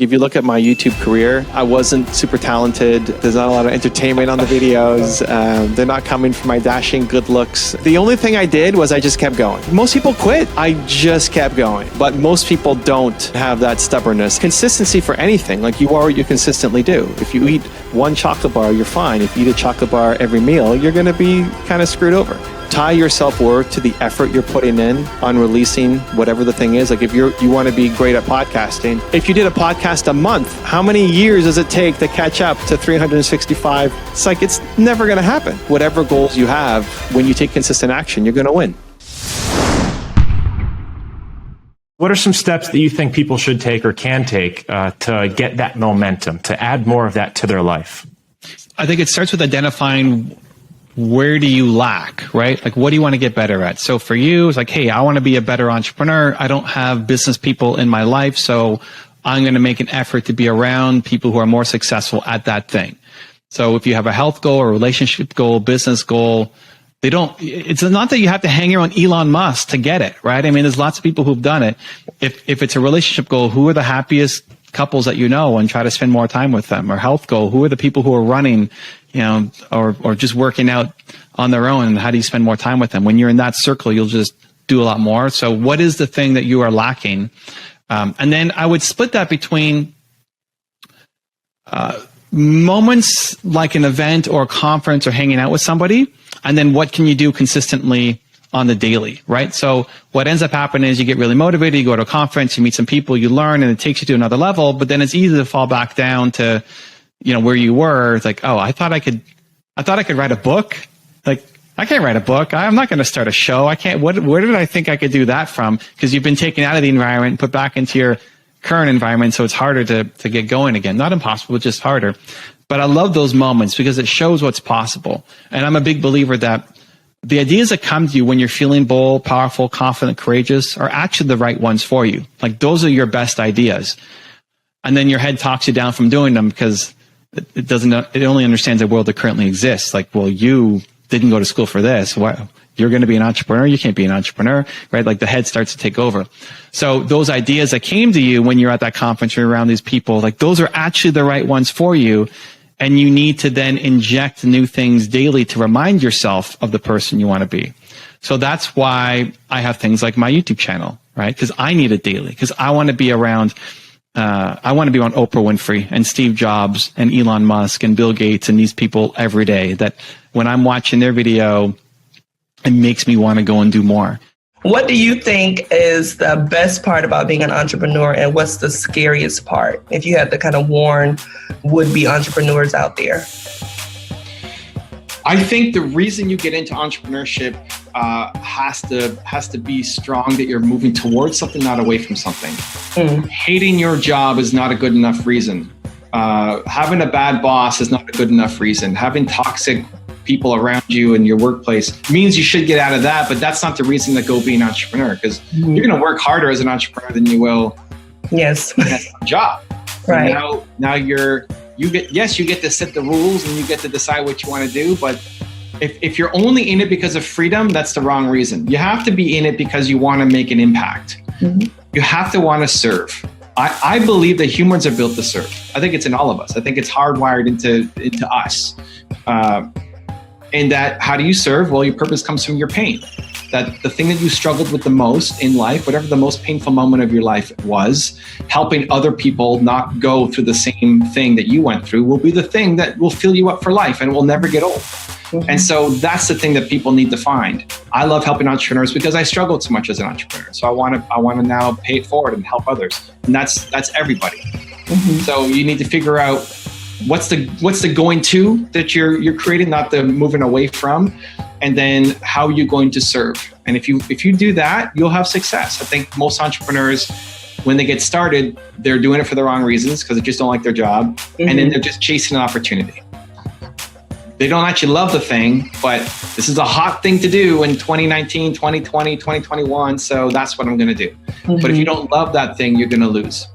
If you look at my YouTube career, I wasn't super talented. There's not a lot of entertainment on the videos. They're not coming from my dashing good looks. The only thing I did was I just kept going. Most people quit. I just kept going. But most people don't have that stubbornness. Consistency for anything, like you are what you consistently do. If you eat one chocolate bar, you're fine. If you eat a chocolate bar every meal, you're going to be kind of screwed over. Tie your self-worth to the effort you're putting in on releasing whatever the thing is. Like if you want to be great at podcasting, if you did a podcast a month, how many years does it take to catch up to 365? It's like, it's never going to happen. Whatever goals you have, when you take consistent action, you're going to win. What are some steps that you think people should take or can take to get that momentum, to add more of that to their life? I think it starts with identifying where do you lack, right? Like, what do you want to get better at? So for you, it's like, hey, I want to be a better entrepreneur. I don't have business people in my life, so I'm going to make an effort to be around people who are more successful at that thing. So if you have a health goal or a relationship goal, business goal, it's not that you have to hang around Elon Musk to get it, right? I mean, there's lots of people who've done it. If it's a relationship goal, who are the happiest couples that you know, and try to spend more time with them? Or health goal, who are the people who are running, or just working out on their own, and how do you spend more time with them? When you're in that circle, you'll just do a lot more. So what is the thing that you are lacking? And then I would split that between moments like an event or a conference or hanging out with somebody, and then what can you do consistently on the daily, right? So what ends up happening is you get really motivated, you go to a conference, you meet some people, you learn, and it takes you to another level, but then it's easy to fall back down to, where you were. It's like, oh, I thought I could write a book. Like, I can't write a book. I'm not going to start a show. I can't, where did I think I could do that from? Because you've been taken out of the environment and put back into your current environment, so it's harder to get going again. Not impossible, just harder. But I love those moments because it shows what's possible. And I'm a big believer that the ideas that come to you when you're feeling bold, powerful, confident, courageous are actually the right ones for you. Like, those are your best ideas. And then your head talks you down from doing them because it only understands the world that currently exists. Like, well, you didn't go to school for this. What? You're going to be an entrepreneur? You can't be an entrepreneur, right? Like, the head starts to take over. So those ideas that came to you when you're at that conference or around these people, like, those are actually the right ones for you. And you need to then inject new things daily to remind yourself of the person you want to be. So that's why I have things like my YouTube channel, right? Because I need it daily. Because I want to be around, I want to be on Oprah Winfrey and Steve Jobs and Elon Musk and Bill Gates and these people every day, that when I'm watching their video, it makes me want to go and do more. What do you think is the best part about being an entrepreneur, and what's the scariest part, if you had to kind of warn would-be entrepreneurs out there? I think the reason you get into entrepreneurship has to be strong, that you're moving towards something, not away from something. Hating your job is not a good enough reason. Having a bad boss is not a good enough reason. Having toxic people around you in your workplace means you should get out of that, but that's not the reason to go be an entrepreneur, because you're going to work harder as an entrepreneur than you will yes in a job. Right. Now you get to set the rules and you get to decide what you want to do, but if you're only in it because of freedom, that's the wrong reason. You have to be in it because you want to make an impact. You have to want to serve. I believe that humans are built to serve. I think it's in all of us. I think it's hardwired into us. And that, how do you serve? Well, your purpose comes from your pain. That the thing that you struggled with the most in life, whatever the most painful moment of your life was, helping other people not go through the same thing that you went through will be the thing that will fill you up for life and will never get old. And so that's the thing that people need to find. I love helping entrepreneurs because I struggled so much as an entrepreneur. So I want to now pay it forward and help others. And that's everybody. So you need to figure out what's the going to that you're creating, not the moving away from, and then how are you going to serve? And if you do that, you'll have success. I think most entrepreneurs, when they get started, they're doing it for the wrong reasons because they just don't like their job, and then they're just chasing an opportunity. They don't actually love the thing, but this is a hot thing to do in 2019, 2020, 2021, so that's what I'm going to do. But if you don't love that thing, you're going to lose.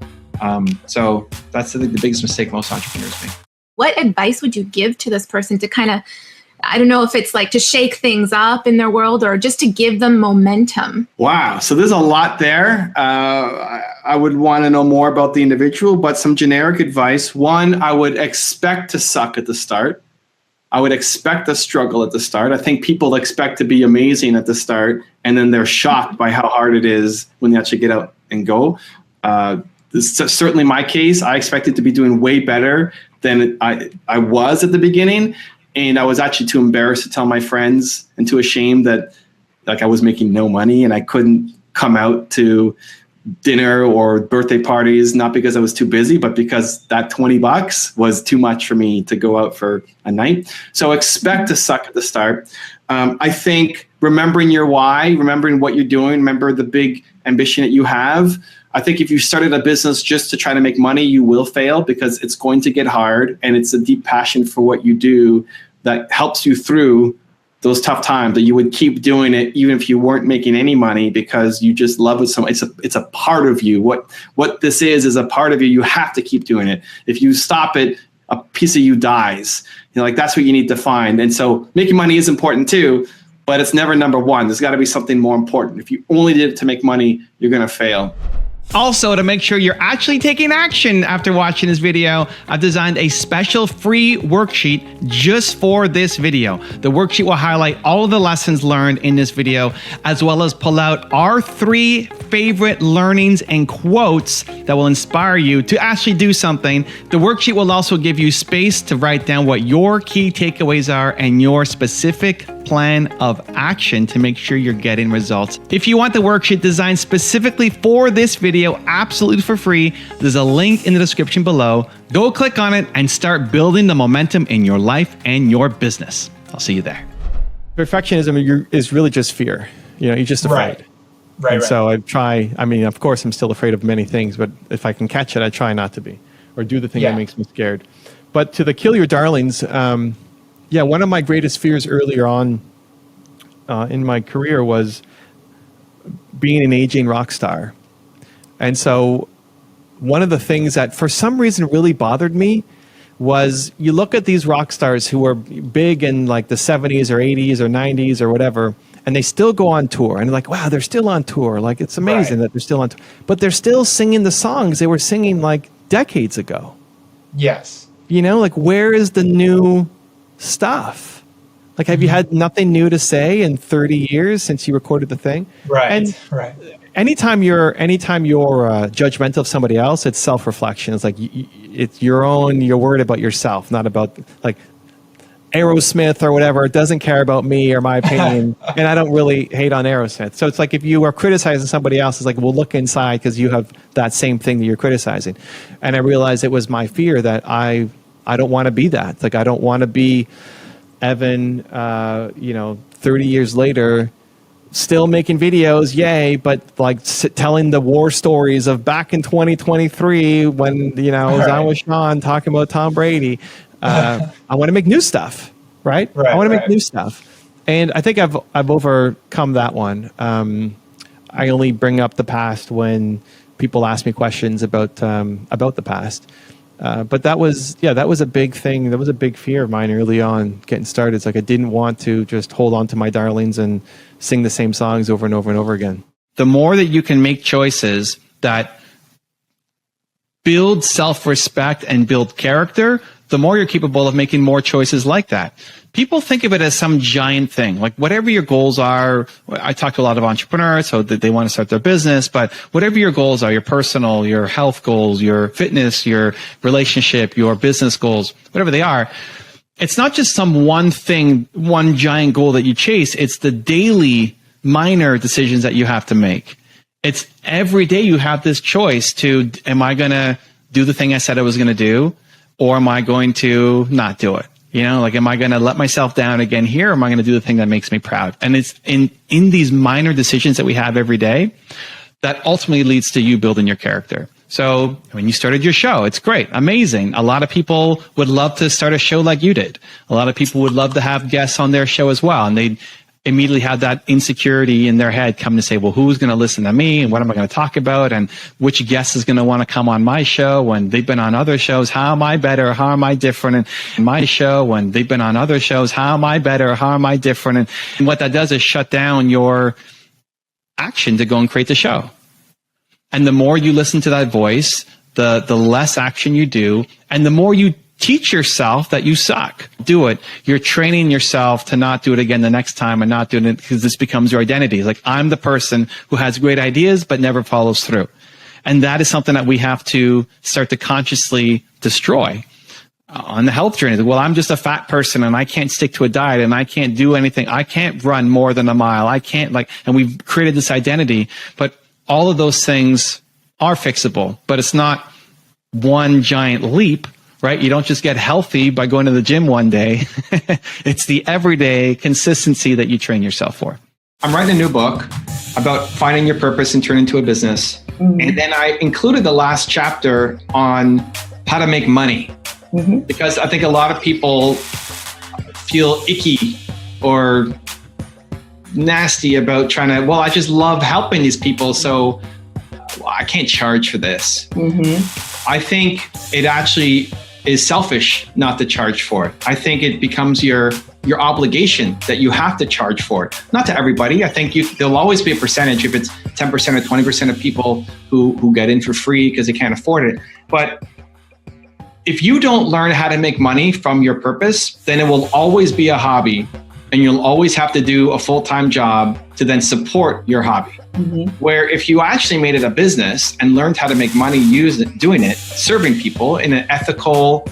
So that's the biggest mistake most entrepreneurs make. What advice would you give to this person to kind of I don't know if it's like to shake things up in their world or just to give them momentum. Wow. So there's a lot there. I would want to know more about the individual, but some generic advice. One, I would expect to suck at the start. I would expect a struggle at the start. I think people expect to be amazing at the start, and then they're shocked by how hard it is when they actually get out and go. This is certainly my case. I expected to be doing way better than I was at the beginning. And I was actually too embarrassed to tell my friends and too ashamed that like I was making no money and I couldn't come out to dinner or birthday parties, not because I was too busy, but because that $20 was too much for me to go out for a night. So expect to suck at the start. I think remembering your why, remembering what you're doing, remember the big ambition that you have. I think if you started a business just to try to make money, you will fail because it's going to get hard, and it's a deep passion for what you do that helps you through those tough times, that you would keep doing it even if you weren't making any money because you just love it so much. It's a part of you. What this is a part of you. You have to keep doing it. If you stop it, a piece of you dies. Like that's what you need to find. And so making money is important too, but it's never number one. There's got to be something more important. If you only did it to make money, you're going to fail. Also, to make sure you're actually taking action after watching this video, I've designed a special free worksheet just for this video. The worksheet will highlight all of the lessons learned in this video, as well as pull out our 3 favorite learnings and quotes that will inspire you to actually do something. The worksheet will also give you space to write down what your key takeaways are and your specific plan of action to make sure you're getting results. If you want the worksheet designed specifically for this video, absolutely for free, there's a link in the description below. Go click on it and start building the momentum in your life and your business. I'll see you there. Perfectionism is really just fear. You're just afraid. Right. So of course, I'm still afraid of many things, but if I can catch it, I try not to be, or do the thing that makes me scared. But to the kill your darlings, one of my greatest fears earlier on in my career was being an aging rock star. And so one of the things that for some reason really bothered me was you look at these rock stars who were big in like the 70s or 80s or 90s or whatever, and they still go on tour. And like, wow, they're still on tour. Like, it's amazing that they're still on tour. But they're still singing the songs they were singing like decades ago. Yes. Like, where is the new stuff? Like, have you had nothing new to say in 30 years since you recorded the thing? Right. And anytime you're judgmental of somebody else, it's self-reflection. It's like it's you're worried about yourself, not about like Aerosmith or whatever. It doesn't care about me or my opinion. And I don't really hate on Aerosmith. So it's like if you are criticizing somebody else, it's like, well, look inside because you have that same thing that you're criticizing. And I realized it was my fear that I don't want to be that. Like, I don't want to be Evan, 30 years later, still making videos, yay, but like telling the war stories of back in 2023 when, I was on with Sean talking about Tom Brady. I want to make new stuff, right? I want to make new stuff. And I think I've overcome that one. I only bring up the past when people ask me questions about the past. But that was a big thing. That was a big fear of mine early on getting started. It's like I didn't want to just hold on to my darlings and sing the same songs over and over and over again. The more that you can make choices that build self-respect and build character, the more you're capable of making more choices like that. People think of it as some giant thing, like whatever your goals are. I talk to a lot of entrepreneurs, so that they want to start their business, but whatever your goals are, your personal, your health goals, your fitness, your relationship, your business goals, whatever they are, it's not just some one thing, one giant goal that you chase. It's the daily minor decisions that you have to make. It's every day you have this choice to, am I going to do the thing I said I was going to do? Or am I going to not do it? Am I going to let myself down again here? Or am I going to do the thing that makes me proud? And it's in these minor decisions that we have every day that ultimately leads to you building your character. So when you started your show, it's great, amazing. A lot of people would love to start a show like you did. A lot of people would love to have guests on their show as well. And immediately have that insecurity in their head come to say, well, who's going to listen to me and what am I going to talk about and which guest is going to want to come on my show when they've been on other shows? How am I better? How am I different in my show when they've been on other shows? How am I better? How am I different? And what that does is shut down your action to go and create the show. And the more you listen to that voice, the less action you do, and the more you teach yourself that you suck. Do it. You're training yourself to not do it again the next time and not doing it because this becomes your identity. Like, I'm the person who has great ideas but never follows through. And that is something that we have to start to consciously destroy on the health journey. Well, I'm just a fat person and I can't stick to a diet and I can't do anything. I can't run more than a mile. I can't and we've created this identity, but all of those things are fixable, but it's not one giant leap. Right? You don't just get healthy by going to the gym one day. It's the everyday consistency that you train yourself for. I'm writing a new book about finding your purpose and turning into a business. Mm-hmm. And then I included the last chapter on how to make money. Mm-hmm. Because I think a lot of people feel icky or nasty about trying to, well, I just love helping these people, so I can't charge for this. Mm-hmm. I think it actually is selfish not to charge for it. I think it becomes your obligation that you have to charge for it. Not to everybody. I think there'll always be a percentage, if it's 10% or 20% of people who get in for free because they can't afford it. But if you don't learn how to make money from your purpose, then it will always be a hobby and you'll always have to do a full-time job to then support your hobby. Mm-hmm. Where if you actually made it a business and learned how to make money doing it, serving people in an ethical,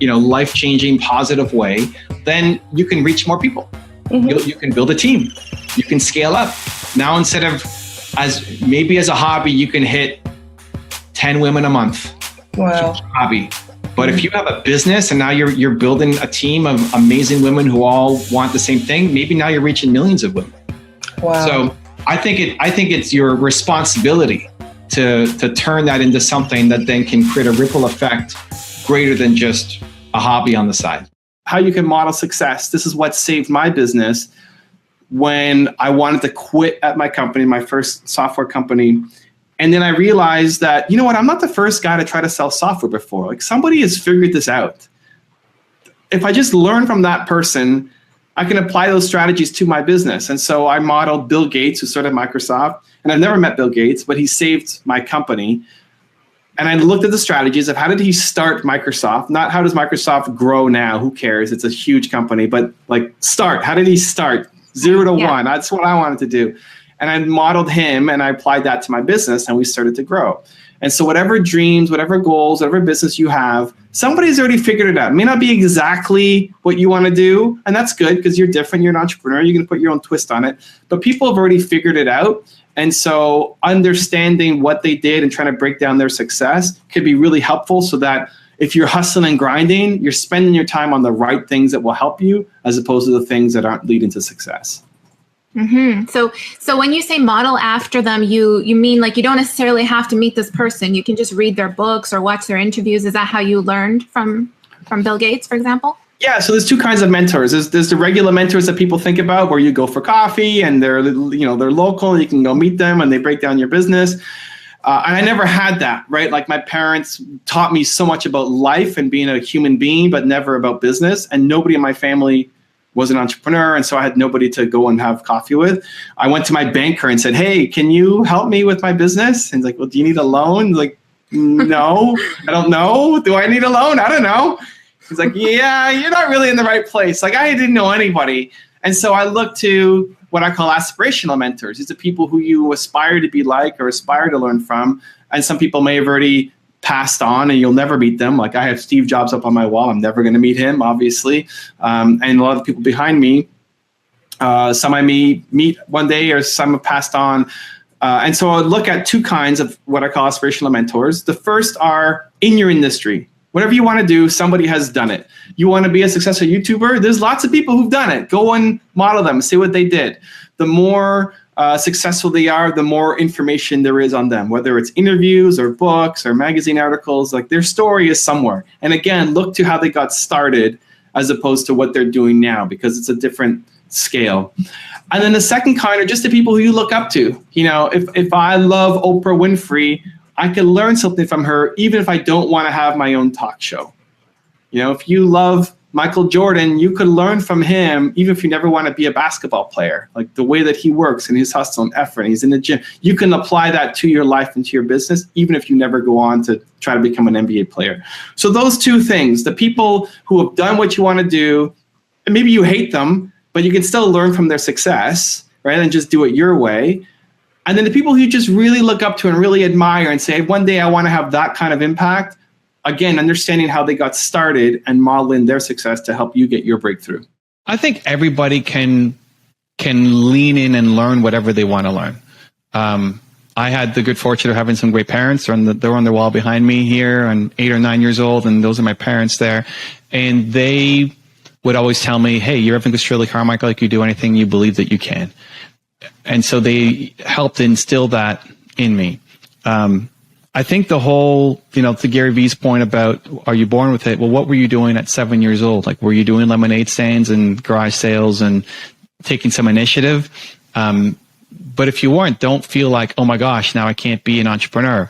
life-changing, positive way, then you can reach more people. Mm-hmm. You can build a team. You can scale up. Now, instead of as a hobby, you can hit 10 women a month. Wow. Hobby. But if you have a business and now you're building a team of amazing women who all want the same thing, maybe now you're reaching millions of women. Wow. So I think it's your responsibility to turn that into something that then can create a ripple effect greater than just a hobby on the side. How you can model success. This is what saved my business when I wanted to quit at my company, my first software company. And then I realized that, I'm not the first guy to try to sell software before. Like, somebody has figured this out. If I just learn from that person, I can apply those strategies to my business. And so I modeled Bill Gates, who started Microsoft. And I've never met Bill Gates, but he saved my company. And I looked at the strategies of how did he start Microsoft? Not how does Microsoft grow now? Who cares? It's a huge company. But start. How did he start? 0 to 1. That's what I wanted to do. And I modeled him and I applied that to my business and we started to grow. And so whatever dreams, whatever goals, whatever business you have, somebody's already figured it out. It may not be exactly what you want to do. And that's good because you're different. You're an entrepreneur. You can put your own twist on it. But people have already figured it out. And so understanding what they did and trying to break down their success could be really helpful so that if you're hustling and grinding, you're spending your time on the right things that will help you as opposed to the things that aren't leading to success. Mm-hmm. So when you say model after them, you mean you don't necessarily have to meet this person. You can just read their books or watch their interviews. Is that how you learned from Bill Gates, for example? Yeah. So there's two kinds of mentors. There's the regular mentors that people think about where you go for coffee and they're local. You can go meet them and they break down your business. And I never had that, right? Like, my parents taught me so much about life and being a human being, but never about business. And nobody in my family was an entrepreneur. And so I had nobody to go and have coffee with. I went to my banker and said, hey, can you help me with my business? And he's like, well, do you need a loan? Like, no, I don't know. Do I need a loan? I don't know. He's like, yeah, you're not really in the right place. Like, I didn't know anybody. And so I looked to what I call aspirational mentors. These are people who you aspire to be like or aspire to learn from. And some people may have already passed on and you'll never meet them. Like, I have Steve Jobs up on my wall. I'm never going to meet him, obviously. And a lot of people behind me, some I may meet one day or some have passed on. And so I look at two kinds of what I call aspirational mentors. The first are in your industry. Whatever you want to do, somebody has done it. You want to be a successful YouTuber? There's lots of people who've done it. Go and model them, see what they did. The more successful they are, the more information there is on them, whether it's interviews or books or magazine articles. Like, their story is somewhere. And again, look to how they got started as opposed to what they're doing now, because it's a different scale. And then the second kind are just the people who you look up to. You know, if I love Oprah Winfrey, I can learn something from her, even if I don't want to have my own talk show. You know, if you love Michael Jordan, you could learn from him, even if you never want to be a basketball player, like the way that he works and his hustle and effort, and he's in the gym. You can apply that to your life and to your business, even if you never go on to try to become an NBA player. So those two things, the people who have done what you want to do, and maybe you hate them, but you can still learn from their success, right? And just do it your way. And then the people who you just really look up to and really admire and say, one day I want to have that kind of impact. Again, understanding how they got started and modeling their success to help you get your breakthrough. I think everybody can lean in and learn whatever they want to learn. I had the good fortune of having some great parents. They're on the wall behind me here. I'm 8 or 9 years old, and those are my parents there. And they would always tell me, hey, you're everything Shirley Carmichael, like you do anything you believe that you can. And so they helped instill that in me. I think the whole, to Gary Vee's point about, are you born with it? Well, what were you doing at 7 years old? Like, were you doing lemonade stands and garage sales and taking some initiative? But if you weren't, don't feel like, oh my gosh, now I can't be an entrepreneur.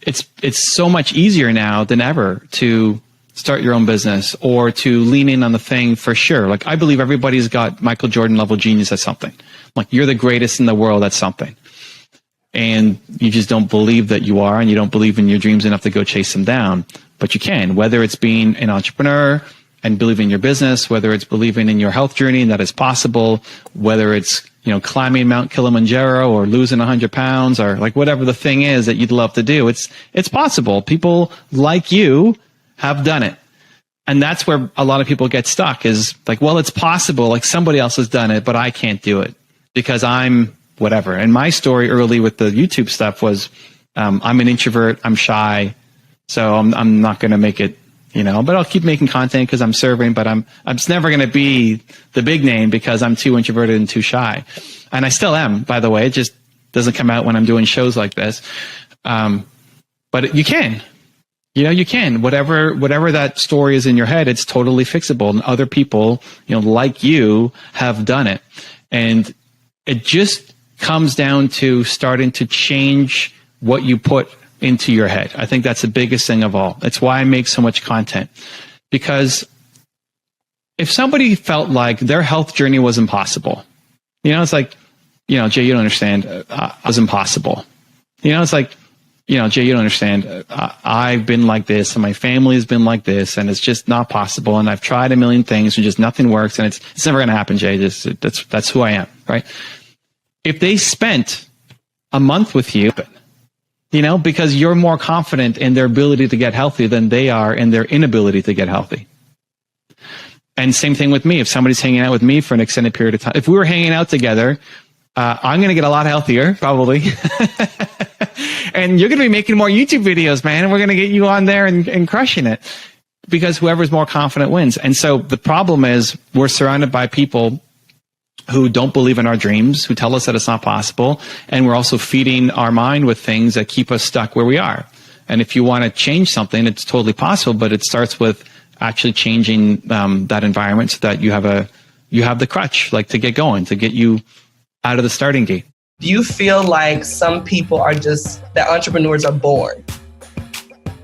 It's so much easier now than ever to start your own business or to lean in on the thing for sure. Like, I believe everybody's got Michael Jordan level genius at something. Like, you're the greatest in the world at something. And you just don't believe that you are, and you don't believe in your dreams enough to go chase them down. But you can, whether it's being an entrepreneur and believing in your business, whether it's believing in your health journey and that it's possible, whether it's, climbing Mount Kilimanjaro or losing 100 pounds or like whatever the thing is that you'd love to do. It's possible. People like you have done it. And that's where a lot of people get stuck, is like, well, it's possible. Like, somebody else has done it, but I can't do it because I'm whatever. And my story early with the YouTube stuff was, I'm an introvert, I'm shy, so I'm not going to make it, but I'll keep making content because I'm serving, but I'm just never going to be the big name because I'm too introverted and too shy. And I still am, by the way. It just doesn't come out when I'm doing shows like this. But you can, you can, whatever that story is in your head, it's totally fixable. And other people, like you have done it. And it just comes down to starting to change what you put into your head. I think that's the biggest thing of all. That's why I make so much content. Because if somebody felt like their health journey was impossible, it's like, Jay, you don't understand. It was impossible. It's like, Jay, you don't understand. I've been like this, and my family has been like this, and it's just not possible. And I've tried a million things, and just nothing works, and it's never going to happen, Jay. That's who I am, right? If they spent a month with you, because you're more confident in their ability to get healthy than they are in their inability to get healthy. And same thing with me. If somebody's hanging out with me for an extended period of time, if we were hanging out together, I'm going to get a lot healthier, probably. And you're going to be making more YouTube videos, man. And we're going to get you on there and crushing it, because whoever's more confident wins. And so the problem is, we're surrounded by people who don't believe in our dreams, who tell us that it's not possible. And we're also feeding our mind with things that keep us stuck where we are. And if you want to change something, it's totally possible, but it starts with actually changing that environment so that you have the crutch, like, to get going, to get you out of the starting gate. Do you feel like some people that entrepreneurs are born?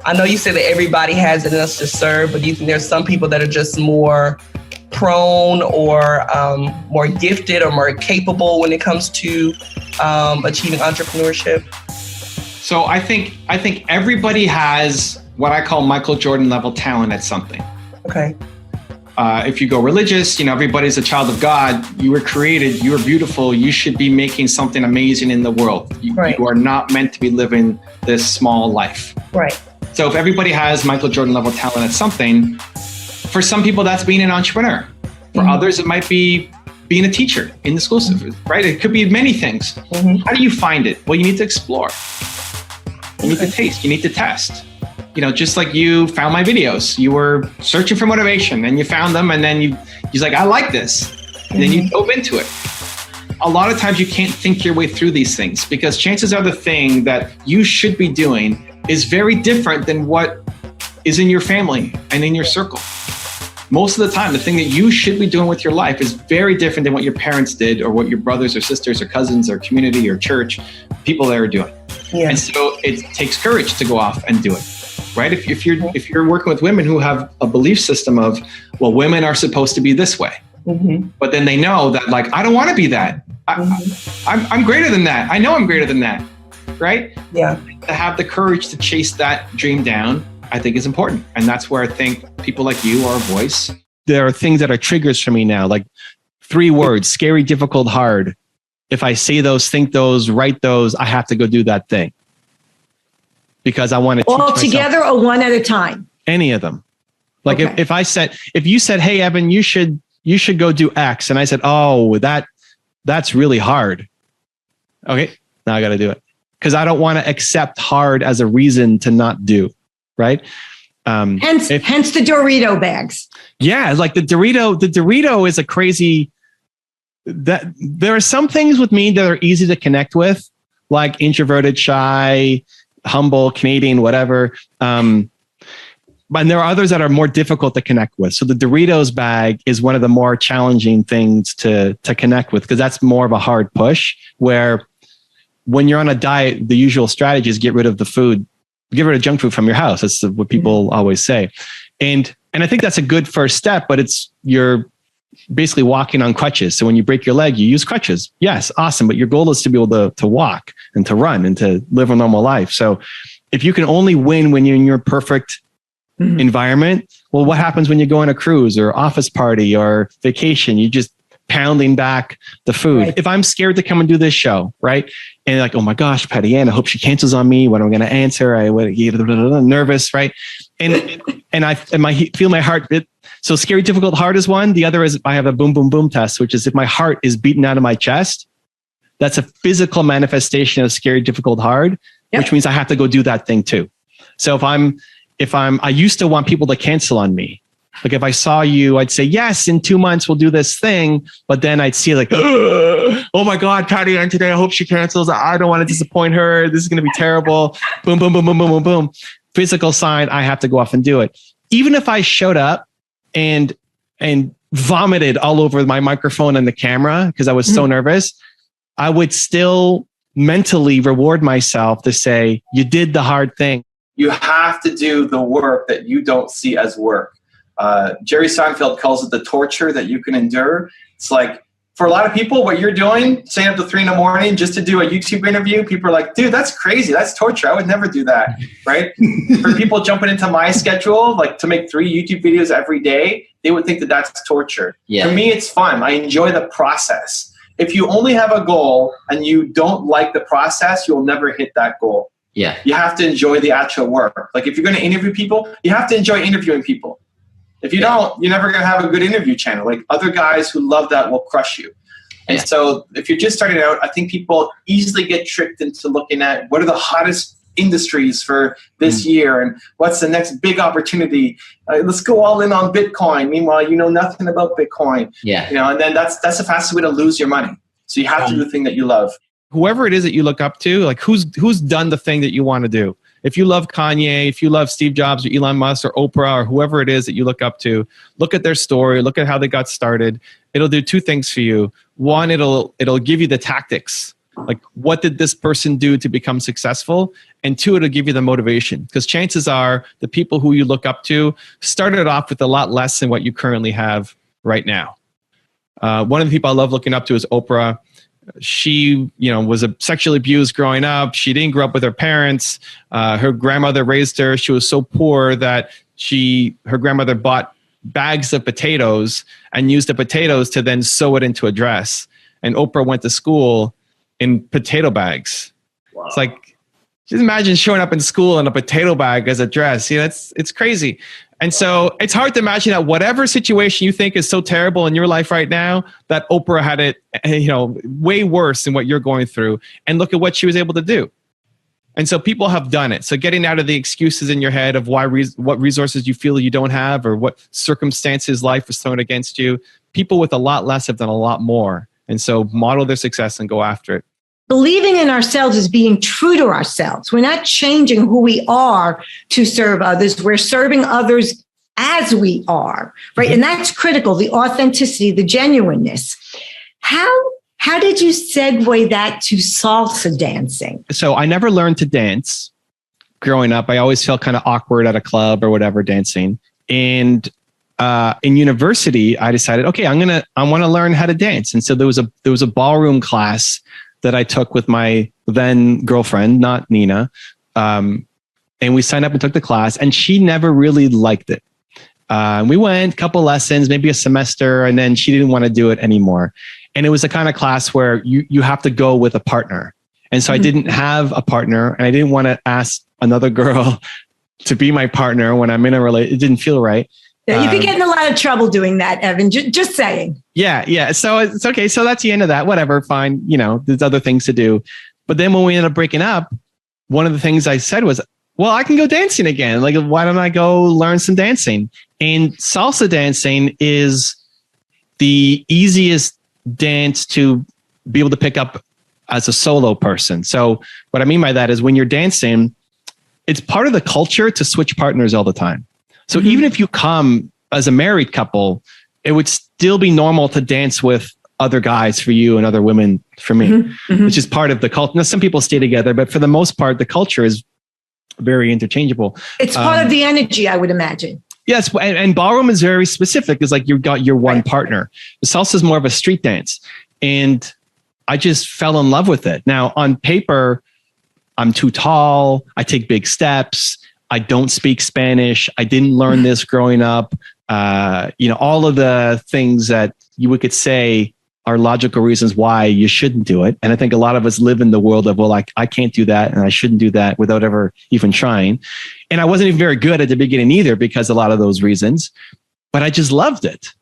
I know you said that everybody has it in us to serve, but do you think there's some people that are just more prone or more gifted or more capable when it comes to achieving entrepreneurship? So I think everybody has what I call Michael Jordan level talent at something. Okay. If you go religious, everybody's a child of God. You were created. You are beautiful. You should be making something amazing in the world. Right. You are not meant to be living this small life. Right. So if everybody has Michael Jordan level talent at something, for some people that's being an entrepreneur. For others, it might be being a teacher in the school system, right? It could be many things. How do you find it? Well, you need to explore. You need to taste. You need to test. Just like you found my videos, you were searching for motivation and you found them, and then you're like, I like this. And then you dove into it. A lot of times you can't think your way through these things, because chances are the thing that you should be doing is very different than what is in your family and in your circle. most of the time, the thing that you should be doing with your life is very different than what your parents did or what your brothers or sisters or cousins or community or church, people there are doing. Yeah. And so it takes courage to go off and do it, right? If you're working with women who have a belief system of, well, women are supposed to be this way, but then they know that, like, I don't want to be that. I'm greater than that. I know I'm greater than that, right? Yeah. To have the courage to chase that dream down, I think is important. And that's where I think people like you are a voice. There are things that are triggers for me now, like 3 words: scary, difficult, hard. If I say those, think those, write those, I have to go do that thing because I want to teach all myself. together or one at a time? Any of them. Like Okay. if you said, hey, Evan, you should go do X. And I said, oh, that's really hard. Okay. Now I got to do it because I don't want to accept hard as a reason to not do. Right. Hence the Dorito bags. Yeah. Like the Dorito is a crazy, that there are some things with me that are easy to connect with, like introverted, shy, humble, Canadian, whatever. And there are others that are more difficult to connect with. So the Doritos bag is one of the more challenging things to connect with, because that's more of a hard push, where when you're on a diet, the usual strategy is get rid of the food, get rid of junk food from your house. That's what people always say. And I think that's a good first step, but you're basically walking on crutches. So when you break your leg, you use crutches. Yes, awesome. But your goal is to be able to walk and to run and to live a normal life. So if you can only win when you're in your perfect environment, well, what happens when you go on a cruise or office party or vacation? You just pounding back the food. Right. If I'm scared to come and do this show, right? And like, oh my gosh, Patty Ann, I hope she cancels on me. What am I going to answer? I get nervous, right? And I feel my heart. So scary, difficult, hard is one. The other is I have a boom, boom, boom test, which is if my heart is beaten out of my chest, that's a physical manifestation of scary, difficult, hard, which means I have to go do that thing too. So I used to want people to cancel on me. Like if I saw you, I'd say, yes, in 2 months, we'll do this thing. But then I'd see like, oh my God, Patty Ann today, I hope she cancels. I don't want to disappoint her. This is going to be terrible. Boom, boom, boom, boom, boom, boom, boom. Physical sign, I have to go off and do it. Even if I showed up and vomited all over my microphone and the camera because I was so nervous, I would still mentally reward myself to say, you did the hard thing. You have to do the work that you don't see as work. Jerry Seinfeld calls it the torture that you can endure. It's like, for a lot of people, what you're doing, staying up to 3 a.m. just to do a YouTube interview, people are like, dude, that's crazy. That's torture. I would never do that, right? For people jumping into my schedule, like to make 3 YouTube videos every day, they would think that that's torture. Yeah. For me, it's fun. I enjoy the process. If you only have a goal and you don't like the process, you'll never hit that goal. Yeah. You have to enjoy the actual work. Like if you're going to interview people, you have to enjoy interviewing people. If you don't, you're never going to have a good interview channel. Like other guys who love that will crush you. And so if you're just starting out, I think people easily get tricked into looking at what are the hottest industries for this year and what's the next big opportunity. Let's go all in on Bitcoin. Meanwhile, you know nothing about Bitcoin. Yeah. You know, and then that's the fastest way to lose your money. So you have to do the thing that you love. Whoever it is that you look up to, like who's done the thing that you want to do. If you love Kanye, if you love Steve Jobs or Elon Musk or Oprah or whoever it is that you look up to, look at their story, look at how they got started. It'll do 2 things for you. One, it'll give you the tactics. Like what did this person do to become successful? And 2, it'll give you the motivation. Because chances are the people who you look up to started off with a lot less than what you currently have right now. One of the people I love looking up to is Oprah. She, was sexually abused growing up. She didn't grow up with her parents. Her grandmother raised her. She was so poor that her grandmother bought bags of potatoes and used the potatoes to then sew it into a dress. And Oprah went to school in potato bags. Wow. It's like, just imagine showing up in school in a potato bag as a dress. It's crazy. And so it's hard to imagine that whatever situation you think is so terrible in your life right now, that Oprah had it, way worse than what you're going through. And look at what she was able to do. And so people have done it. So getting out of the excuses in your head of what resources you feel you don't have or what circumstances life is thrown against you, people with a lot less have done a lot more. And so model their success and go after it. Believing in ourselves is being true to ourselves. We're not changing who we are to serve others. We're serving others as we are, right? And that's critical, the authenticity, the genuineness. How did you segue that to salsa dancing? So I never learned to dance growing up. I always felt kind of awkward at a club or whatever dancing. And in university, I decided, okay, I want to learn how to dance. And so there was a ballroom class that I took with my then girlfriend, not Nina. And we signed up and took the class, and she never really liked it. We went a couple lessons, maybe a semester, and then she didn't want to do it anymore. And it was the kind of class where you have to go with a partner. And so I didn't have a partner, and I didn't want to ask another girl to be my partner when I'm in a relationship. It didn't feel right. Yeah, you'd be getting a lot of trouble doing that, Evan. Just saying. Yeah. So it's okay. So that's the end of that. Whatever. Fine. There's other things to do. But then when we ended up breaking up, one of the things I said was, well, I can go dancing again. Like, why don't I go learn some dancing? And salsa dancing is the easiest dance to be able to pick up as a solo person. So what I mean by that is when you're dancing, it's part of the culture to switch partners all the time. So even if you come as a married couple, it would still be normal to dance with other guys for you and other women for me, which is part of the culture. Now, some people stay together, but for the most part, the culture is very interchangeable. It's part of the energy, I would imagine. Yes. And ballroom is very specific. It's like you've got your one partner. The salsa is more of a street dance. And I just fell in love with it. Now, on paper, I'm too tall. I take big steps. I don't speak Spanish. I didn't learn this growing up. All of the things that you could say are logical reasons why you shouldn't do it. And I think a lot of us live in the world of, well, I can't do that and I shouldn't do that without ever even trying. And I wasn't even very good at the beginning either because of a lot of those reasons, but I just loved it.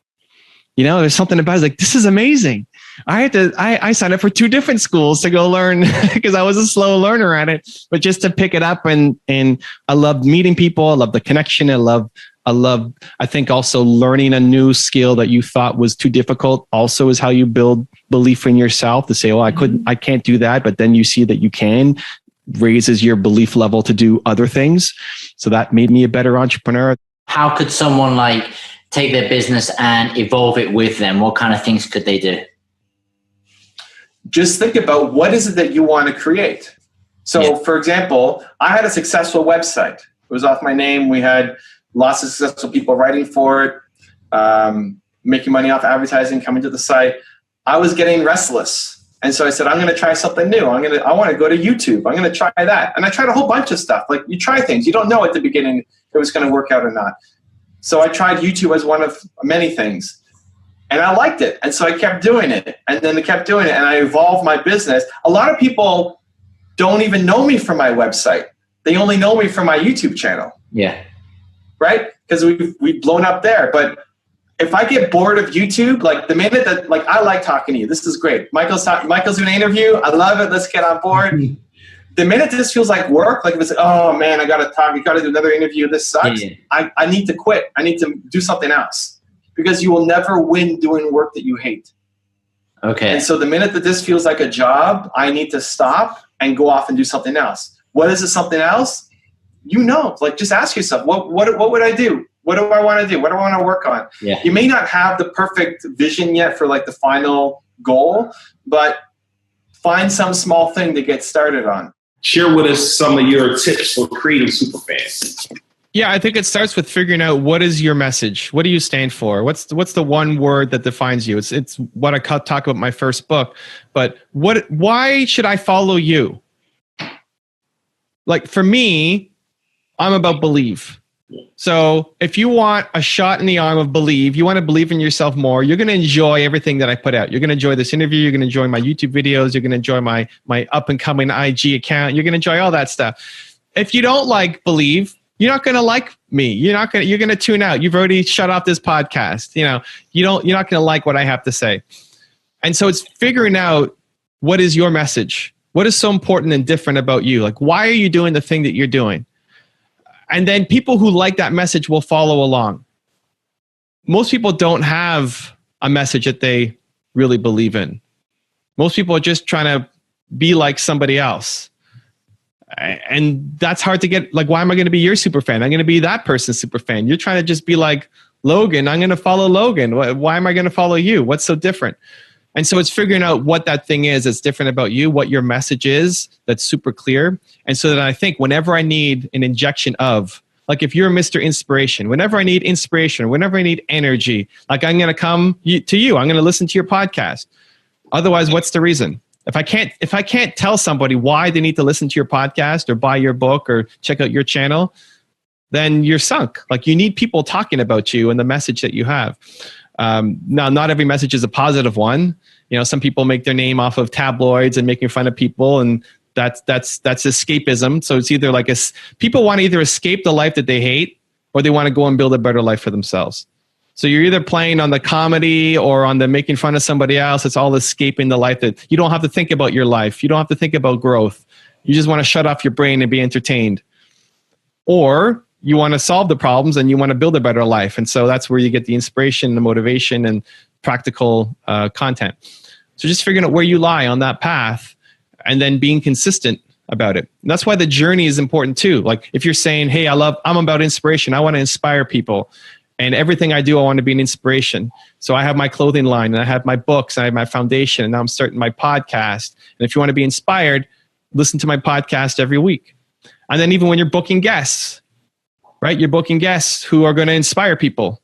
There's something about it, like, this is amazing. I signed up for 2 different schools to go learn because I was a slow learner at it, but just to pick it up and I loved meeting people. I love the connection. I think also learning a new skill that you thought was too difficult also is how you build belief in yourself to say, well, I can't do that. But then you see that you can, raises your belief level to do other things. So that made me a better entrepreneur. How could someone take their business and evolve it with them? What kind of things could they do? Just think about what is it that you want to create. So for example, I had a successful website. It was off my name. We had lots of successful people writing for it, making money off advertising, coming to the site. I was getting restless. And so I said, I'm going to try something new. I want to go to YouTube. I'm going to try that. And I tried a whole bunch of stuff. Like, you try things. You don't know at the beginning if it was going to work out or not. So I tried YouTube as one of many things. And I liked it. And so I kept doing it. And then I kept doing it. And I evolved my business. A lot of people don't even know me from my website. They only know me from my YouTube channel. Yeah. Right? Because we've blown up there. But if I get bored of YouTube, like the minute that, like, I like talking to you. This is great. Michael's doing an interview. I love it. Let's get on board. The minute this feels like work, like if it's, oh man, I got to talk. You got to do another interview. This sucks. Yeah. I need to quit. I need to do something else. Because you will never win doing work that you hate. Okay. And so the minute that this feels like a job, I need to stop and go off and do something else. What is it, something else? Like, just ask yourself, what would I do? What do I want to do? What do I want to work on? Yeah. You may not have the perfect vision yet for like the final goal, but find some small thing to get started on. Share with us some of your tips for creating superfans. Yeah, I think it starts with figuring out what is your message. What do you stand for? What's the one word that defines you? It's what I talk about in my first book. But why should I follow you? Like, for me, I'm about believe. So if you want a shot in the arm of believe, you want to believe in yourself more, you're going to enjoy everything that I put out. You're going to enjoy this interview. You're going to enjoy my YouTube videos. You're going to enjoy my up and coming IG account. You're going to enjoy all that stuff. If you don't like believe, you're not going to like me. You're going to tune out. You've already shut off this podcast. You're not going to like what I have to say. And so it's figuring out what is your message? What is so important and different about you? Like, why are you doing the thing that you're doing? And then people who like that message will follow along. Most people don't have a message that they really believe in. Most people are just trying to be like somebody else. And that's hard to get. Like, why am I going to be your super fan? I'm going to be that person's super fan. You're trying to just be like Logan. I'm going to follow Logan. Why am I going to follow you? What's so different? And so it's figuring out what that thing is that's different about you, what your message is that's super clear. And so that I think whenever I need an injection of, like if you're Mr. Inspiration, whenever I need inspiration, whenever I need energy, like I'm going to come to you. I'm going to listen to your podcast. Otherwise, what's the reason? If I can't tell somebody why they need to listen to your podcast or buy your book or check out your channel, then you're sunk. Like you need people talking about you and the message that you have. Now, not every message is a positive one. You know, some people make their name off of tabloids and making fun of people, and that's escapism. So it's either like people want to either escape the life that they hate, or they want to go and build a better life for themselves. So you're either playing on the comedy or on the making fun of somebody else. It's all escaping the life that you don't have to think about your life. You don't have to think about growth. You just want to shut off your brain and be entertained. Or you want to solve the problems and you want to build a better life. And so that's where you get the inspiration, the motivation, and practical content. So just figuring out where you lie on that path and then being consistent about it. And that's why the journey is important too. Like if you're saying, hey, I'm about inspiration. I want to inspire people. And everything I do, I want to be an inspiration. So I have my clothing line and I have my books and I have my foundation and now I'm starting my podcast. And if you want to be inspired, listen to my podcast every week. And then even when you're booking guests, right? You're booking guests who are going to inspire people,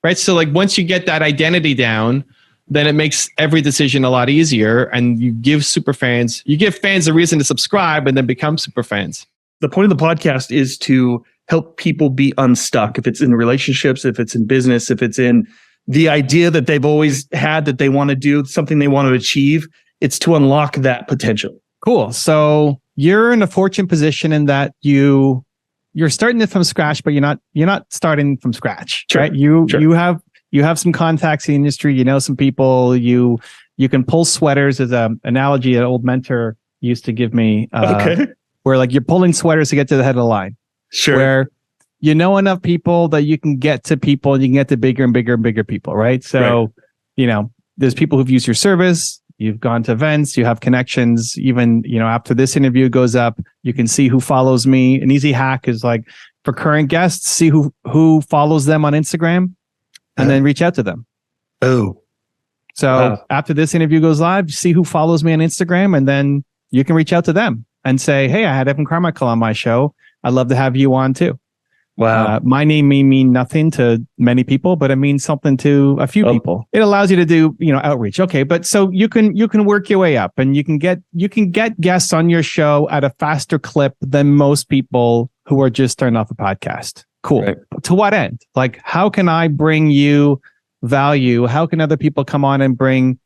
right? So like once you get that identity down, then it makes every decision a lot easier. And you give fans a reason to subscribe and then become super fans. The point of the podcast is to help people be unstuck. If it's in relationships, if it's in business, if it's in the idea that they've always had that they want to do, something they want to achieve, it's to unlock that potential. Cool. So you're in a fortunate position in that you're starting it from scratch, but you're not starting from scratch, Sure. right? You have some contacts in the industry. You know some people. You can pull sweaters. As an analogy an old mentor used to give me. Where like you're pulling sweaters to get to the head of the line. Sure. Where you know enough people that you can get to people and you can get to bigger and bigger and bigger people, right? So, you know, there's people who've used your service, you've gone to events, you have connections. Even, you know, after this interview goes up, you can see who follows me. An easy hack is like for current guests, see who follows them on Instagram and then reach out to them. Oh. So after this interview goes live, see who follows me on Instagram and then you can reach out to them and say, hey, I had Evan Carmichael on my show. I'd love to have you on too. Wow. My name may mean nothing to many people, but it means something to a few people. It allows you to do, you know, outreach. Okay. But so you can work your way up and you can get guests on your show at a faster clip than most people who are just starting off a podcast. Cool. Right. To what end? Like, how can I bring you value? How can other people come on and bring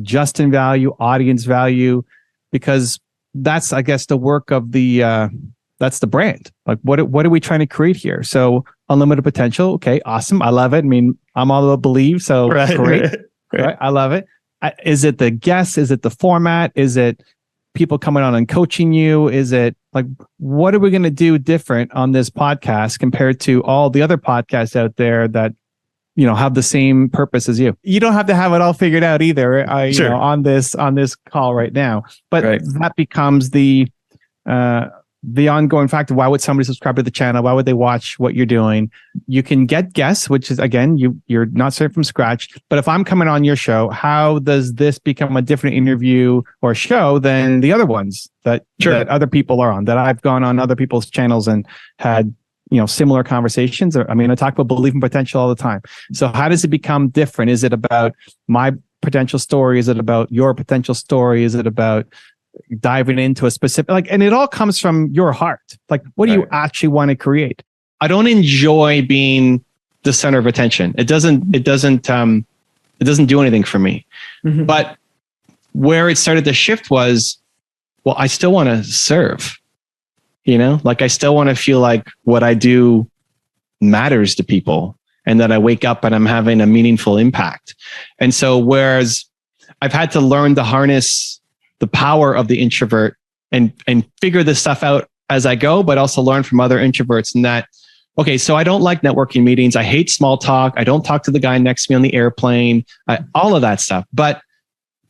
just in value, audience value? Because that's, I guess, the work of that's the brand. Like, what are we trying to create here? So unlimited potential. Okay, awesome. I love it. I mean, I'm all about believe. So great. Right. I love it. Is it the guests? Is it the format? Is it people coming on and coaching you? Is it like, what are we going to do different on this podcast compared to all the other podcasts out there that, you know, have the same purpose as you? You don't have to have it all figured out either. You know, on this call right now, but that becomes the ongoing factor. Why would somebody subscribe to the channel? Why would they watch what you're doing? You can get guests, which is, again, you're not starting from scratch. But if I'm coming on your show, how does this become a different interview or show than the other ones that other people are on, that I've gone on other people's channels and had, you know, similar conversations? I mean, I talk about belief and potential all the time. So how does it become different? Is it about my potential story? Is it about your potential story? Is it about diving into a specific, and it all comes from your heart. Like, what do you actually want to create? I don't enjoy being the center of attention. It doesn't do anything for me. Mm-hmm. But where it started to shift was, well, I still want to serve, you know, like I still want to feel like what I do matters to people and that I wake up and I'm having a meaningful impact. And so, whereas I've had to learn to harness the power of the introvert and figure this stuff out as I go, but also learn from other introverts. And that, okay, so I don't like networking meetings. I hate small talk. I don't talk to the guy next to me on the airplane, all of that stuff. But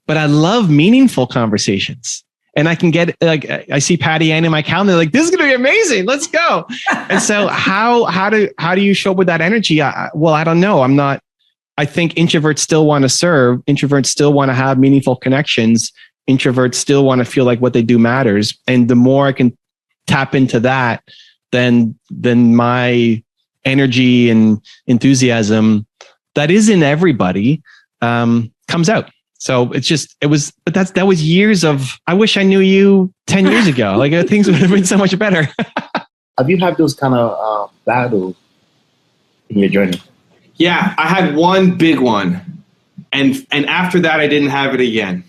I love meaningful conversations. and I can get like, I see Patty Ann in my calendar, like, this is going to be amazing. Let's go. And so how do you show up with that energy? Well, I don't know. I think introverts still want to serve. Introverts still want to have meaningful connections. Introverts still want to feel like what they do matters. And the more I can tap into that, then my energy and enthusiasm that is in everybody comes out. So that was years of, I wish I knew you 10 years ago. Like things would have been so much better. Have you had those kind of battles in your journey? Yeah, I had one big one. And after that, I didn't have it again.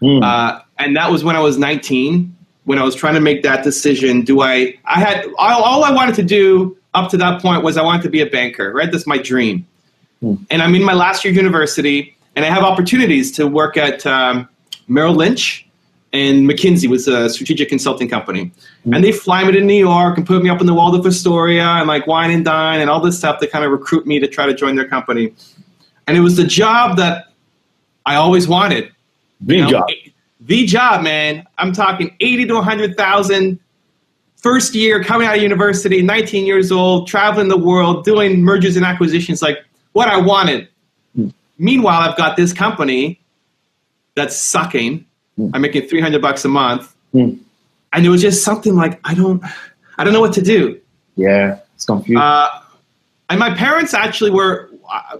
And that was when I was 19, when I was trying to make that decision. All I wanted to do up to that point was I wanted to be a banker, right? That's my dream. And I'm in my last year of university, and I have opportunities to work at Merrill Lynch and McKinsey, was a strategic consulting company. And they fly me to New York and put me up in the Waldorf Astoria and like wine and dine and all this stuff to kind of recruit me to try to join their company. And it was the job that I always wanted. The job, man. I'm talking 80 to 100,000. First year, coming out of university, 19 years old, traveling the world, doing mergers and acquisitions, like what I wanted. Meanwhile, I've got this company that's sucking. I'm making $300 a month. And it was just something like, I don't know what to do. Yeah, it's confusing. And my parents actually were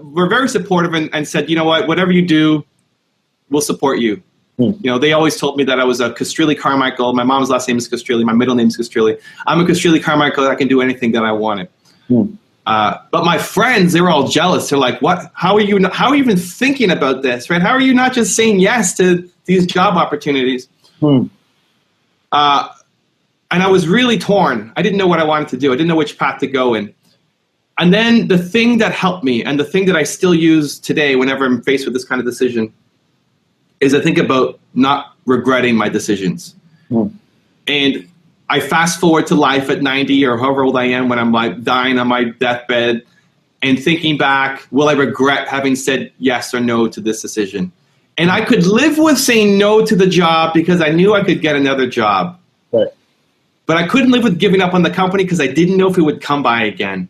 very supportive and said, you know what, whatever you do, we'll support you. You know, they always told me that I was a Castrilli Carmichael. My mom's last name is Castrilli. My middle name is Castrilli. I'm a Castrilli Carmichael. I can do anything that I wanted. But my friends, they were all jealous. They're like, what? How are you even thinking about this, right? How are you not just saying yes to these job opportunities? And I was really torn. I didn't know what I wanted to do. I didn't know which path to go in. And then the thing that helped me, and the thing that I still use today whenever I'm faced with this kind of decision, is I think about not regretting my decisions. And I fast forward to life at 90 or however old I am when I'm like dying on my deathbed and thinking back, will I regret having said yes or no to this decision? And I could live with saying no to the job because I knew I could get another job. Right. But I couldn't live with giving up on the company because I didn't know if it would come by again.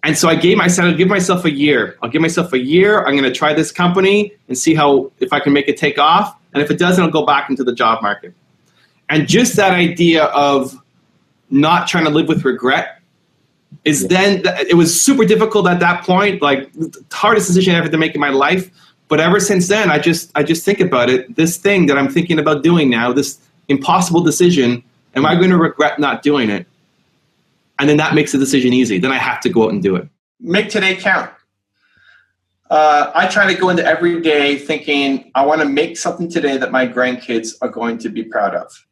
And so I said, I'll give myself a year. I'm going to try this company and see if I can make it take off. And if it doesn't, I'll go back into the job market. And just that idea of not trying to live with regret it was super difficult at that point, like the hardest decision I ever had to make in my life. But ever since then, I just think about it. This thing that I'm thinking about doing now, this impossible decision, am I going to regret not doing it? And then that makes the decision easy. Then I have to go out and do it. Make today count. I try to go into every day thinking, I want to make something today that my grandkids are going to be proud of.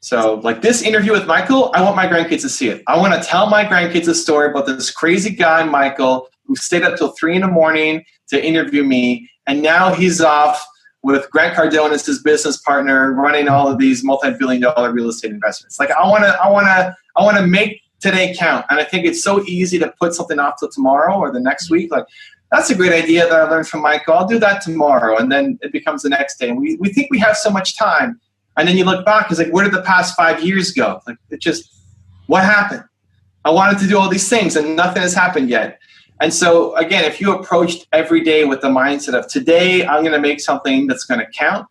So like this interview with Michael, I want my grandkids to see it. I want to tell my grandkids a story about this crazy guy, Michael, who stayed up till 3 a.m. to interview me. And now he's off with Grant Cardone as his business partner, running all of these multi-billion-dollar real estate investments. Like I want to make today count. And I think it's so easy to put something off till tomorrow or the next week. Like, that's a great idea that I learned from Michael. I'll do that tomorrow. And then it becomes the next day. And we think we have so much time. And then you look back, it's like, where did the past 5 years go? Like, what happened? I wanted to do all these things and nothing has happened yet. And so again, if you approached every day with the mindset of today, I'm going to make something that's going to count.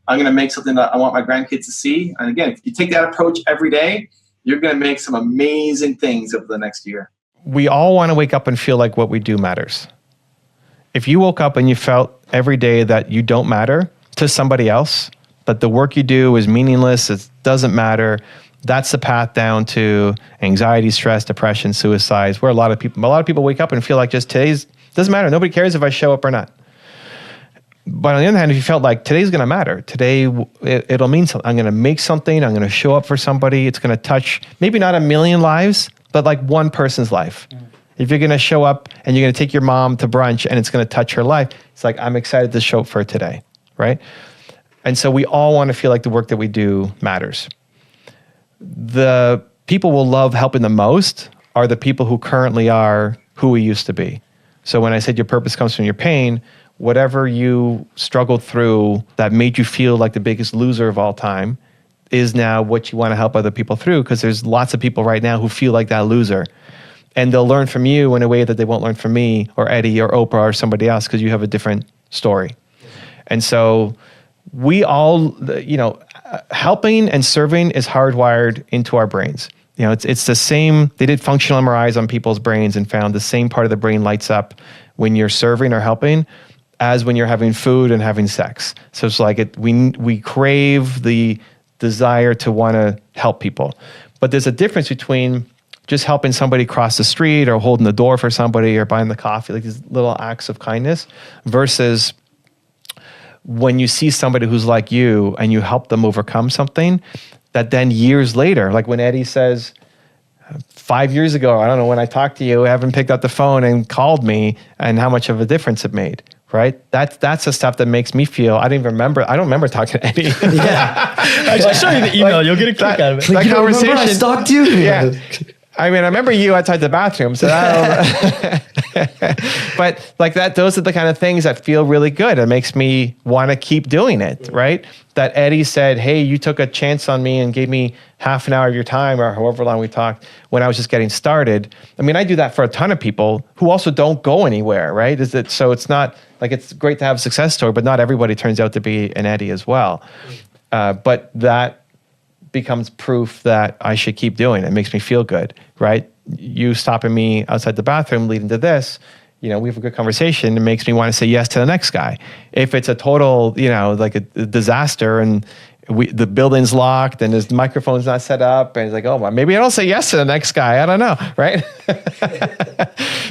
I'm going to make something that I want my grandkids to see. And again, if you take that approach every day, you're going to make some amazing things over the next year. We all want to wake up and feel like what we do matters. If you woke up and you felt every day that you don't matter to somebody else, that the work you do is meaningless, it doesn't matter, that's the path down to anxiety, stress, depression, suicides, where a lot of people wake up and feel like just today's doesn't matter. Nobody cares if I show up or not. But on the other hand, if you felt like today's going to matter, today it'll mean something. I'm going to make something. I'm going to show up for somebody. It's going to touch maybe not 1 million lives, but like one person's life. If you're going to show up and you're going to take your mom to brunch and it's going to touch her life, it's like, I'm excited to show up for today, right? And so we all want to feel like the work that we do matters. The people we'll love helping the most are the people who currently are who we used to be. So when I said your purpose comes from your pain, whatever you struggled through that made you feel like the biggest loser of all time, is now what you want to help other people through, because there's lots of people right now who feel like that loser. And they'll learn from you in a way that they won't learn from me or Eddie or Oprah or somebody else, because you have a different story. And so we all, helping and serving is hardwired into our brains. It's the same. They did functional MRIs on people's brains and found the same part of the brain lights up when you're serving or helping as when you're having food and having sex. So it's like we crave the desire to want to help people. But there's a difference between just helping somebody cross the street or holding the door for somebody or buying the coffee, like these little acts of kindness, versus when you see somebody who's like you and you help them overcome something that then years later, like when Eddie says, 5 years ago, I don't know, when I talked to you, I haven't picked up the phone and called me, and how much of a difference it made, right? That's the stuff that makes me feel, I don't remember talking to Eddie. Yeah. I'll show you the email. You'll get a kick out of it. That conversation. I stalked you? Yeah. I mean, I remember you outside the bathroom, so but like that, those are the kind of things that feel really good. It makes me want to keep doing it, right? That Eddie said, hey, you took a chance on me and gave me half an hour of your time or however long we talked when I was just getting started. I mean, I do that for a ton of people who also don't go anywhere, right? So it's not like, it's great to have a success story, but not everybody turns out to be an Eddie as well. But that becomes proof that I should keep doing it. It makes me feel good, right? You stopping me outside the bathroom leading to this, we have a good conversation. It makes me want to say yes to the next guy. If it's a total, like a disaster and the building's locked and his microphone's not set up and it's like, oh, well, maybe I don't say yes to the next guy. I don't know, right?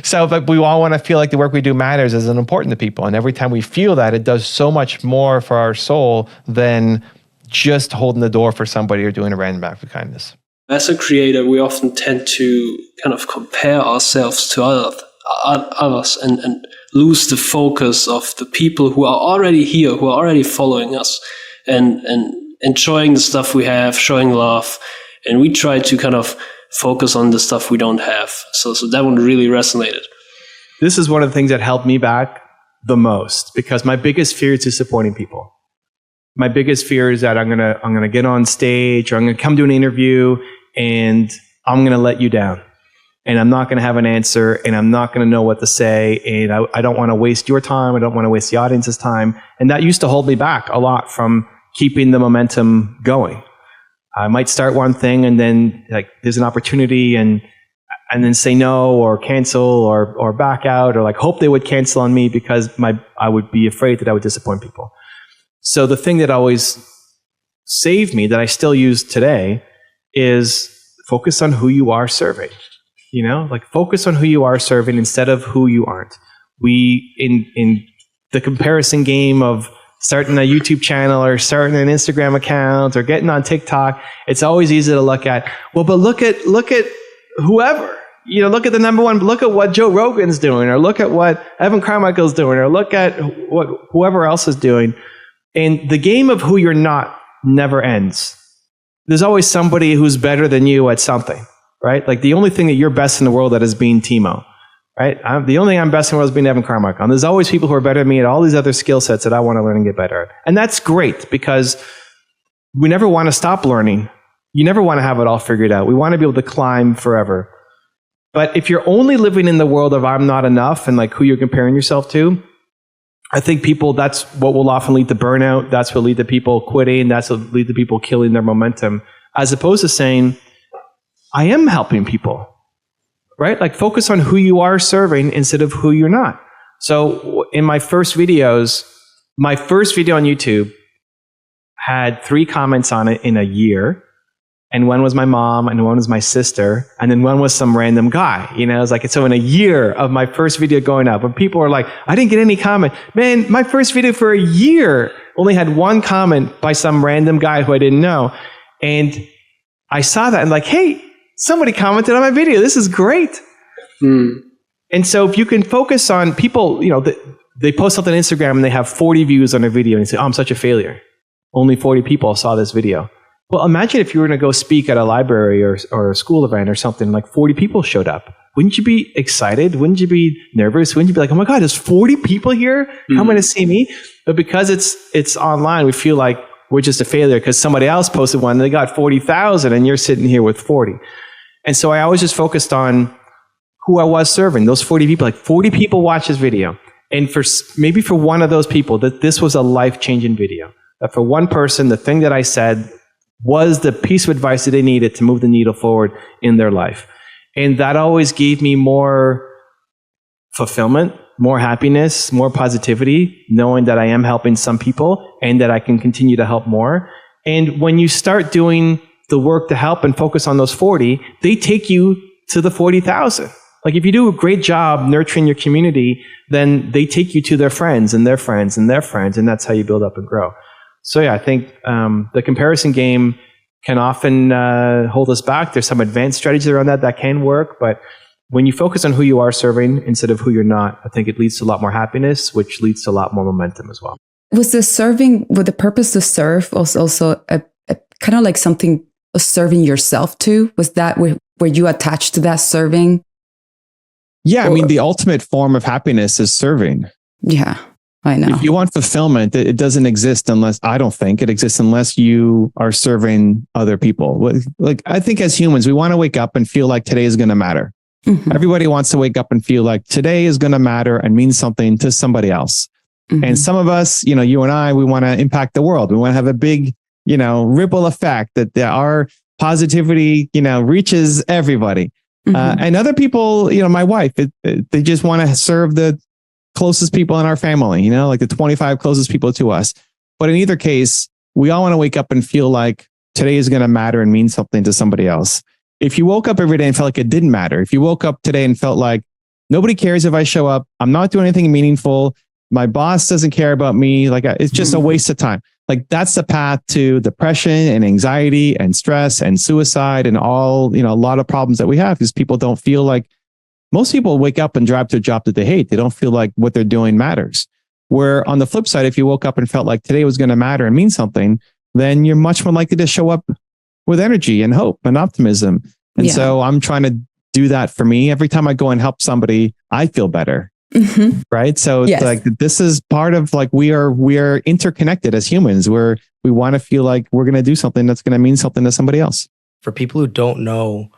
So, but we all want to feel like the work we do matters as important to people. And every time we feel that, it does so much more for our soul than just holding the door for somebody or doing a random act of kindness. As a creator, we often tend to kind of compare ourselves to others and lose the focus of the people who are already here, who are already following us and enjoying the stuff we have, showing love. And we try to kind of focus on the stuff we don't have. So that one really resonated. This is one of the things that helped me back the most, because my biggest fear is disappointing people. My biggest fear is that I'm gonna get on stage or I'm gonna come to an interview and I'm gonna let you down, and I'm not gonna have an answer, and I'm not gonna know what to say, and I don't want to waste your time. I don't want to waste the audience's time, and that used to hold me back a lot from keeping the momentum going. I might start one thing and then like there's an opportunity and then say no or cancel or back out or like hope they would cancel on me because I would be afraid that I would disappoint people. So the thing that always saved me, that I still use today, is focus on who you are serving. Like focus on who you are serving instead of who you aren't. We, in the comparison game of starting a YouTube channel or starting an Instagram account or getting on TikTok, it's always easy to look at, well, but look at whoever. Look at the number one, look at what Joe Rogan's doing, or look at what Evan Carmichael's doing, or look at what whoever else is doing. And the game of who you're not never ends. There's always somebody who's better than you at something, right? Like the only thing that you're best in the world at is being Timo, right? The only thing I'm best in the world is being Evan Carmichael. And there's always people who are better than me at all these other skill sets that I want to learn and get better at. And that's great, because we never want to stop learning. You never want to have it all figured out. We want to be able to climb forever. But if you're only living in the world of I'm not enough and like who you're comparing yourself to, I think that's what will often lead to burnout. That's what will lead to people quitting. That's what will lead to people killing their momentum, as opposed to saying, I am helping people, right? Like focus on who you are serving instead of who you're not. So in my first video on YouTube had 3 comments on it in a year. And one was my mom, and one was my sister, and then one was some random guy. It was like, so in a year of my first video going up, when people were like, I didn't get any comment. Man, my first video for a year only had 1 comment by some random guy who I didn't know. And I saw that and like, hey, somebody commented on my video. This is great. And so if you can focus on people, they post something on Instagram and they have 40 views on a video and you say, oh, I'm such a failure. Only 40 people saw this video. Well, imagine if you were going to go speak at a library or a school event or something, like 40 people showed up. Wouldn't you be excited? Wouldn't you be nervous? Wouldn't you be like, oh my God, there's 40 people here coming to see me? But because it's online, we feel like we're just a failure because somebody else posted one and they got 40,000 and you're sitting here with 40. And so I always just focused on who I was serving, those 40 people. Like 40 people watch this video. And maybe for one of those people, that this was a life-changing video. That for one person, the thing that I said was the piece of advice that they needed to move the needle forward in their life. And that always gave me more fulfillment, more happiness, more positivity, knowing that I am helping some people and that I can continue to help more. And when you start doing the work to help and focus on those 40, they take you to the 40,000. Like if you do a great job nurturing your community, then they take you to their friends and their friends and their friends, and that's how you build up and grow. So yeah, I think the comparison game can often hold us back. There's some advanced strategies around that can work, but when you focus on who you are serving instead of who you're not, I think it leads to a lot more happiness, which leads to a lot more momentum as well. Was the purpose to serve was also a kind of like something of serving yourself too? Was that were you attached to that serving? Yeah, I mean, the ultimate form of happiness is serving. Yeah, I know. If you want fulfillment, it doesn't exist unless, I don't think it exists unless you are serving other people. Like, I think as humans, we want to wake up and feel like today is going to matter. Mm-hmm. Everybody wants to wake up and feel like today is going to matter and mean something to somebody else. Mm-hmm. And some of us, you and I, we want to impact the world. We want to have a big, ripple effect that our positivity, reaches everybody. Mm-hmm. And other people, my wife, they just want to serve the closest people in our family, like the 25 closest people to us. But in either case, we all want to wake up and feel like today is going to matter and mean something to somebody else. If you woke up every day and felt like it didn't matter, if you woke up today and felt like nobody cares if I show up, I'm not doing anything meaningful, my boss doesn't care about me, like it's just a waste of time. Like that's the path to depression and anxiety and stress and suicide and all, a lot of problems that we have because people don't feel like, most people wake up and drive to a job that they hate. They don't feel like what they're doing matters. Where on the flip side, if you woke up and felt like today was going to matter and mean something, then you're much more likely to show up with energy and hope and optimism. And so I'm trying to do that for me. Every time I go and help somebody, I feel better. Mm-hmm. Right. So it's like, this is part of like, we are interconnected as humans where we want to feel like we're going to do something that's going to mean something to somebody else. For people who don't know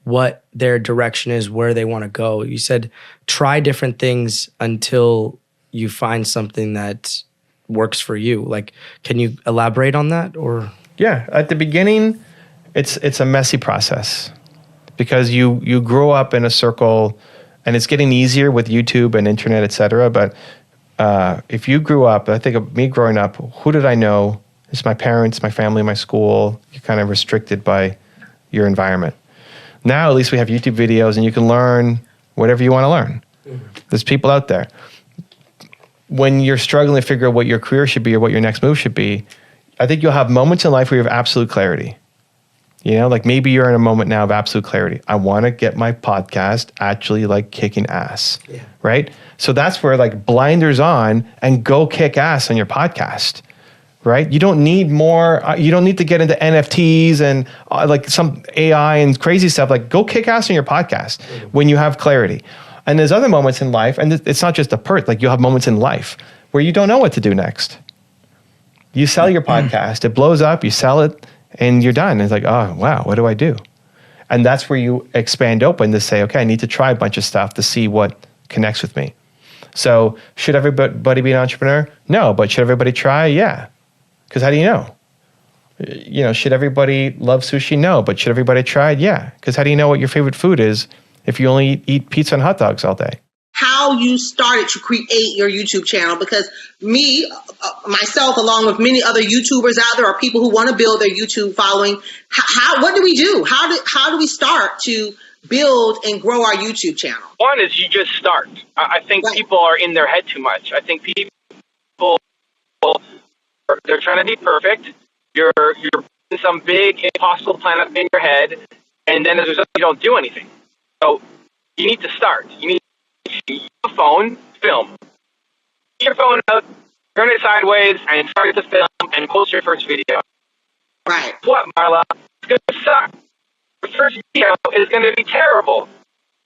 what their direction is, where they want to go, you said, try different things until you find something that works for you. Like, can you elaborate on that? Or yeah, at the beginning, it's a messy process because you grow up in a circle. And it's getting easier with YouTube and internet, et cetera. But if you grew up, I think of me growing up, who did I know? It's my parents, my family, my school. You're kind of restricted by your environment. Now, at least we have YouTube videos and you can learn whatever you want to learn. There's people out there. When you're struggling to figure out what your career should be or what your next move should be, I think you'll have moments in life where you have absolute clarity. Like maybe you're in a moment now of absolute clarity. I want to get my podcast actually like kicking ass, right? So that's where like blinders on and go kick ass on your podcast, right? You don't need more. You don't need to get into NFTs and like some AI and crazy stuff. Like go kick ass on your podcast when you have clarity. And there's other moments in life, and it's not just a like you'll have moments in life where you don't know what to do next. You sell your podcast, it blows up, you sell it, and you're done. It's like, oh, wow, what do I do? And that's where you expand open to say, okay, I need to try a bunch of stuff to see what connects with me. So should everybody be an entrepreneur? No, but should everybody try? Yeah. Because how do you know? Should everybody love sushi? No, but should everybody try? Yeah. Because how do you know what your favorite food is if you only eat pizza and hot dogs all day? How you started to create your YouTube channel, because myself, along with many other YouTubers out there, are people who want to build their YouTube following. What do we do? How do we start to build and grow our YouTube channel? One is you just start. I think people are in their head too much. I think people, they're trying to be perfect. You're in some big impossible plan up in your head, and then as a result, you don't do anything. So you need to start. You need a phone, film. Get your phone out, turn it sideways, and start to film and post your first video. Right. What, Marla? It's going to suck. Your first video is going to be terrible.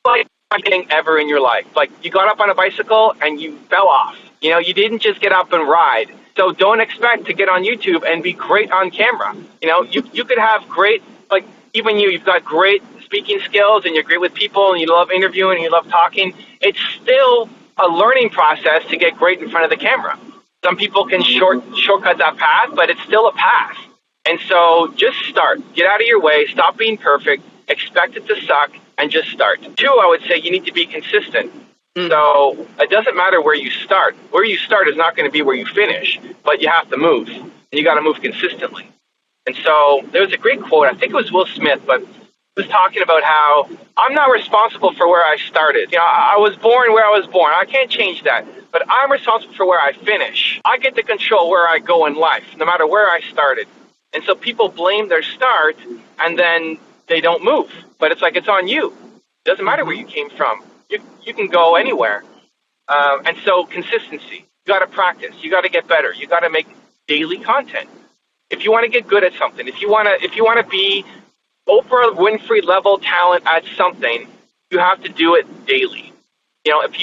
Like anything ever in your life. Like you got up on a bicycle and you fell off. You know, you didn't just get up and ride. So don't expect to get on YouTube and be great on camera. You know, you could have great, like even you've got great speaking skills and you're great with people and you love interviewing and you love talking. It's still a learning process to get great in front of the camera. Some people can shortcut that path, but it's still a path. And so just start. Get out of your way. Stop being perfect. Expect it to suck and just start. 2, I would say you need to be consistent. So it doesn't matter where you start. Where you start is not going to be where you finish, but you have to move. And you got to move consistently. And so there was a great quote. I think it was Will Smith, but he was talking about how I'm not responsible for where I started. You know, I was born where I was born. I can't change that. But I'm responsible for where I finish. I get to control where I go in life, no matter where I started. And so people blame their start and then they don't move. But it's like it's on you. It doesn't matter where you came from. You can go anywhere. And so consistency. You got to practice. You got to get better. You got to make daily content. If you want to get good at something, if you want to be Oprah Winfrey level talent at something, you have to do it daily. You know, if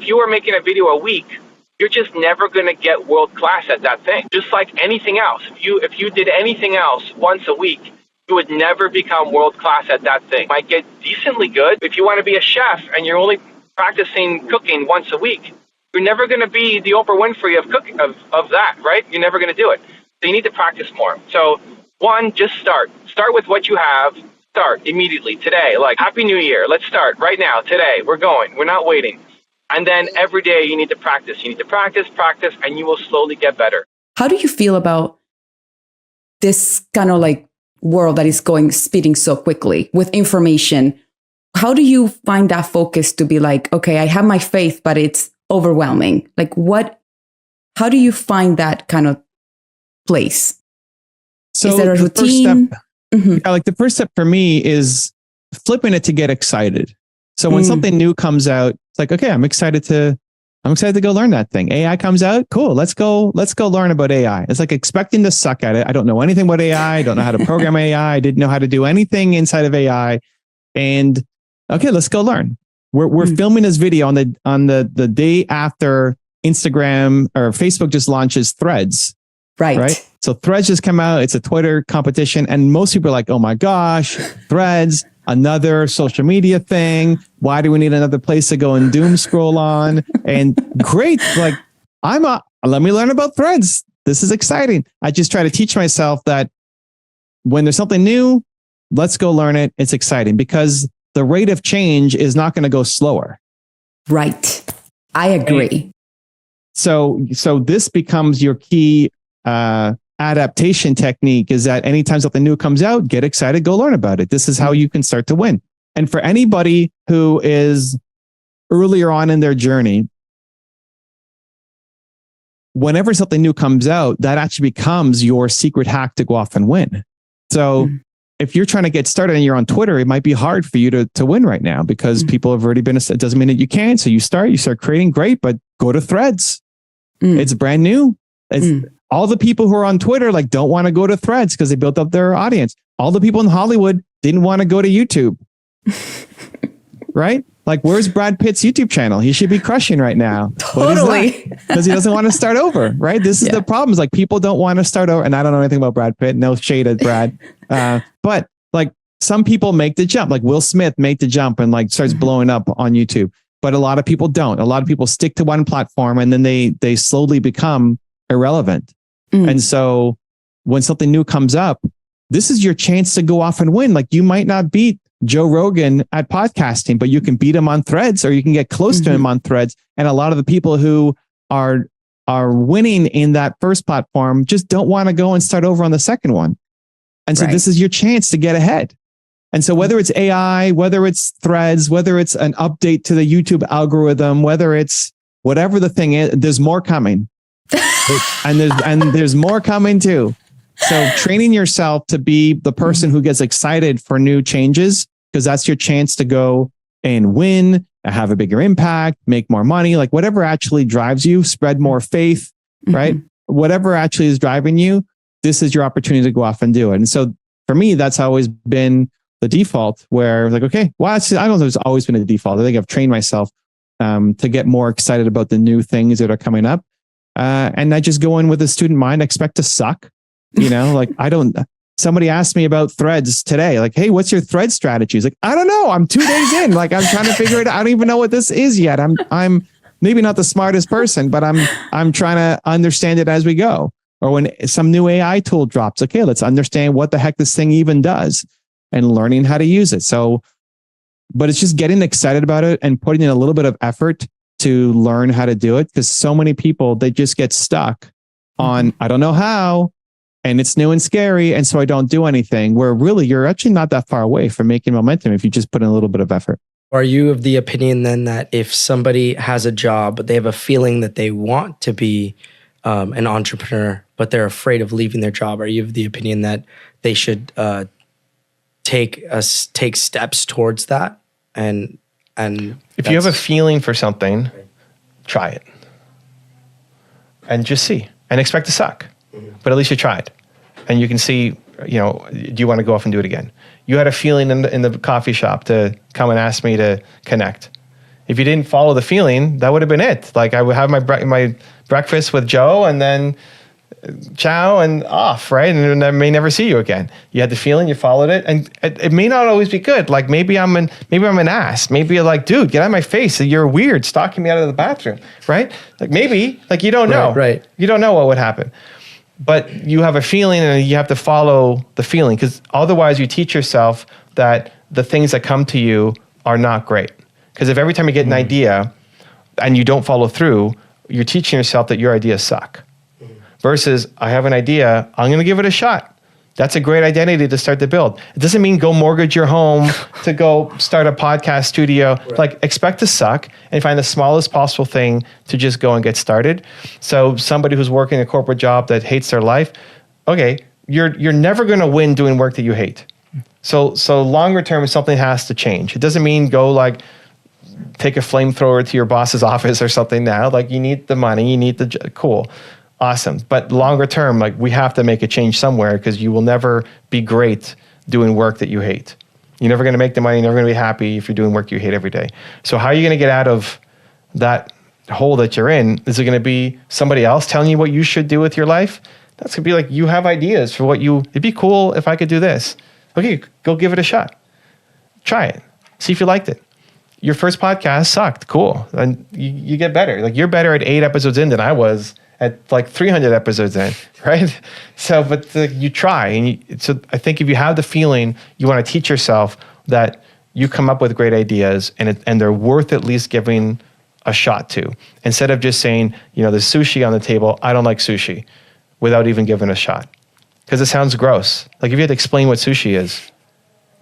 you were making a video a week, you're just never going to get world class at that thing. Just like anything else. If you did anything else once a week, you would never become world class at that thing. Might get decently good. If you want to be a chef and you're only practicing cooking once a week, you're never going to be the Oprah Winfrey of cooking of that, right? You're never going to do it. So you need to practice more. So 1, just start. Start with what you have. Start immediately today. Like Happy New Year. Let's start right now. Today. We're going. We're not waiting. And then every day you need to practice. You need to practice, and you will slowly get better. How do you feel about this kind of like world that is speeding so quickly with information? How do you find that focus to be like, okay, I have my faith, but it's overwhelming? Like how do you find that kind of place? So is there a routine? The first step for me is flipping it to get excited. So when something new comes out, it's like, okay, I'm excited to go learn that thing. AI comes out. Cool. Let's go learn about AI. It's like expecting to suck at it. I don't know anything about AI. I don't know how to program AI. I didn't know how to do anything inside of AI. And okay, let's go learn. We're filming this video on the day after Instagram or Facebook just launches Threads. Right. So Threads just come out. It's a Twitter competition. And most people are like, oh my gosh, Threads, another social media thing. Why do we need another place to go and doom scroll on? And great. Like let me learn about Threads. This is exciting. I just try to teach myself that when there's something new, let's go learn it. It's exciting because the rate of change is not going to go slower. Right. I agree. So this becomes your key adaptation technique, is that anytime something new comes out, get excited, go learn about it. This is how you can start to win. And for anybody who is earlier on in their journey, whenever something new comes out, that actually becomes your secret hack to go off and win. So if you're trying to get started and you're on Twitter, it might be hard for you to win right now because people have already been, it doesn't mean that you can't. So you start creating, great, but go to Threads. It's brand new. All the people who are on Twitter don't want to go to Threads because they built up their audience. All the people in Hollywood didn't want to go to YouTube. Right? Like, where's Brad Pitt's YouTube channel? He should be crushing right now. Totally. Because he doesn't want to start over, right? This is the problem. Is like people don't want to start over. And I don't know anything about Brad Pitt. No shade at Brad. But some people make the jump. Like Will Smith made the jump and starts blowing up on YouTube. But a lot of people don't. A lot of people stick to one platform and then they slowly become irrelevant. And so when something new comes up, this is your chance to go off and win. Like, you might not beat Joe Rogan at podcasting, but you can beat him on Threads, or you can get close to him on Threads. And a lot of the people who are winning in that first platform just don't want to go and start over on the second one. And so this is your chance to get ahead. And so whether it's AI, whether it's Threads, whether it's an update to the YouTube algorithm, whether it's whatever the thing is, there's more coming. and there's more coming too. So training yourself to be the person who gets excited for new changes, because that's your chance to go and win, have a bigger impact, make more money, whatever actually drives you, spread more faith, right? Whatever actually is driving you, this is your opportunity to go off and do it. And so for me, that's always been the default, where okay, well, I don't know if it's always been a default. I think I've trained myself to get more excited about the new things that are coming up. And I just go in with a student mind, expect to suck, like somebody asked me about threads today, like, hey, what's your thread strategy? It's like, I don't know. I'm 2 days in, like, I'm trying to figure it out. I don't even know what this is yet. I'm maybe not the smartest person, but I'm trying to understand it as we go. Or when some new AI tool drops, okay, let's understand what the heck this thing even does and learning how to use it. So, but it's just getting excited about it and putting in a little bit of effort to learn how to do it. Because so many people, they just get stuck on, I don't know how, and it's new and scary. And so I don't do anything, where really you're actually not that far away from making momentum if you just put in a little bit of effort. Are you of the opinion then that if somebody has a job, but they have a feeling that they want to be an entrepreneur, but they're afraid of leaving their job, are you of the opinion that they should take steps towards that? And if you have a feeling for something, try it and just see and expect to suck, but at least you tried and you can see, do you want to go off and do it again? You had a feeling in the coffee shop to come and ask me to connect. If you didn't follow the feeling, that would have been it. Like, I would have my breakfast with Joe and then ciao and off, right? And I may never see you again. You had the feeling, you followed it, and it may not always be good. Like, maybe I'm an ass. Maybe you're like, dude, get out of my face. You're weird, stalking me out of the bathroom, right? Like, maybe, like, you don't know. Right. You don't know what would happen. But you have a feeling and you have to follow the feeling, because otherwise you teach yourself that the things that come to you are not great. Because if every time you get an idea and you don't follow through, you're teaching yourself that your ideas suck. Versus, I have an idea, I'm going to give it a shot. That's a great identity to start to build. It doesn't mean go mortgage your home to go start a podcast studio. Right. Like, expect to suck and find the smallest possible thing to just go and get started. So somebody who's working a corporate job that hates their life, okay, you're never going to win doing work that you hate. So longer term, something has to change. It doesn't mean go like take a flamethrower to your boss's office or something now. Like, you need the money, you need the cool. Awesome. But longer term, like, we have to make a change somewhere, because you will never be great doing work that you hate. You're never going to make the money, you're never going to be happy if you're doing work you hate every day. So how are you going to get out of that hole that you're in? Is it going to be somebody else telling you what you should do with your life? That's going to be like, you have ideas for it'd be cool if I could do this. Okay, go give it a shot. Try it. See if you liked it. Your first podcast sucked. Cool. And you get better. Like, you're better at 8 episodes in than I was at like 300 episodes in, right? So, but you try. And so I think if you have the feeling, you want to teach yourself that you come up with great ideas and they're worth at least giving a shot to. Instead of just saying, there's sushi on the table, I don't like sushi, without even giving a shot. Because it sounds gross. Like, if you had to explain what sushi is,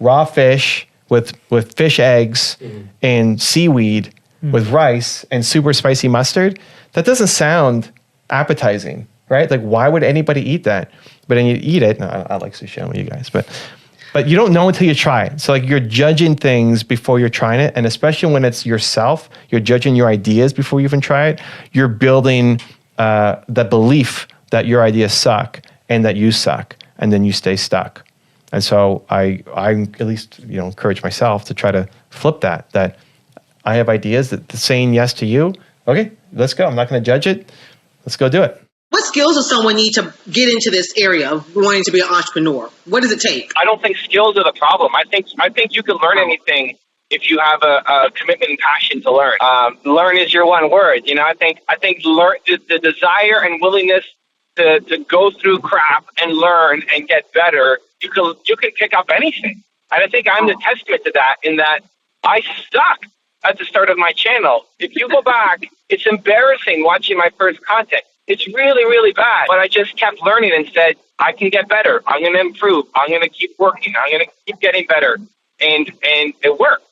raw fish with fish eggs and seaweed with rice and super spicy mustard, that doesn't sound appetizing, right? Like, why would anybody eat that? But then you eat it. No, I like sushi, I don't know you guys, but you don't know until you try it. So, like, you're judging things before you're trying it. And especially when it's yourself, you're judging your ideas before you even try it. You're building the belief that your ideas suck and that you suck, and then you stay stuck. And so I at least, encourage myself to try to flip that I have ideas that saying yes to you. Okay, let's go. I'm not going to judge it. Let's go do it. What skills does someone need to get into this area of wanting to be an entrepreneur? What does it take? I don't think skills are the problem. I think you can learn anything if you have a commitment and passion to learn. Learn is your one word. I think learn, the desire and willingness to go through crap and learn and get better. You can pick up anything. And I think I'm the testament to that, in that I stuck at the start of my channel. If you go back, it's embarrassing watching my first content. It's really, really bad. But I just kept learning and said, I can get better. I'm going to improve. I'm going to keep working. I'm going to keep getting better. And it worked.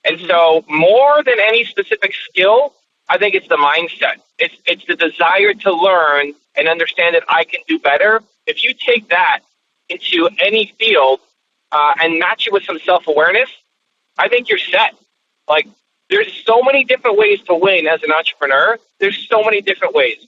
And so more than any specific skill, I think it's the mindset. It's the desire to learn and understand that I can do better. If you take that into any field and match it with some self-awareness, I think you're set. Like, there's so many different ways to win as an entrepreneur. There's so many different ways.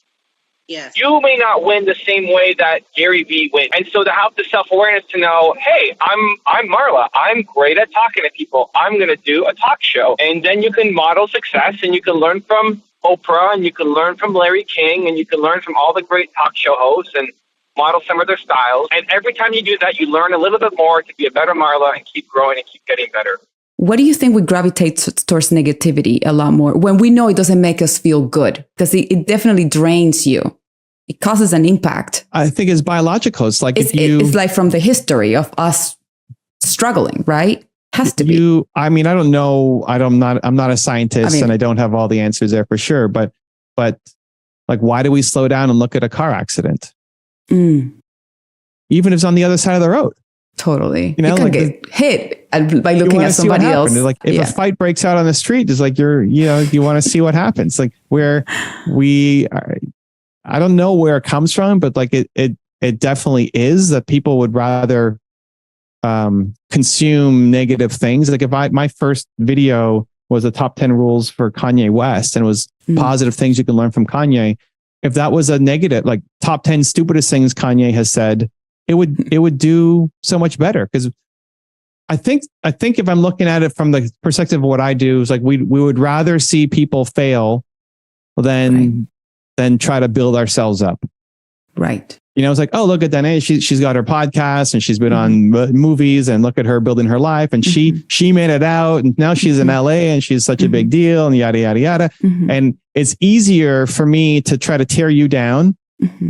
Yes. You may not win the same way that Gary Vee wins. And so to have the self-awareness to know, hey, I'm Marla. I'm great at talking to people. I'm going to do a talk show. And then you can model success, and you can learn from Oprah, and you can learn from Larry King, and you can learn from all the great talk show hosts and model some of their styles. And every time you do that, you learn a little bit more to be a better Marla and keep growing and keep getting better. What do you think we gravitate towards negativity a lot more when we know it doesn't make us feel good? Because it definitely drains you. It causes an impact. I think it's biological. It's like it's like from the history of us struggling, right? Has to be. I mean, I don't know. I'm not a scientist, and I don't have all the answers there for sure. But like, why do we slow down and look at a car accident? Even if it's on the other side of the road. Totally. You know, can like get hit by looking at somebody else. Like if a fight breaks out on the street, it's like you want to see what happens. Like where we are, I don't know where it comes from, but like it definitely is that people would rather consume negative things. Like if my first video was the top 10 rules for Kanye West, and it was positive things you can learn from Kanye. If that was a negative, like top 10 stupidest things Kanye has said, it would do so much better. Because I think if I'm looking at it from the perspective of what I do, is like we would rather see people fail than try to build ourselves up. Right. You know, it's like, oh, look at Danae. She's got her podcast and she's been on movies, and look at her building her life, and she made it out, and now she's in LA and she's such a big deal, and yada, yada, yada. And it's easier for me to try to tear you down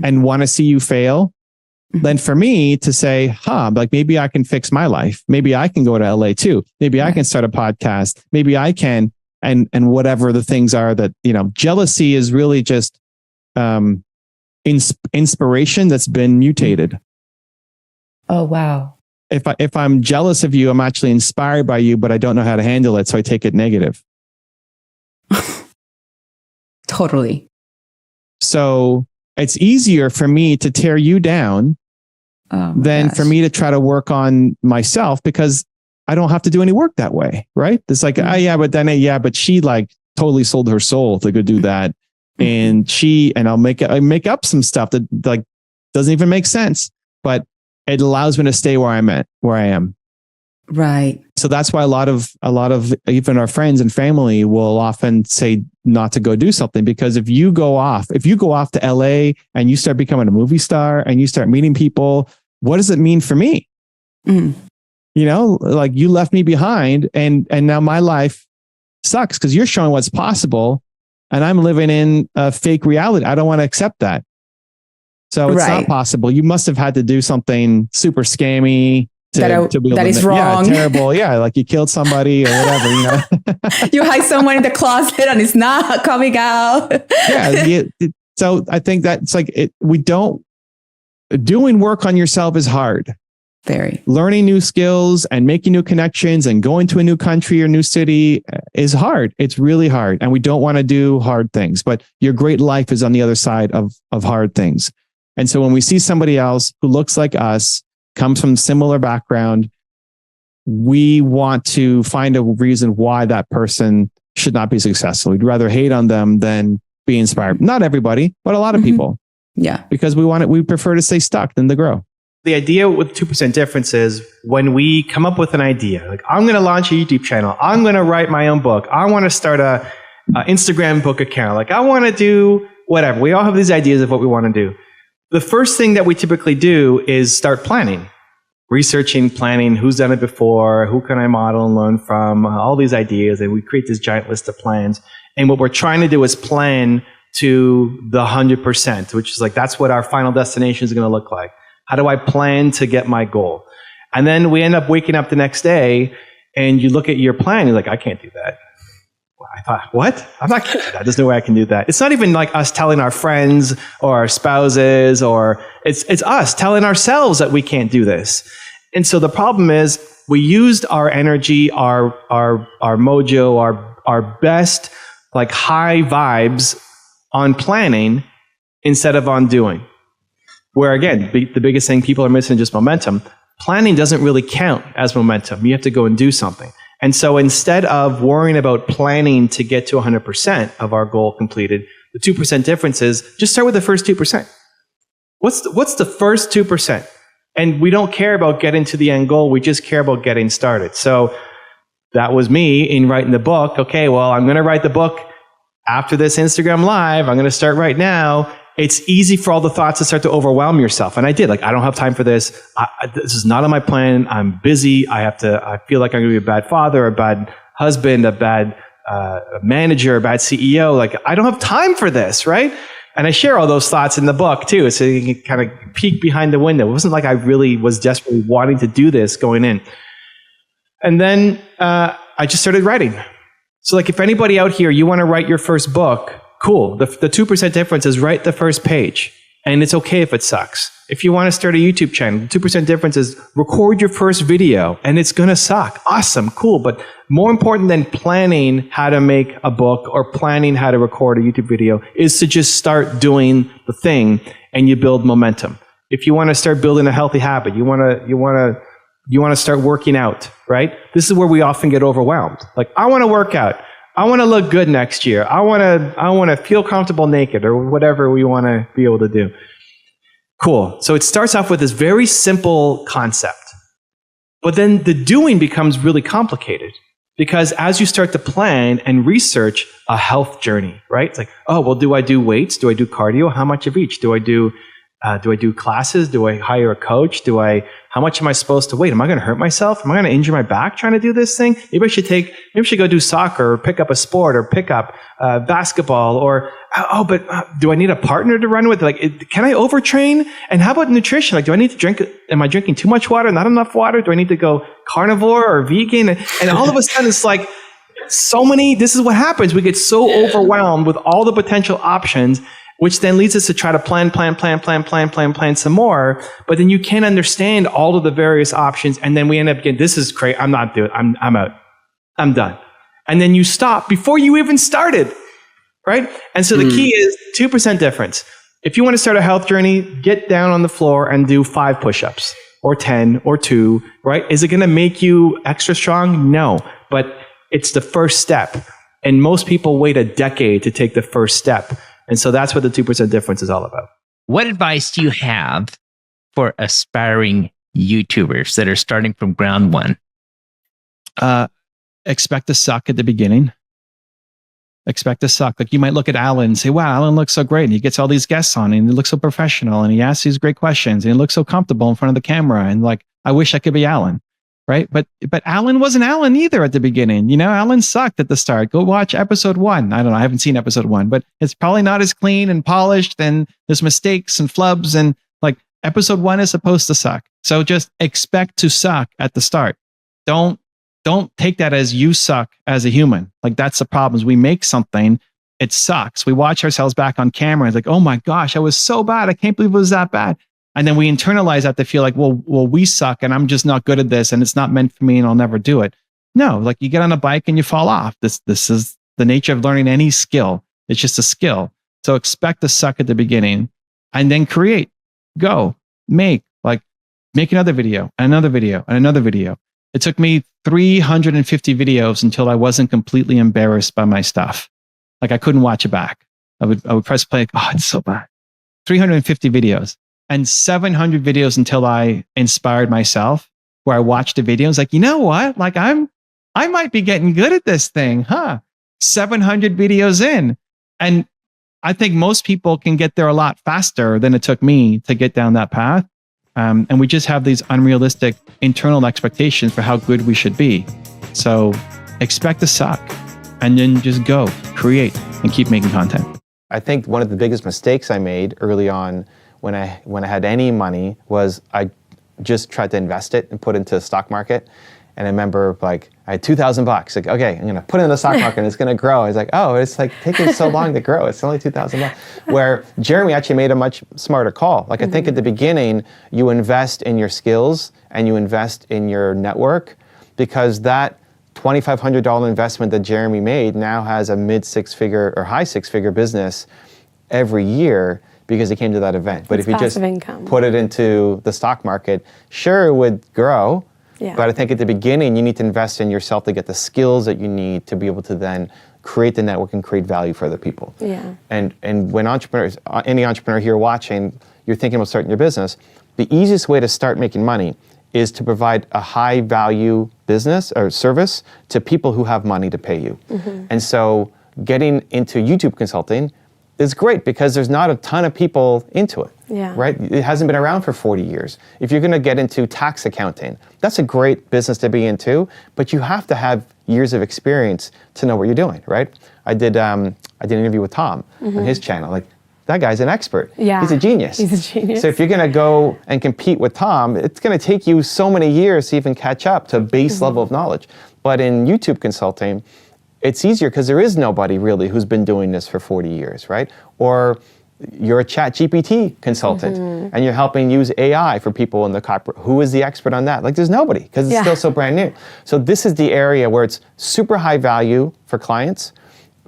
and want to see you fail than for me to say, like maybe I can fix my life. Maybe I can go to LA too. Maybe I can start a podcast. Maybe I can, and whatever the things are that, jealousy is really just, inspiration that's been mutated. Oh, wow. If I'm jealous of you, I'm actually inspired by you, but I don't know how to handle it. So I take it negative. Totally. So it's easier for me to tear you down than for me to try to work on myself, because I don't have to do any work that way. Right. It's like, but she like totally sold her soul to go do that. And I'll make up some stuff that like doesn't even make sense, but it allows me to stay where I am. Right. So that's why a lot of even our friends and family will often say not to go do something, because if you go off to LA and you start becoming a movie star and you start meeting people, what does it mean for me? Like you left me behind, and now my life sucks because you're showing what's possible. And I'm living in a fake reality. I don't want to accept that. So it's not possible. You must have had to do something super scammy to be able that is wrong. Yeah, terrible. Yeah, like you killed somebody or whatever. You hide someone in the closet and it's not coming out. So I think that's like doing work on yourself is hard. Very. Learning new skills and making new connections and going to a new country or new city is hard. It's really hard. And we don't want to do hard things, but your great life is on the other side of hard things. And so when we see somebody else who looks like us, comes from similar background, we want to find a reason why that person should not be successful. We'd rather hate on them than be inspired. Not everybody, but a lot of people. Yeah. Because we prefer to stay stuck than to grow. The idea with 2% difference is when we come up with an idea, like I'm going to launch a YouTube channel. I'm going to write my own book. I want to start a Instagram book account. Like I want to do whatever. We all have these ideas of what we want to do. The first thing that we typically do is start planning, planning who's done it before, who can I model and learn from, all these ideas. And we create this giant list of plans. And what we're trying to do is plan to the 100%, which is like, that's what our final destination is going to look like. How do I plan to get my goal? And then we end up waking up the next day and you look at your plan, you're like, I can't do that. I thought, what? I'm not going to do that. There's no way I can do that. It's not even like us telling our friends or our spouses, or it's us telling ourselves that we can't do this. And so the problem is we used our energy, our mojo, our best, like high vibes on planning instead of on doing. Where again, the biggest thing people are missing is just momentum. Planning doesn't really count as momentum. You have to go and do something. And so instead of worrying about planning to get to 100% of our goal completed, the 2% difference is just start with the first 2%. What's the first 2%? And we don't care about getting to the end goal. We just care about getting started. So that was me in writing the book. Okay, well, I'm going to write the book after this Instagram Live. I'm going to start right now. It's easy for all the thoughts to start to overwhelm yourself. And I did. Like, I don't have time for this. This is not on my plan. I'm busy. I feel like I'm going to be a bad father, a bad husband, a bad manager, a bad CEO. Like, I don't have time for this, right? And I share all those thoughts in the book too, so you can kind of peek behind the window. It wasn't like I really was desperately wanting to do this going in. And then I just started writing. So like, if anybody out here, you want to write your first book, cool. The 2% difference is write the first page. And it's okay if it sucks. If you want to start a YouTube channel, the 2% difference is record your first video, and it's going to suck. Awesome, cool. But more important than planning how to make a book or planning how to record a YouTube video is to just start doing the thing, and you build momentum. If you want to start building a healthy habit, you want to start working out, right? This is where we often get overwhelmed. Like, I want to work out. I want to look good next year. I want to feel comfortable naked, or whatever we want to be able to do. Cool. So it starts off with this very simple concept. But then the doing becomes really complicated, because as you start to plan and research a health journey, right? It's like, oh, well, do I do weights? Do I do cardio? How much of each? Do I do classes? Do I hire a coach? How much am I supposed to weigh? Am I going to hurt myself? Am I going to injure my back trying to do this thing? Maybe I should go do soccer, or pick up a sport, or pick up basketball, or, but do I need a partner to run with? Like, can I overtrain? And how about nutrition? Like, do I need to drink, am I drinking too much water, not enough water? Do I need to go carnivore or vegan? And all of a sudden it's like, this is what happens. We get so overwhelmed with all the potential options, which then leads us to try to plan some more. But then you can't understand all of the various options. And then we end up getting, this is crazy. I'm not doing it. I'm out. I'm done. And then you stop before you even started, right? And so the key is 2% difference. If you want to start a health journey, get down on the floor and do 5 push-ups, or 10 or 2, right? Is it going to make you extra strong? No, but it's the first step. And most people wait a decade to take the first step. And so that's what the 2% difference is all about. What advice do you have for aspiring YouTubers that are starting from ground one? Expect to suck at the beginning. Expect to suck. Like, you might look at Alan and say, wow, Alan looks so great. And he gets all these guests on, and he looks so professional, and he asks these great questions, and he looks so comfortable in front of the camera. And like, I wish I could be Alan. Right. But Alan wasn't Alan either at the beginning. You know, Alan sucked at the start. Go watch episode 1. I don't know. I haven't seen episode 1, but it's probably not as clean and polished, and there's mistakes and flubs, and like, episode 1 is supposed to suck. So just expect to suck at the start. Don't take that as you suck as a human. Like, that's the problem. We make something, it sucks. We watch ourselves back on camera. It's like, oh my gosh, I was so bad. I can't believe it was that bad. And then we internalize that to feel like, well, we suck, and I'm just not good at this, and it's not meant for me, and I'll never do it. No, like, you get on a bike and you fall off. This is the nature of learning any skill. It's just a skill. So expect to suck at the beginning, and then create, make another video, and another video, and another video. It took me 350 videos until I wasn't completely embarrassed by my stuff. Like, I couldn't watch it back. I would press play. Oh, it's so bad. 350 videos. And 700 videos until I inspired myself, where I watched the videos like, you know what? Like, I might be getting good at this thing, huh? 700 videos in. And I think most people can get there a lot faster than it took me to get down that path. And we just have these unrealistic internal expectations for how good we should be. So expect to suck, and then just go, create, and keep making content. I think one of the biggest mistakes I made early on when I had any money was I just tried to invest it and put it into the stock market. And I remember, like, I had $2,000. Like, okay, I'm gonna put it in the stock market and it's gonna grow. I was like, oh, it's like taking so long to grow. It's only $2,000. Where Jeremy actually made a much smarter call. Like, I think at the beginning, you invest in your skills and you invest in your network, because that $2,500 investment that Jeremy made now has a mid 6-figure or high 6-figure business every year, because he came to that event. But if you just put it into the stock market, sure, it would grow. Yeah. But I think at the beginning, you need to invest in yourself to get the skills that you need to be able to then create the network and create value for other people. Yeah. And when entrepreneurs, any entrepreneur here watching, you're thinking about starting your business, the easiest way to start making money is to provide a high value business or service to people who have money to pay you. And so getting into YouTube consulting is great because there's not a ton of people into it. Yeah. Right? It hasn't been around for 40 years. If you're going to get into tax accounting, that's a great business to be into, but you have to have years of experience to know what you're doing, right? I did an interview with Tom on his channel. Like, that guy's an expert. Yeah. He's a genius. He's a genius. So if you're going to go and compete with Tom, it's going to take you so many years to even catch up to a base level of knowledge. But in YouTube consulting, it's easier because there is nobody really who's been doing this for 40 years, right? Or you're a ChatGPT consultant and you're helping use AI for people in the corporate. Who is the expert on that? Like, there's nobody because it's still so brand new. So this is the area where it's super high value for clients,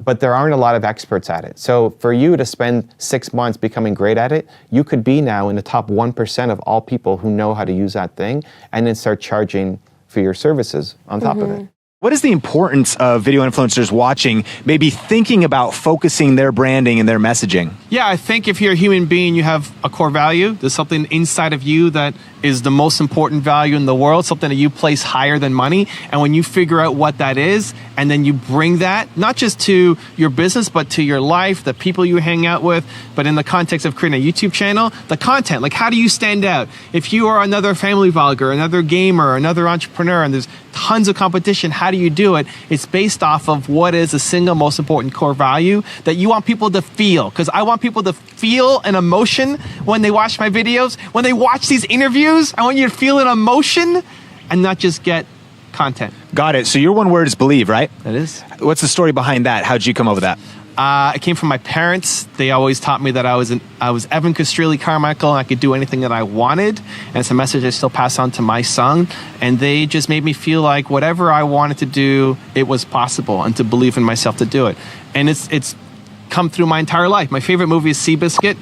but there aren't a lot of experts at it. So for you to spend 6 months becoming great at it, you could be now in the top 1% of all people who know how to use that thing and then start charging for your services on top of it. What is the importance of video influencers watching, maybe thinking about focusing their branding and their messaging? Yeah, I think if you're a human being, you have a core value. There's something inside of you that is the most important value in the world, something that you place higher than money. And when you figure out what that is, and then you bring that, not just to your business, but to your life, the people you hang out with, but in the context of creating a YouTube channel, the content, like how do you stand out? If you are another family vlogger, another gamer, another entrepreneur, and there's tons of competition, how do you do it? It's based off of what is the single most important core value that you want people to feel. Because I want people to feel an emotion when they watch my videos. When they watch these interviews, I want you to feel an emotion and not just get content. Got it. So your one word is believe, right? That is. What's the story behind that? How'd you come up with that? It came from my parents. They always taught me that I was Evan Castrilli Carmichael and I could do anything that I wanted. And it's a message I still pass on to my son. And they just made me feel like whatever I wanted to do, it was possible and to believe in myself to do it. And it's come through my entire life. My favorite movie is Seabiscuit.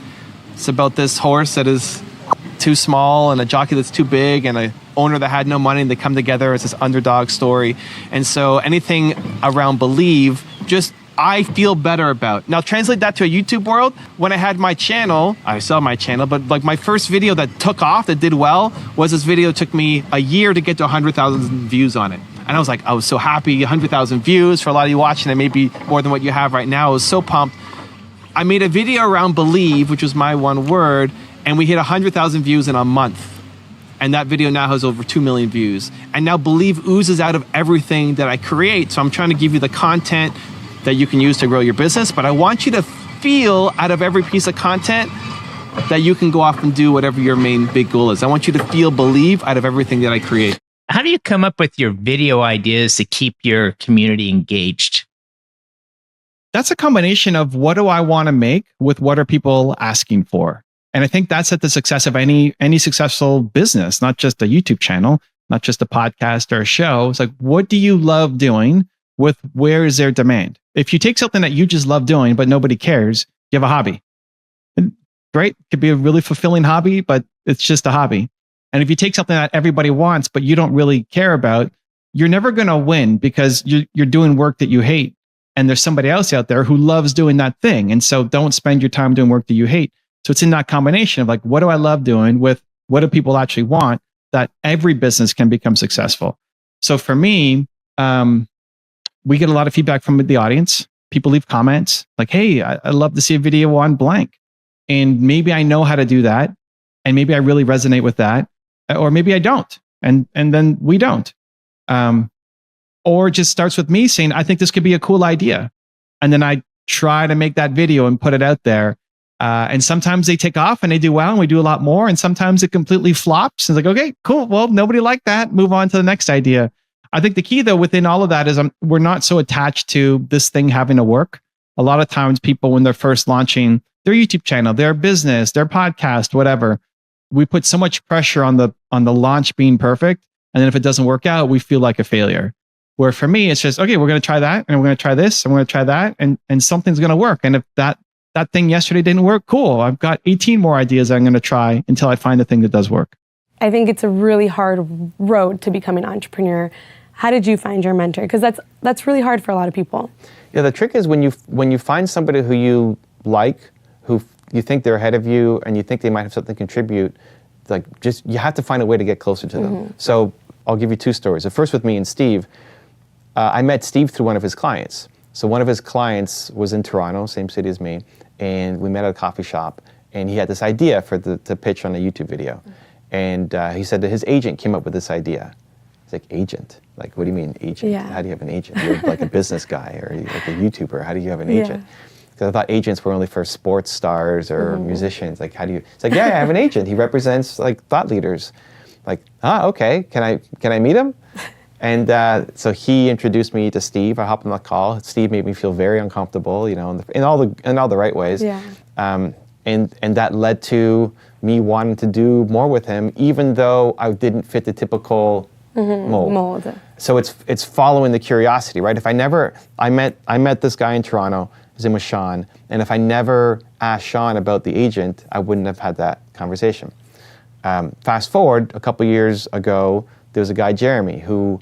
It's about this horse that is too small and a jockey that's too big and a owner that had no money, and they come together. It's this underdog story. And so anything around believe, just I feel better about. Now translate that to a YouTube world. When I had my channel, I saw my channel, but like my first video that took off, that did well, was this video. It took me a year to get to 100,000 views on it. And I was so happy, 100,000 views. For a lot of you watching, it may be more than what you have right now. I was so pumped. I made a video around believe, which was my one word, and we hit 100,000 views in a month. And that video now has over 2 million views. And now believe oozes out of everything that I create. So I'm trying to give you the content that you can use to grow your business, but I want you to feel out of every piece of content that you can go off and do whatever your main big goal is. I want you to feel believe out of everything that I create. How do you come up with your video ideas to keep your community engaged? That's a combination of what do I want to make with what are people asking for. And I think that's at the success of any successful business, not just a YouTube channel, not just a podcast or a show. It's like, what do you love doing with where is their demand? If you take something that you just love doing, but nobody cares, you have a hobby. And great, it could be a really fulfilling hobby, but it's just a hobby. And if you take something that everybody wants, but you don't really care about, you're never going to win because you're doing work that you hate. And there's somebody else out there who loves doing that thing. And so don't spend your time doing work that you hate. So it's in that combination of like, what do I love doing with what do people actually want, that every business can become successful. So for me, we get a lot of feedback from the audience. People leave comments like, hey, I'd love to see a video on blank. And maybe I know how to do that. And maybe I really resonate with that. Or maybe I don't. And then we don't. Or it just starts with me saying, I think this could be a cool idea. And then I try to make that video and put it out there. And sometimes they take off and they do well and we do a lot more. And sometimes it completely flops. And it's like, okay, cool. Well, nobody liked that. Move on to the next idea. I think the key though, within all of that is we're not so attached to this thing having to work. A lot of times people, when they're first launching their YouTube channel, their business, their podcast, whatever, we put so much pressure on the launch being perfect. And then if it doesn't work out, we feel like a failure. Where for me, it's just, okay, we're going to try that and we're going to try this and we're going to try that and something's going to work. And if that thing yesterday didn't work, cool. I've got 18 more ideas I'm going to try until I find the thing that does work. I think it's a really hard road to become an entrepreneur. How did you find your mentor? Because that's really hard for a lot of people. Yeah, the trick is when you find somebody who you like, who you think they're ahead of you, and you think they might have something to contribute, like just you have to find a way to get closer to them. So I'll give you two stories. The first with me and Steve. I met Steve through one of his clients. So one of his clients was in Toronto, same city as me, and we met at a coffee shop. And he had this idea to pitch on a YouTube video. And he said that his agent came up with this idea. He's like, agent? Like, what do you mean agent? Yeah. How do you have an agent? You're like a business guy or like a YouTuber. How do you have an agent? Because I thought agents were only for sports stars or musicians. Like, how do you? It's like, yeah, I have an agent. He represents like thought leaders. Like, okay. Can I meet him? And so he introduced me to Steve. I hopped on the call. Steve made me feel very uncomfortable, you know, in all the right ways. Yeah. And that led to me wanting to do more with him, even though I didn't fit the typical mold. So it's following the curiosity, right? If I met this guy in Toronto. His name was Sean, and if I never asked Sean about the agent, I wouldn't have had that conversation. Fast forward a couple years ago, there was a guy, Jeremy, who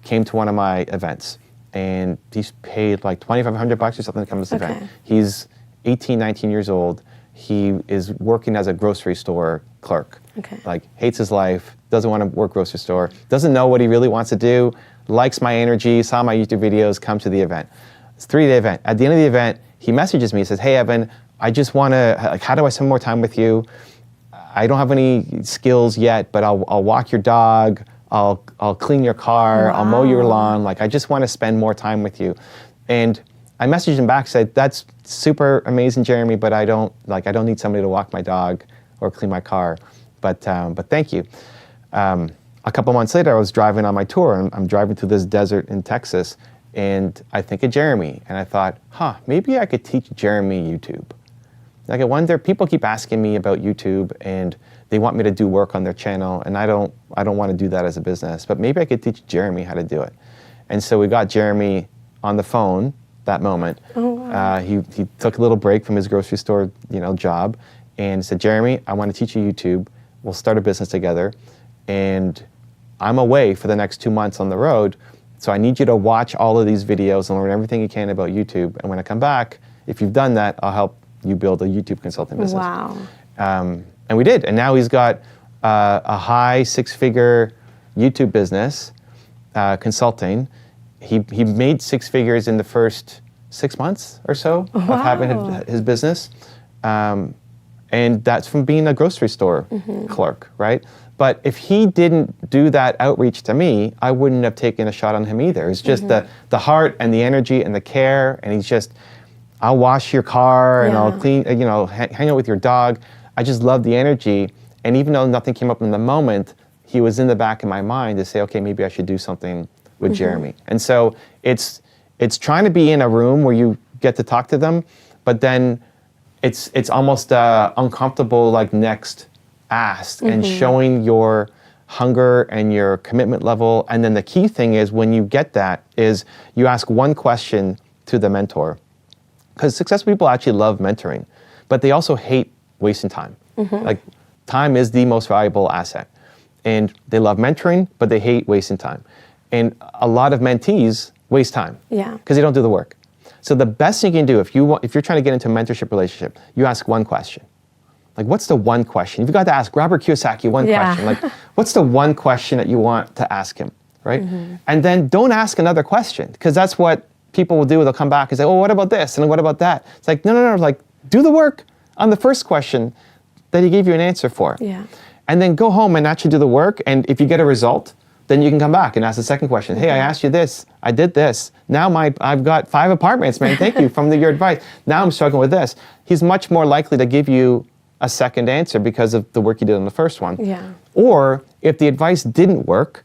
came to one of my events, and he's paid like $2,500 or something to come to this event. He's 18, 19 years old. He is working as a grocery store clerk. Like, hates his life, doesn't want to work grocery store, doesn't know what he really wants to do, likes my energy, saw my YouTube videos, come to the event. It's a 3-day event. At the end of the event, he messages me, he says, hey, Evan, I just want to, like, how do I spend more time with you? I don't have any skills yet, but I'll walk your dog, I'll clean your car, I'll mow your lawn. Like, I just want to spend more time with you. And I messaged him back, said, that's super amazing, Jeremy, but I don't need somebody to walk my dog or clean my car. But thank you. A couple months later, I was driving on my tour, and I'm driving through this desert in Texas, and I think of Jeremy, and I thought, maybe I could teach Jeremy YouTube. Like, I wonder, people keep asking me about YouTube, and they want me to do work on their channel, and I don't want to do that as a business, but maybe I could teach Jeremy how to do it. And so we got Jeremy on the phone that moment. He took a little break from his grocery store, job, and said, Jeremy, I want to teach you YouTube. We'll start a business together, and I'm away for the next 2 months on the road, so I need you to watch all of these videos and learn everything you can about YouTube. And when I come back, if you've done that, I'll help you build a YouTube consulting business. Wow. And we did. And now he's got a high 6-figure YouTube business, consulting. He made 6 figures in the first 6 months or so of having his business. And that's from being a grocery store clerk, right? But if he didn't do that outreach to me, I wouldn't have taken a shot on him either. It's just the heart and the energy and the care, and he's just, I'll wash your car and I'll clean, hang out with your dog. I just love the energy. And even though nothing came up in the moment, he was in the back of my mind to say, okay, maybe I should do something with Jeremy. And so it's trying to be in a room where you get to talk to them, but then it's almost uncomfortable, like, next ask, and showing your hunger and your commitment level. And then the key thing is, when you get that, is you ask one question to the mentor, because successful people actually love mentoring, but they also hate wasting time. Like, time is the most valuable asset, and they love mentoring, but they hate wasting time. And a lot of mentees waste time because they don't do the work. So the best thing you can do, if you're trying to get into a mentorship relationship, you ask one question. Like, what's the one question? You've got to ask Robert Kiyosaki one question. Like, what's the one question that you want to ask him, right? And then don't ask another question, because that's what people will do. They'll come back and say, oh, what about this? And what about that? It's like, no. Like, do the work on the first question that he gave you an answer for. And then go home and actually do the work. And if you get a result, then you can come back and ask the second question. Hey, I asked you this. I did this. Now I've got 5 apartments, man. Thank you from your advice. Now I'm struggling with this. He's much more likely to give you a second answer because of the work you did on the first one. Or if the advice didn't work,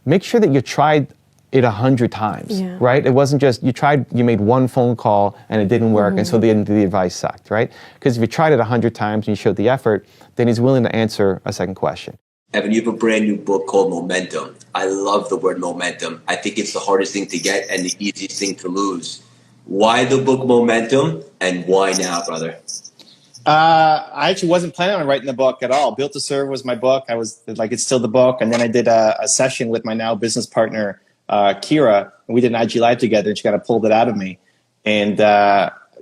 make sure that you tried it 100 times, right? It wasn't just you made one phone call and it didn't work, and so the advice sucked, right? Because if you tried it 100 times and you showed the effort, then he's willing to answer a second question. Evan, you have a brand new book called Momentum. I love the word momentum. I think it's the hardest thing to get and the easiest thing to lose. Why the book Momentum, and why now, brother? I actually wasn't planning on writing the book at all. Built to Serve was my book. I was like, it's still the book. And then I did a session with my now business partner, Kira, and we did an IG Live together, and she kind of pulled it out of me. And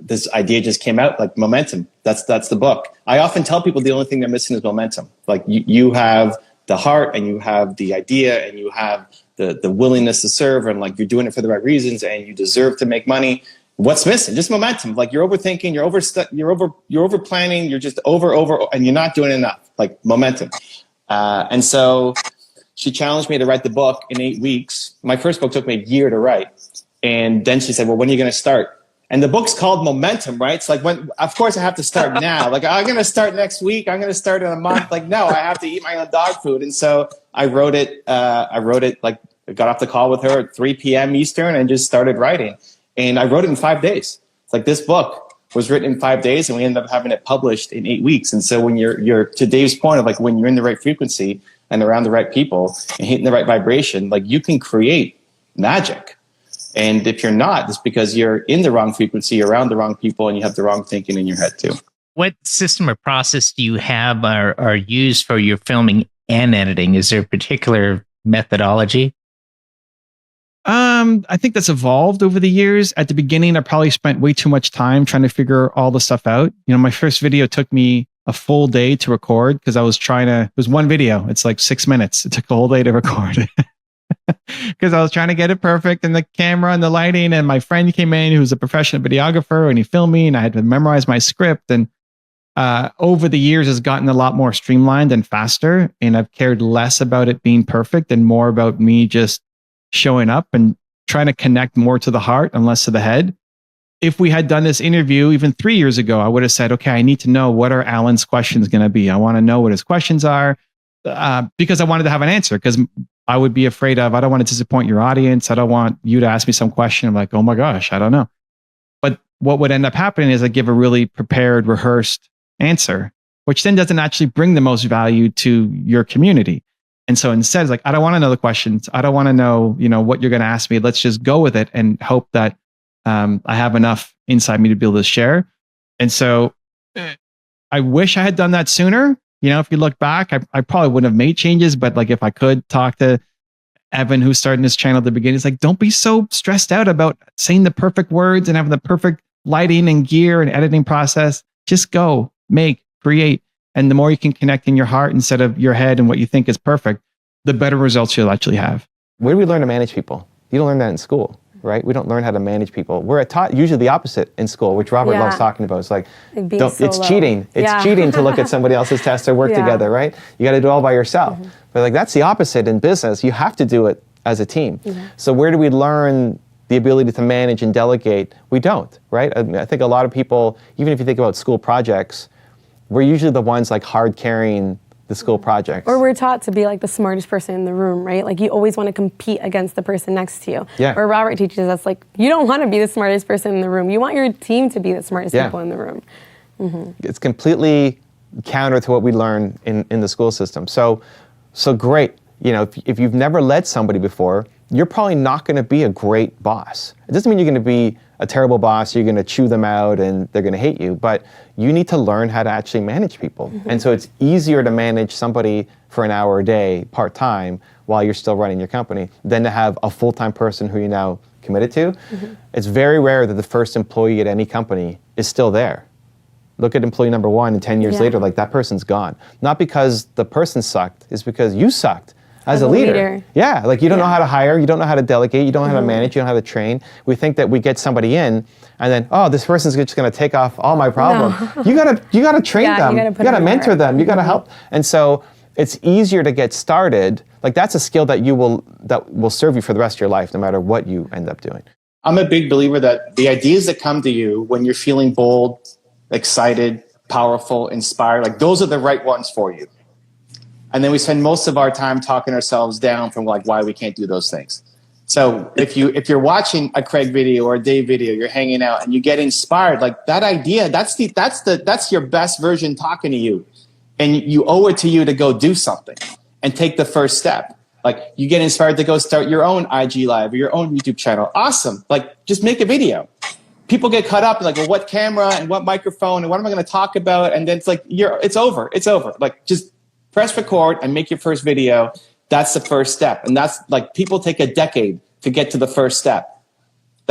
this idea just came out, like momentum. That's the book. I often tell people the only thing they're missing is momentum. Like you have the heart and you have the idea and you have the willingness to serve, and like you're doing it for the right reasons and you deserve to make money. What's missing? Just momentum. Like you're overthinking, you're over planning, you're just over, and you're not doing enough. Like momentum. And so she challenged me to write the book in 8 weeks. My first book took me a year to write. And then she said, well, when are you going to start? And the book's called Momentum, right? It's like, of course I have to start now. Like, I'm going to start next week. I'm going to start in a month. Like, no, I have to eat my own dog food. And so I wrote it like, I got off the call with her at 3 p.m. Eastern and just started writing. And I wrote it in 5 days. Like, this book was written in 5 days and we ended up having it published in 8 weeks. And so when you're to Dave's point of like, when you're in the right frequency and around the right people and hitting the right vibration, like you can create magic. And if you're not, it's because you're in the wrong frequency, around the wrong people, and you have the wrong thinking in your head too. What system or process do you have or use for your filming and editing? Is there a particular methodology? I think that's evolved over the years. At the beginning, I probably spent way too much time trying to figure all the stuff out. You know, my first video took me a full day to record because I was it was one video. It's like 6 minutes. It took a whole day to record. Because I was trying to get it perfect, and the camera and the lighting, and my friend came in who's a professional videographer and he filmed me and I had to memorize my script. And over the years has gotten a lot more streamlined and faster, and I've cared less about it being perfect and more about me just showing up and trying to connect more to the heart and less to the head. If we had done this interview even 3 years ago, I would have said, okay, I need to know what are Alan's questions going to be. I want to know what his questions are because I wanted to have an answer, because I would be afraid of, I don't want to disappoint your audience. I don't want you to ask me some question. I'm like, oh my gosh, I don't know. But what would end up happening is I give a really prepared, rehearsed answer, which then doesn't actually bring the most value to your community. And so instead, it's like, I don't want to know the questions. I don't want to know, what you're going to ask me. Let's just go with it and hope that I have enough inside me to be able to share. And so I wish I had done that sooner. If you look back, I probably wouldn't have made changes, but like if I could talk to Evan, who started this channel at the beginning, it's like, don't be so stressed out about saying the perfect words and having the perfect lighting and gear and editing process. Just go, make, create. And the more you can connect in your heart instead of your head and what you think is perfect, the better results you'll actually have. Where do we learn to manage people? You don't learn that in school, right? We don't learn how to manage people. We're taught usually the opposite in school, which Robert loves talking about. It's like, it's cheating. It's cheating to look at somebody else's test or work together, right? You got to do it all by yourself. But like, that's the opposite in business. You have to do it as a team. So where do we learn the ability to manage and delegate? We don't, right? I think a lot of people, even if you think about school projects, we're usually the ones like hard carrying the school projects. Or we're taught to be like the smartest person in the room, right? Like you always want to compete against the person next to you. Yeah. Or Robert teaches us like, you don't want to be the smartest person in the room. You want your team to be the smartest people in the room. It's completely counter to what we learn in the school system. So great. If you've never led somebody before, you're probably not going to be a great boss. It doesn't mean you're going to be a terrible boss. You're going to chew them out and they're going to hate you. But you need to learn how to actually manage people. And so it's easier to manage somebody for an hour a day, part-time, while you're still running your company, than to have a full-time person who you're now committed to. It's very rare that the first employee at any company is still there. Look at employee number 1 and 10 years later, like that person's gone. Not because the person sucked, it's because you sucked. As a leader. Yeah, like you don't know how to hire, you don't know how to delegate, you don't know how to manage, you don't know how to train. We think that we get somebody in and then, this person's just going to take off all my problem. No. You gotta train them, you gotta mentor them, you gotta help. And so it's easier to get started. Like that's a skill that will serve you for the rest of your life, no matter what you end up doing. I'm a big believer that the ideas that come to you when you're feeling bold, excited, powerful, inspired, like those are the right ones for you. And then we spend most of our time talking ourselves down from like why we can't do those things. So if you're watching a Craig video or a Dave video, you're hanging out and you get inspired, like that idea, that's your best version talking to you. And you owe it to you to go do something and take the first step. Like you get inspired to go start your own IG live or your own YouTube channel. Awesome. Like just make a video. People get caught up in like, well, what camera and what microphone and what am I going to talk about? And then it's like, it's over. Like just press record and make your first video. That's the first step. And that's like people take a decade to get to the first step.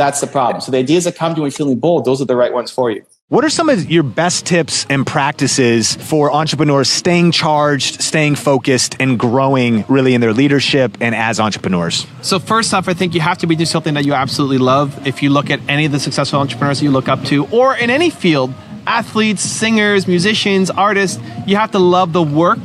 That's the problem. So the ideas that come to you when you're feeling bold, those are the right ones for you. What are some of your best tips and practices for entrepreneurs staying charged, staying focused, and growing really in their leadership and as entrepreneurs? So first off, I think you have to be doing something that you absolutely love. If you look at any of the successful entrepreneurs you look up to, or in any field, athletes, singers, musicians, artists, you have to love the work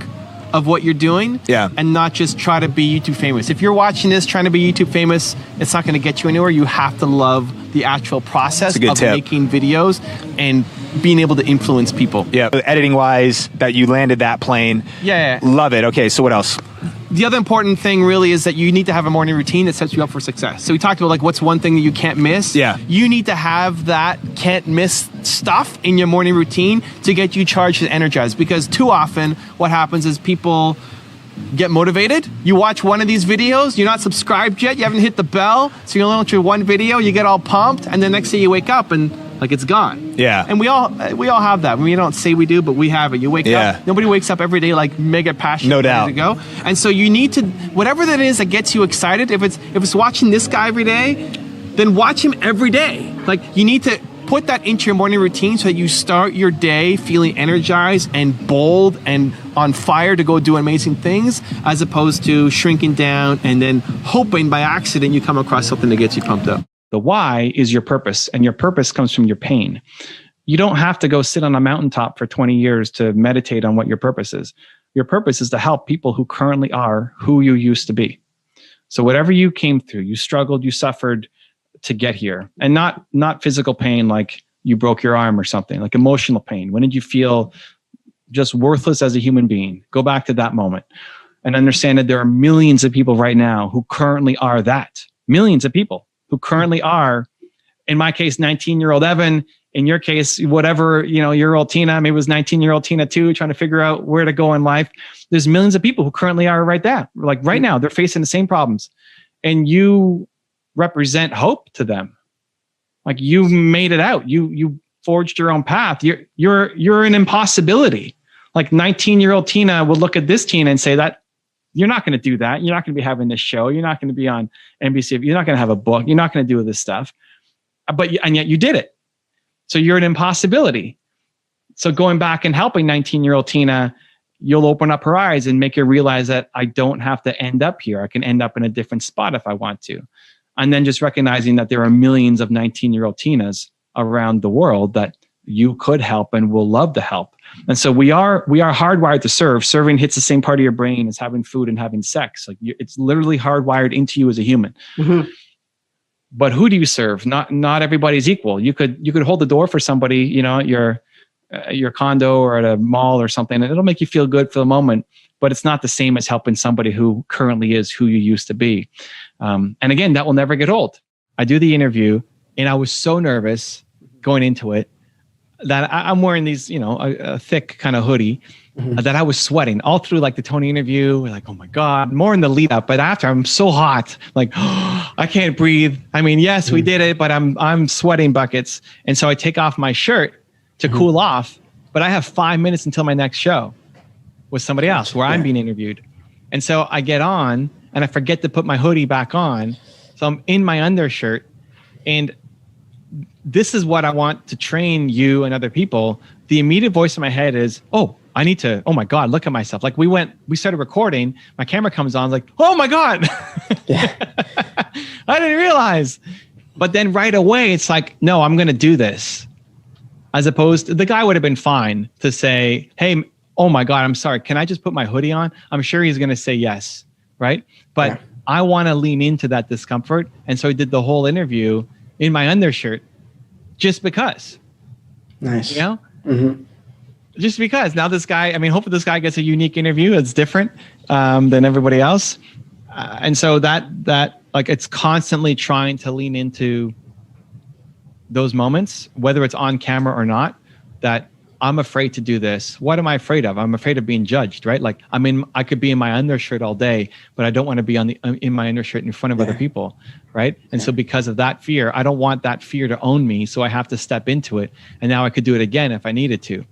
of what you're doing, and not just try to be YouTube famous. If you're watching this trying to be YouTube famous, it's not going to get you anywhere. You have to love the actual process of making videos and being able to influence people. Yeah, editing wise, that you landed that plane. Yeah. Love it. Okay, so what else? The other important thing really is that you need to have a morning routine that sets you up for success. So we talked about like what's one thing that you can't miss. Yeah. You need to have that can't miss stuff in your morning routine to get you charged and energized, because too often what happens is people get motivated. You watch one of these videos, you're not subscribed yet, you haven't hit the bell, so you only watch one video, you get all pumped, and the next day you wake up and like it's gone. Yeah. And we all have that. We don't say we do, but we have it. You wake up. Nobody wakes up every day like mega passionate. No doubt. To go. And so you need to, whatever that is that gets you excited, if it's watching this guy every day, then watch him every day. Like you need to put that into your morning routine so that you start your day feeling energized and bold and on fire to go do amazing things, as opposed to shrinking down and then hoping by accident you come across something that gets you pumped up. The why is your purpose, and your purpose comes from your pain. You don't have to go sit on a mountaintop for 20 years to meditate on what your purpose is. Your purpose is to help people who currently are who you used to be. So whatever you came through, you struggled, you suffered to get here, and not physical pain like you broke your arm or something, like emotional pain. When did you feel just worthless as a human being? Go back to that moment and understand that there are millions of people right now who currently are that. Millions of people who currently are, in my case, 19-year-old Evan, in your case, whatever, year old Tina, maybe it was 19-year-old Tina too, trying to figure out where to go in life. There's millions of people who currently are right there. Like right now, they're facing the same problems. And you represent hope to them. Like you made it out. You forged your own path. You're an impossibility. Like 19-year-old Tina would look at this Tina and say that, you're not going to do that. You're not going to be having this show. You're not going to be on NBC. You're not going to have a book. You're not going to do this stuff. And yet you did it. So you're an impossibility. So going back and helping 19-year-old Tina, you'll open up her eyes and make her realize that I don't have to end up here. I can end up in a different spot if I want to. And then just recognizing that there are millions of 19-year-old Tinas around the world that you could help and will love to help. And so we are hardwired to serve. Serving hits the same part of your brain as having food and having sex. Like it's literally hardwired into you as a human. Mm-hmm. But who do you serve? Not everybody's equal. You could hold the door for somebody, at your condo or at a mall or something, and it'll make you feel good for the moment. But it's not the same as helping somebody who currently is who you used to be. And again, that will never get old. I do the interview, and I was so nervous going into it that I'm wearing these, a thick kind of hoodie, that I was sweating all through like the Tony interview. We're like, oh my God, more in the lead up. But after, I'm so hot, like, I can't breathe. I mean, yes, we did it, but I'm sweating buckets. And so I take off my shirt to cool off, but I have 5 minutes until my next show with somebody else where I'm being interviewed. And so I get on and I forget to put my hoodie back on. So I'm in my undershirt, and this is what I want to train you and other people. The immediate voice in my head is, oh my God, look at myself. Like we started recording, my camera comes on, like, oh my God, I didn't realize. But then right away, it's like, no, I'm going to do this. As opposed to, the guy would have been fine to say, hey, oh my God, I'm sorry. Can I just put my hoodie on? I'm sure he's going to say yes. Right. But I want to lean into that discomfort. And so I did the whole interview in my undershirt just because. Nice. Mm-hmm. Just because. Now this guy, hopefully this guy gets a unique interview that's different than everybody else. And so that like it's constantly trying to lean into those moments, whether it's on camera or not, that I'm afraid to do this. What am I afraid of? I'm afraid of being judged, right? Like I could be in my undershirt all day, but I don't want to be in my undershirt in front of other people, right? And so because of that fear, I don't want that fear to own me. So I have to step into it. And now I could do it again if I needed to,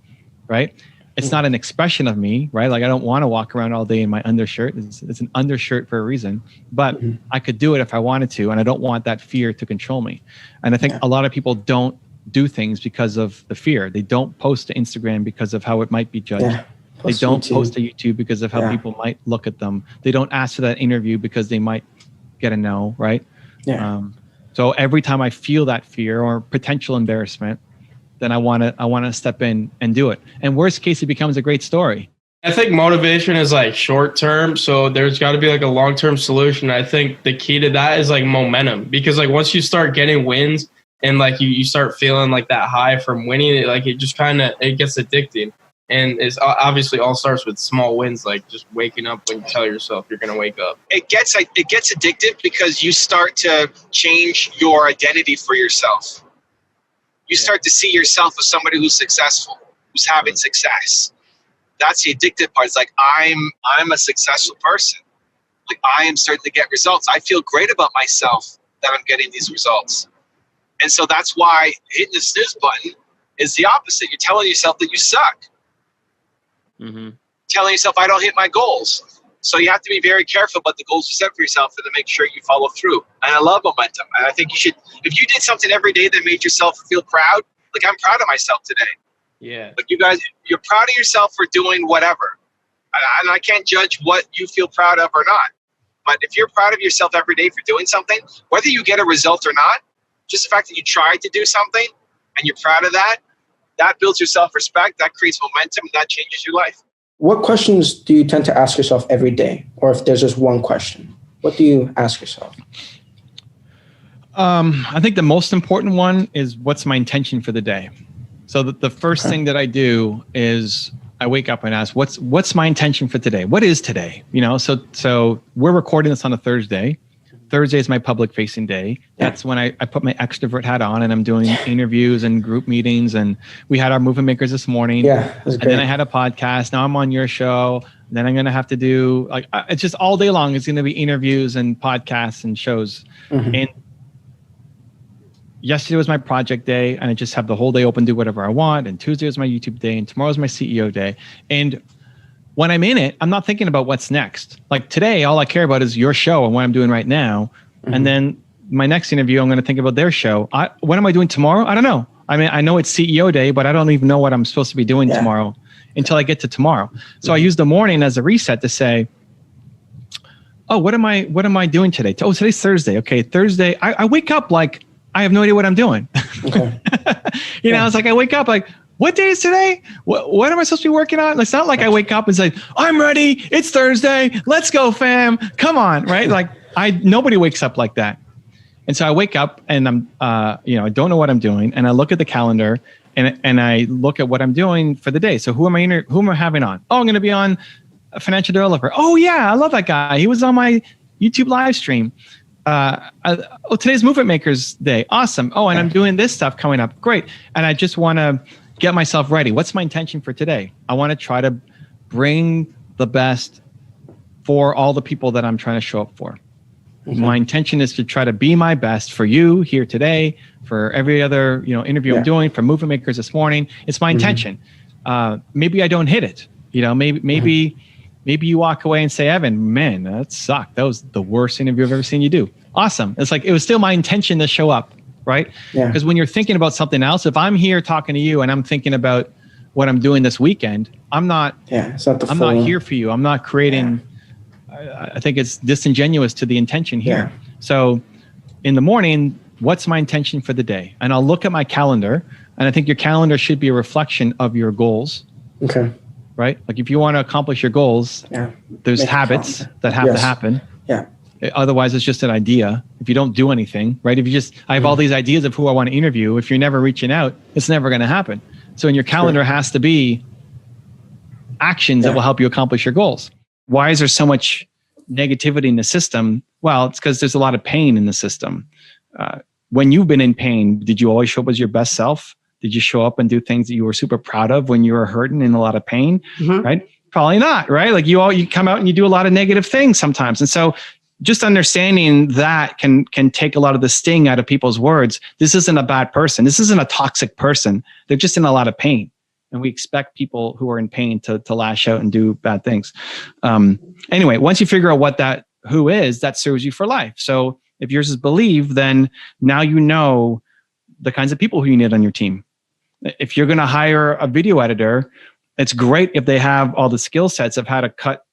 right? It's not an expression of me, right? Like I don't want to walk around all day in my undershirt. It's an undershirt for a reason, but I could do it if I wanted to. And I don't want that fear to control me. And I think a lot of people don't do things because of the fear. They don't post to Instagram because of how it might be judged. Yeah. They don't post to YouTube because of how people might look at them. They don't ask for that interview because they might get a no, right? Yeah. So every time I feel that fear or potential embarrassment, then I want to step in and do it. And worst case, it becomes a great story. I think motivation is like short term. So there's got to be like a long-term solution. I think the key to that is like momentum, because like once you start getting wins and like you start feeling like that high from winning, it just kind of, it gets addicting. And it's obviously all starts with small wins, like just waking up when you tell yourself you're going to wake up. It gets addictive because you start to change your identity for yourself. You start to see yourself as somebody who's successful, who's having success. That's the addictive part. It's like, I'm a successful person. Like I am starting to get results. I feel great about myself that I'm getting these results. And so that's why hitting the snooze button is the opposite. You're telling yourself that you suck. Telling yourself I don't hit my goals. So you have to be very careful about the goals you set for yourself and to make sure you follow through. And I love momentum. And I think you should, if you did something every day that made yourself feel proud, like I'm proud of myself today. Yeah. Like you guys, you're proud of yourself for doing whatever. And I can't judge what you feel proud of or not. But if you're proud of yourself every day for doing something, whether you get a result or not, just the fact that you tried to do something and you're proud of that, that builds your self-respect, that creates momentum, and that changes your life. What questions do you tend to ask yourself every day? Or if there's just one question, what do you ask yourself? I think the most important one is, what's my intention for the day? So the first thing that I do is I wake up and ask, what's my intention for today? What is today? So we're recording this on a Thursday. Thursday is my public facing day. That's when I put my extrovert hat on and I'm doing interviews and group meetings. And we had our movement makers this morning. Yeah, that's and great. then I had a podcast. Now I'm on your show. Then I'm going to have to do it's just all day long. It's going to be interviews and podcasts and shows. And yesterday was my project day and I just have the whole day open, do whatever I want. And Tuesday was my YouTube day and tomorrow's my CEO day. And when I'm in it, I'm not thinking about what's next. Like today, all I care about is your show and what I'm doing right now. And then my next interview, I'm going to think about their show. What am I doing tomorrow? I don't know. I mean, I know it's CEO day, but I don't even know what I'm supposed to be doing tomorrow until I get to tomorrow. So I use the morning as a reset to say, oh, what am I doing today? Oh, today's Thursday. Okay, Thursday. I wake up like I have no idea what I'm doing. Okay. It's like I wake up like, what day is today? What am I supposed to be working on? It's not like I wake up and say, I'm ready. It's Thursday. Let's go, fam. Come on, right? Like nobody wakes up like that. And so I wake up and I'm, I don't know what I'm doing. And I look at the calendar and I look at what I'm doing for the day. So who am I having on? Oh, I'm going to be on a financial developer. Oh yeah, I love that guy. He was on my YouTube live stream. Today's Movement Makers Day. Awesome. Oh, and I'm doing this stuff coming up. Great. And I just want to get myself ready. What's my intention for today? I want to try to bring the best for all the people that I'm trying to show up for. My intention is to try to be my best for you here today, for every other interview I'm doing, for Movement Makers this morning. It's my intention. Maybe I don't hit it. Maybe you walk away and say, Evan, man, that sucked. That was the worst interview I've ever seen you do. Awesome. It's like, it was still my intention to show up, right? Because when you're thinking about something else, if I'm here talking to you and I'm thinking about what I'm doing this weekend, I'm not here for you. I'm not creating, I think it's disingenuous to the intention here. So in the morning, what's my intention for the day? And I'll look at my calendar, and I think your calendar should be a reflection of your goals. Okay. Right? Like if you want to accomplish your goals, there's habits that have to happen. Yeah. Otherwise, it's just an idea. If you don't do anything, right? If you just, I have all these ideas of who I want to interview. If you're never reaching out, it's never going to happen. So in your calendar has to be actions that will help you accomplish your goals. Why is there so much negativity in the system? Well, it's because there's a lot of pain in the system. When you've been in pain, did you always show up as your best self? Did you show up and do things that you were super proud of when you were hurting in a lot of pain? Right? Probably not, right? Like you come out and you do a lot of negative things sometimes. And so just understanding that can take a lot of the sting out of people's words. This isn't a bad person. This isn't a toxic person. They're just in a lot of pain. and we expect people who are in pain to lash out and do bad things. Anyway, once you figure out what that who is, that serves you for life. So if yours is believe, then now you know the kinds of people who you need on your team. If you're going to hire a video editor, it's great if they have all the skill sets of how to cut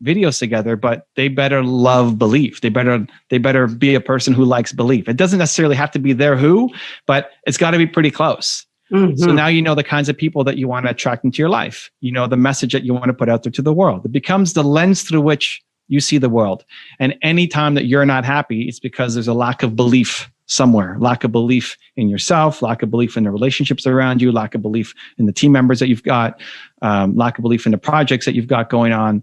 videos together, but they better love belief. They better be a person who likes belief. It doesn't necessarily have to be their who, but it's got to be pretty close. So now you know the kinds of people that you want to attract into your life. You know the message that you want to put out there to the world. It becomes the lens through which you see the world. And any time that you're not happy, it's because there's a lack of belief somewhere, lack of belief in yourself, lack of belief in the relationships around you, lack of belief in the team members that you've got, lack of belief in the projects that you've got going on.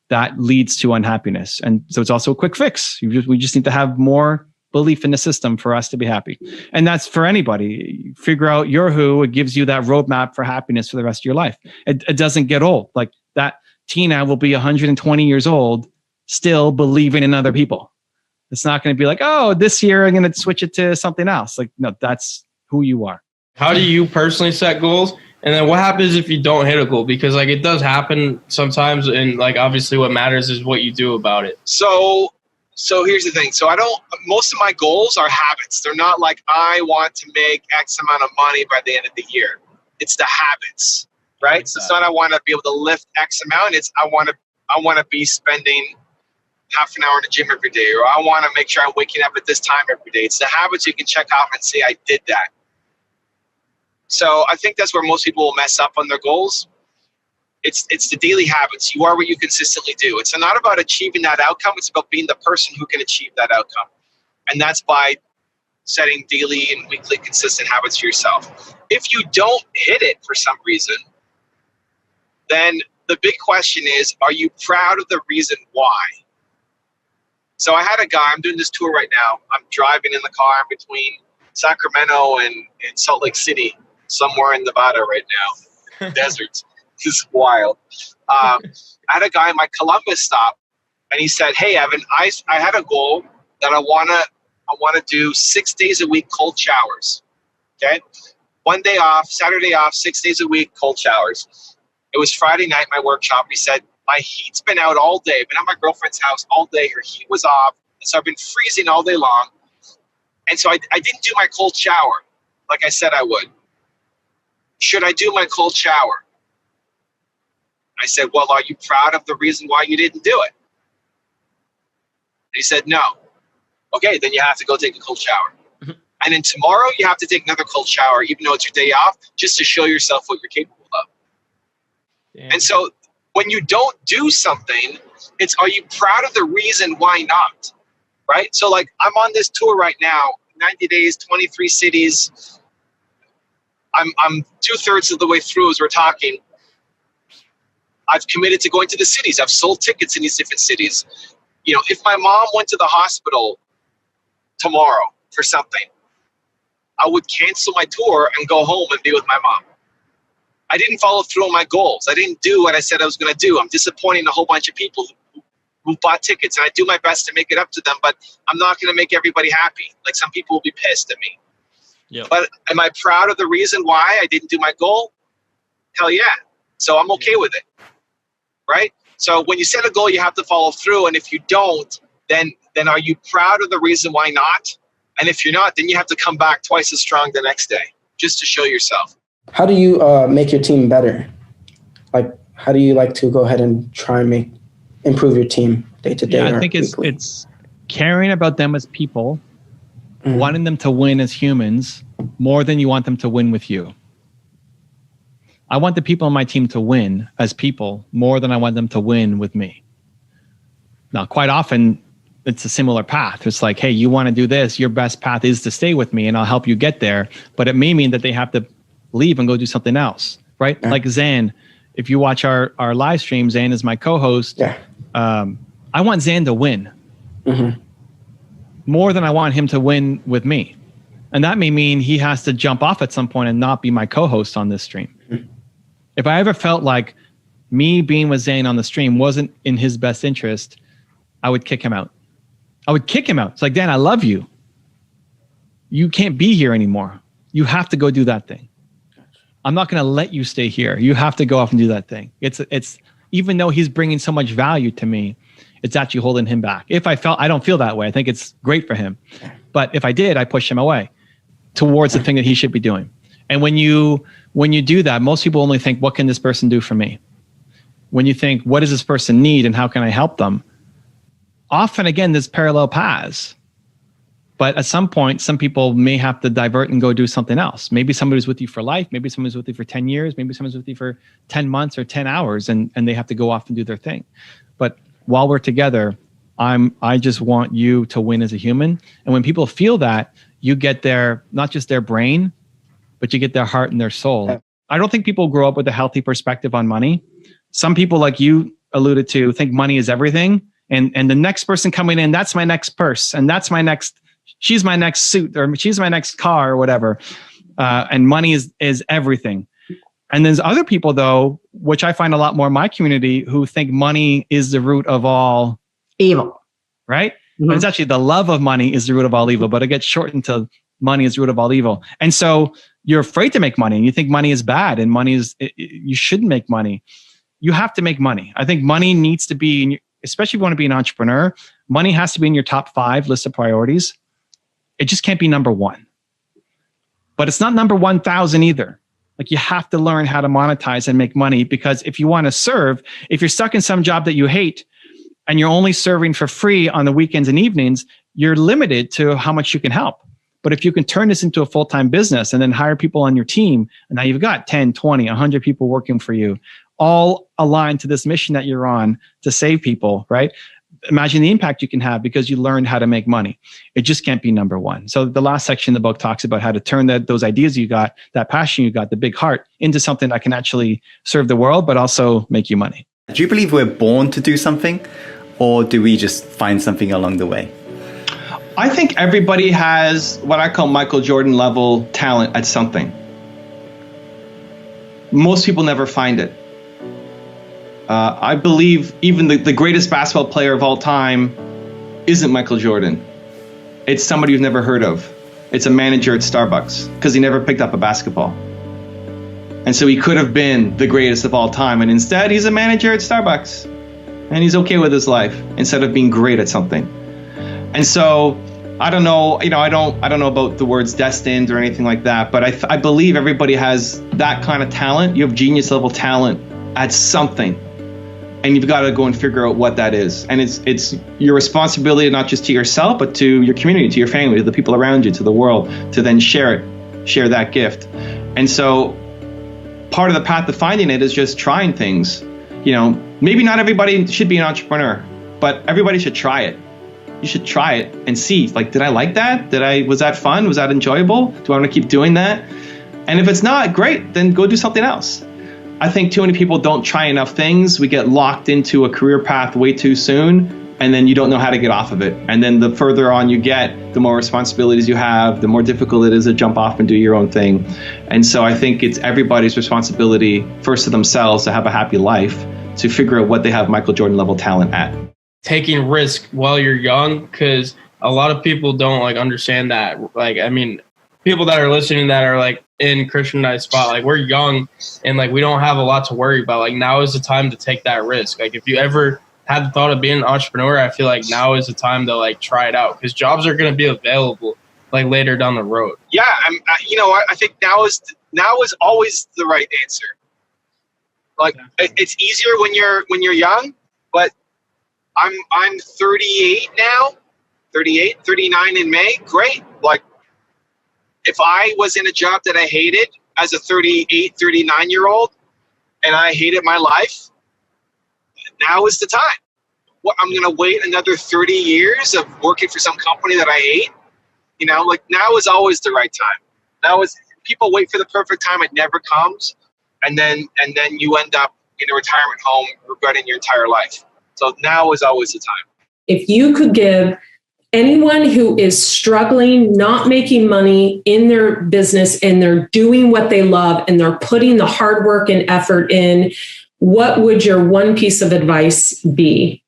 That leads to unhappiness. And so it's also a quick fix. We just need to have more belief in the system for us to be happy. And that's for anybody. Figure out your who. It gives you that roadmap for happiness for the rest of your life. It doesn't get old. Like that Tina will be 120 years old, still believing in other people. It's not going to be like, oh, this year I'm going to switch it to something else. Like, no, that's who you are. How do you personally set goals? And then what happens if you don't hit a goal? Because like it does happen sometimes, and like obviously what matters is what you do about it. So here's the thing. So most of my goals are habits. They're not like I want to make X amount of money by the end of the year. It's the habits, right? So it's not I want to be able to lift X amount. It's I want to be spending half an hour in the gym every day, or I want to make sure I'm waking up at this time every day. It's the habits you can check off and say, I did that. So I think that's where most people will mess up on their goals. It's the daily habits. You are what you consistently do. It's not about achieving that outcome. It's about being the person who can achieve that outcome. And that's by setting daily and weekly consistent habits for yourself. If you don't hit it for some reason, then the big question is, are you proud of the reason why? So I had a guy, I'm doing this tour right now. I'm driving in the car between Sacramento and Salt Lake City, somewhere in Nevada right now, deserts. This is wild. I had a guy in my Columbus stop, and he said, "Hey, Evan, I had a goal that I wanna do 6 days a week cold showers. Okay, 1 day off, Saturday off, 6 days a week cold showers." It was Friday night, my workshop. He said, "My heat's been out all day. I've been at my girlfriend's house all day. Her heat was off, so I've been freezing all day long, and so I didn't do my cold shower like I said I would. Should I do my cold shower?" I said, "Well, are you proud of the reason why you didn't do it?" He said, "No." "Okay, then you have to go take a cold shower. And then tomorrow you have to take another cold shower, even though it's your day off, just to show yourself what you're capable of." Damn. And so when you don't do something, it's, are you proud of the reason why not? Right? So like I'm on this tour right now, 90 days, 23 cities. I'm 2/3 of the way through as we're talking. I've committed to going to the cities. I've sold tickets in these different cities. You know, if my mom went to the hospital tomorrow for something, I would cancel my tour and go home and be with my mom. I didn't follow through on my goals. I didn't do what I said I was going to do. I'm disappointing a whole bunch of people who bought tickets, and I do my best to make it up to them, but I'm not going to make everybody happy. Like some people will be pissed at me. Yep. But am I proud of the reason why I didn't do my goal? Hell yeah. So I'm okay with it. Right? So when you set a goal, you have to follow through. And if you don't, then are you proud of the reason why not? And if you're not, then you have to come back twice as strong the next day just to show yourself. How do you make your team better? Like, how do you like to go ahead and try and improve your team day to day? Yeah, I think it's caring about them as people, wanting them to win as humans more than you want them to win with you. I want the people on my team to win as people more than I want them to win with me. Now, quite often, it's a similar path. It's like, hey, you want to do this, your best path is to stay with me and I'll help you get there. But it may mean that they have to leave and go do something else, right? Yeah. Like Zan, if you watch our live stream, Zan is my co-host. Yeah. I want Zan to win more than I want him to win with me. And that may mean he has to jump off at some point and not be my co-host on this stream. If I ever felt like me being with Zane on the stream wasn't in his best interest, I would kick him out. I would kick him out. It's like, Dan, I love you. You can't be here anymore. You have to go do that thing. I'm not going to let you stay here. You have to go off and do that thing. It's even though he's bringing so much value to me, it's actually holding him back. If I don't feel that way. I think it's great for him. But if I did, I push him away towards the thing that he should be doing. And when you do that, most people only think, what can this person do for me? When you think, what does this person need and how can I help them? Often, again, there's parallel paths. But at some point, some people may have to divert and go do something else. Maybe somebody's with you for life. Maybe somebody's with you for 10 years. Maybe someone's with you for 10 months or 10 hours and they have to go off and do their thing. But while we're together, I just want you to win as a human. And when people feel that, you get not just their brain, but you get their heart and their soul. I don't think people grow up with a healthy perspective on money. Some people, like you alluded to, think money is everything. And the next person coming in, that's my next purse. And she's my next suit, or she's my next car, or whatever. And money is everything. And there's other people, though, which I find a lot more in my community, who think money is the root of all evil. Right? But it's actually the love of money is the root of all evil, but it gets shortened to money is the root of all evil. And so you're afraid to make money and you think money is bad and you shouldn't make money. You have to make money. I think money needs to be, especially if you want to be an entrepreneur, money has to be in your top 5 list of priorities. It just can't be number 1. But it's not number 1,000 either. Like, you have to learn how to monetize and make money, because if you want to serve, if you're stuck in some job that you hate and you're only serving for free on the weekends and evenings, you're limited to how much you can help. But if you can turn this into a full-time business and then hire people on your team, and now you've got 10, 20, 100 people working for you, all aligned to this mission that you're on to save people, right? Imagine the impact you can have because you learned how to make money. It just can't be number 1. So the last section of the book talks about how to turn those ideas you got, that passion you got, the big heart, into something that can actually serve the world, but also make you money. Do you believe we're born to do something, or do we just find something along the way? I think everybody has what I call Michael Jordan level talent at something. Most people never find it. I believe even the greatest basketball player of all time isn't Michael Jordan. It's somebody you've never heard of. It's a manager at Starbucks because he never picked up a basketball. And so he could have been the greatest of all time. And instead, he's a manager at Starbucks. And he's okay with his life instead of being great at something. And so I don't know, I don't know about the words destined or anything like that, but I believe everybody has that kind of talent. You have genius level talent at something. And you've got to go and figure out what that is. And it's your responsibility, not just to yourself, but to your community, to your family, to the people around you, to the world, to then share that gift. And so part of the path to finding it is just trying things. Maybe not everybody should be an entrepreneur, but everybody should try it. You should try it and see, did I like that? Was that fun? Was that enjoyable? Do I want to keep doing that? And if it's not, great, then go do something else. I think too many people don't try enough things. We get locked into a career path way too soon, and then you don't know how to get off of it. And then the further on you get, the more responsibilities you have, the more difficult it is to jump off and do your own thing. And so I think it's everybody's responsibility, first to themselves, to have a happy life, to figure out what they have Michael Jordan level talent at. Taking risk while you're young, because a lot of people don't understand that. People that are listening that are in Christianized spot, we're young and we don't have a lot to worry about. Now is the time to take that risk. If you ever had the thought of being an entrepreneur, I feel now is the time to try it out, because jobs are going to be available later down the road. Yeah, I think now is always the right answer. It's easier when you're young, but I'm 38 now, 39 in May. Great. If I was in a job that I hated as a 38, 39-year-old, and I hated my life, now is the time. I'm going to wait another 30 years of working for some company that I hate? Now is always the right time. People wait for the perfect time. It never comes. And then you end up in a retirement home regretting your entire life. So now is always the time. If you could give anyone who is struggling, not making money in their business, and they're doing what they love and they're putting the hard work and effort in, what would your one piece of advice be?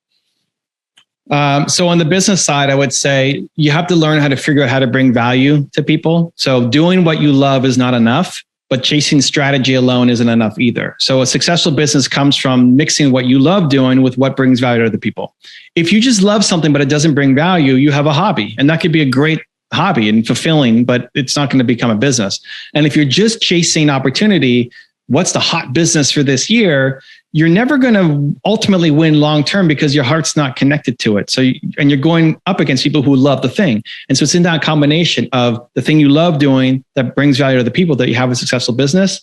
So on the business side, I would say you have to learn how to figure out how to bring value to people. So doing what you love is not enough. but chasing strategy alone isn't enough either. So a successful business comes from mixing what you love doing with what brings value to other people. If you just love something, but it doesn't bring value, you have a hobby, and that could be a great hobby and fulfilling, but it's not going to become a business. And if you're just chasing opportunity, what's the hot business for this year? You're never going to ultimately win long-term because your heart's not connected to it. So, and you're going up against people who love the thing. And so it's in that combination of the thing you love doing that brings value to the people that you have a successful business.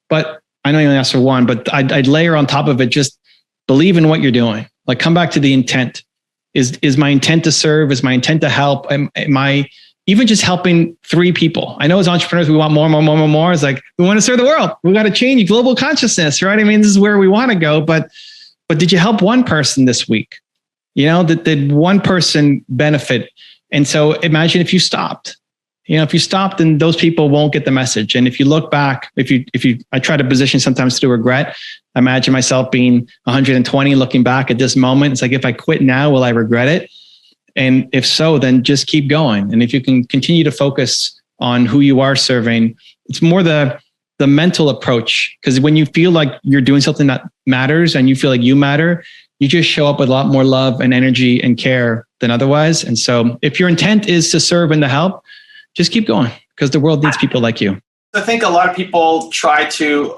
But I know you only asked for one, but I'd layer on top of it, just believe in what you're doing. Like, come back to the intent. Is my intent to serve? Is my intent to help? Am I even just helping 3 people? I know as entrepreneurs, we want more. It's like, we want to serve the world. We got to change global consciousness, right? I mean, this is where we want to go. But did you help one person this week? You know, did one person benefit? And so imagine if you stopped. You know, if you stopped, then those people won't get the message. And if you look back, I try to position sometimes through regret. I imagine myself being 120, looking back at this moment. It's like, if I quit now, will I regret it? And if so, then just keep going. And if you can continue to focus on who you are serving, it's more the mental approach. Because when you feel like you're doing something that matters and you feel like you matter, you just show up with a lot more love and energy and care than otherwise. And so if your intent is to serve and to help, just keep going, because the world needs people like you. I think a lot of people try to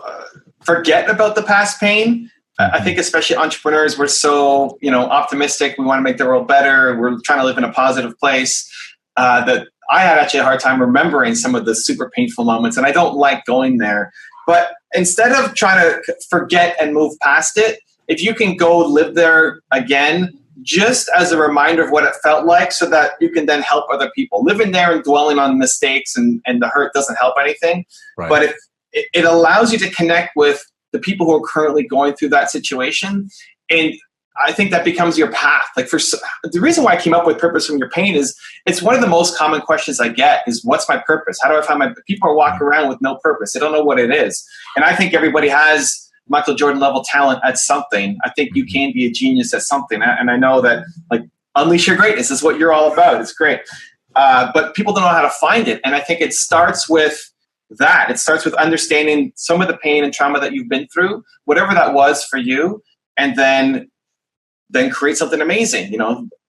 forget about the past pain. I think especially entrepreneurs, we're so, optimistic. We want to make the world better. We're trying to live in a positive place, that I had actually a hard time remembering some of the super painful moments, and I don't like going there. But instead of trying to forget and move past it, if you can go live there again, just as a reminder of what it felt like, so that you can then help other people. Living there and dwelling on mistakes and the hurt doesn't help anything. Right. But it allows you to connect with the people who are currently going through that situation. And I think that becomes your path. Like, the reason why I came up with purpose from your pain is it's one of the most common questions I get is, what's my purpose? How do I find my, people are walking around with no purpose. They don't know what it is. And I think everybody has Michael Jordan level talent at something. I think you can be a genius at something. And I know that, like, unleash your greatness is what you're all about. It's great. But people don't know how to find it. And I think it starts with that. It starts with understanding some of the pain and trauma that you've been through, whatever that was for you, and then create something amazing.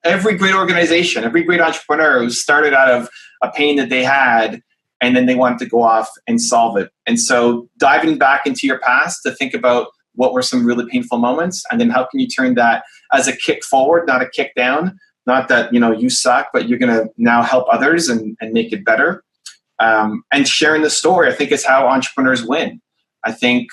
Every great organization, every great entrepreneur who started out of a pain that they had, and then they wanted to go off and solve it. And so diving back into your past to think about what were some really painful moments, and then how can you turn that as a kick forward, not a kick down. Not that, you suck, but you're going to now help others and make it better. And sharing the story, I think, is how entrepreneurs win. I think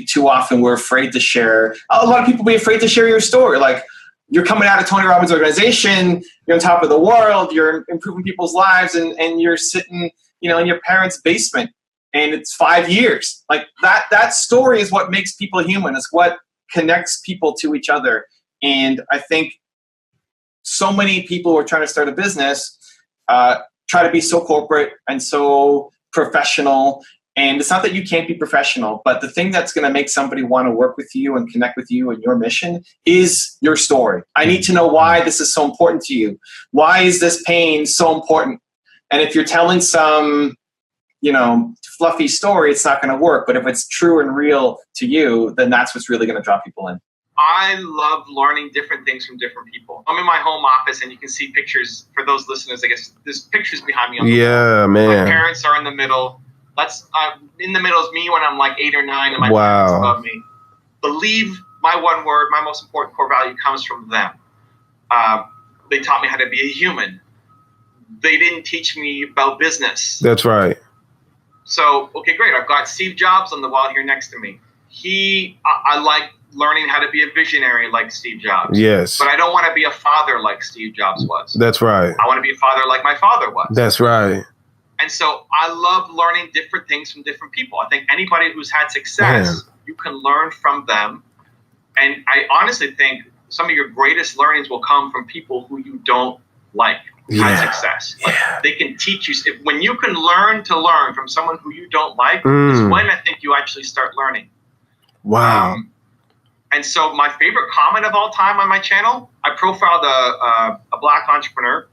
too often we're afraid to share. A lot of people be afraid to share your story. Like, you're coming out of Tony Robbins' organization, you're on top of the world, you're improving people's lives, and you're sitting, in your parents' basement, and it's 5 years. Like, that story is what makes people human. It's what connects people to each other. And I think so many people who are trying to start a business try to be so corporate and so professional. And it's not that you can't be professional, but the thing that's going to make somebody want to work with you and connect with you and your mission is your story. I need to know why this is so important to you. Why is this pain so important? And if you're telling some, fluffy story, it's not going to work. But if it's true and real to you, then that's what's really going to draw people in. I love learning different things from different people. I'm in my home office, and you can see pictures. For those listeners, I guess there's pictures behind me on the wall. Man. My parents are in the middle. In the middle is me when I'm like 8 or 9, and my parents above me. Believe my one word, my most important core value comes from them. They taught me how to be a human. They didn't teach me about business. That's right. So, okay, great. I've got Steve Jobs on the wall here next to me. I like learning how to be a visionary like Steve Jobs. Yes. But I don't want to be a father like Steve Jobs was. That's right. I want to be a father like my father was. That's right. And so I love learning different things from different people. I think anybody who's had success, you can learn from them. And I honestly think some of your greatest learnings will come from people who you don't like had success. Like, they can teach you. When you can learn from someone who you don't like, is when I think you actually start learning. Wow. And so my favorite comment of all time on my channel, I profiled a black entrepreneur,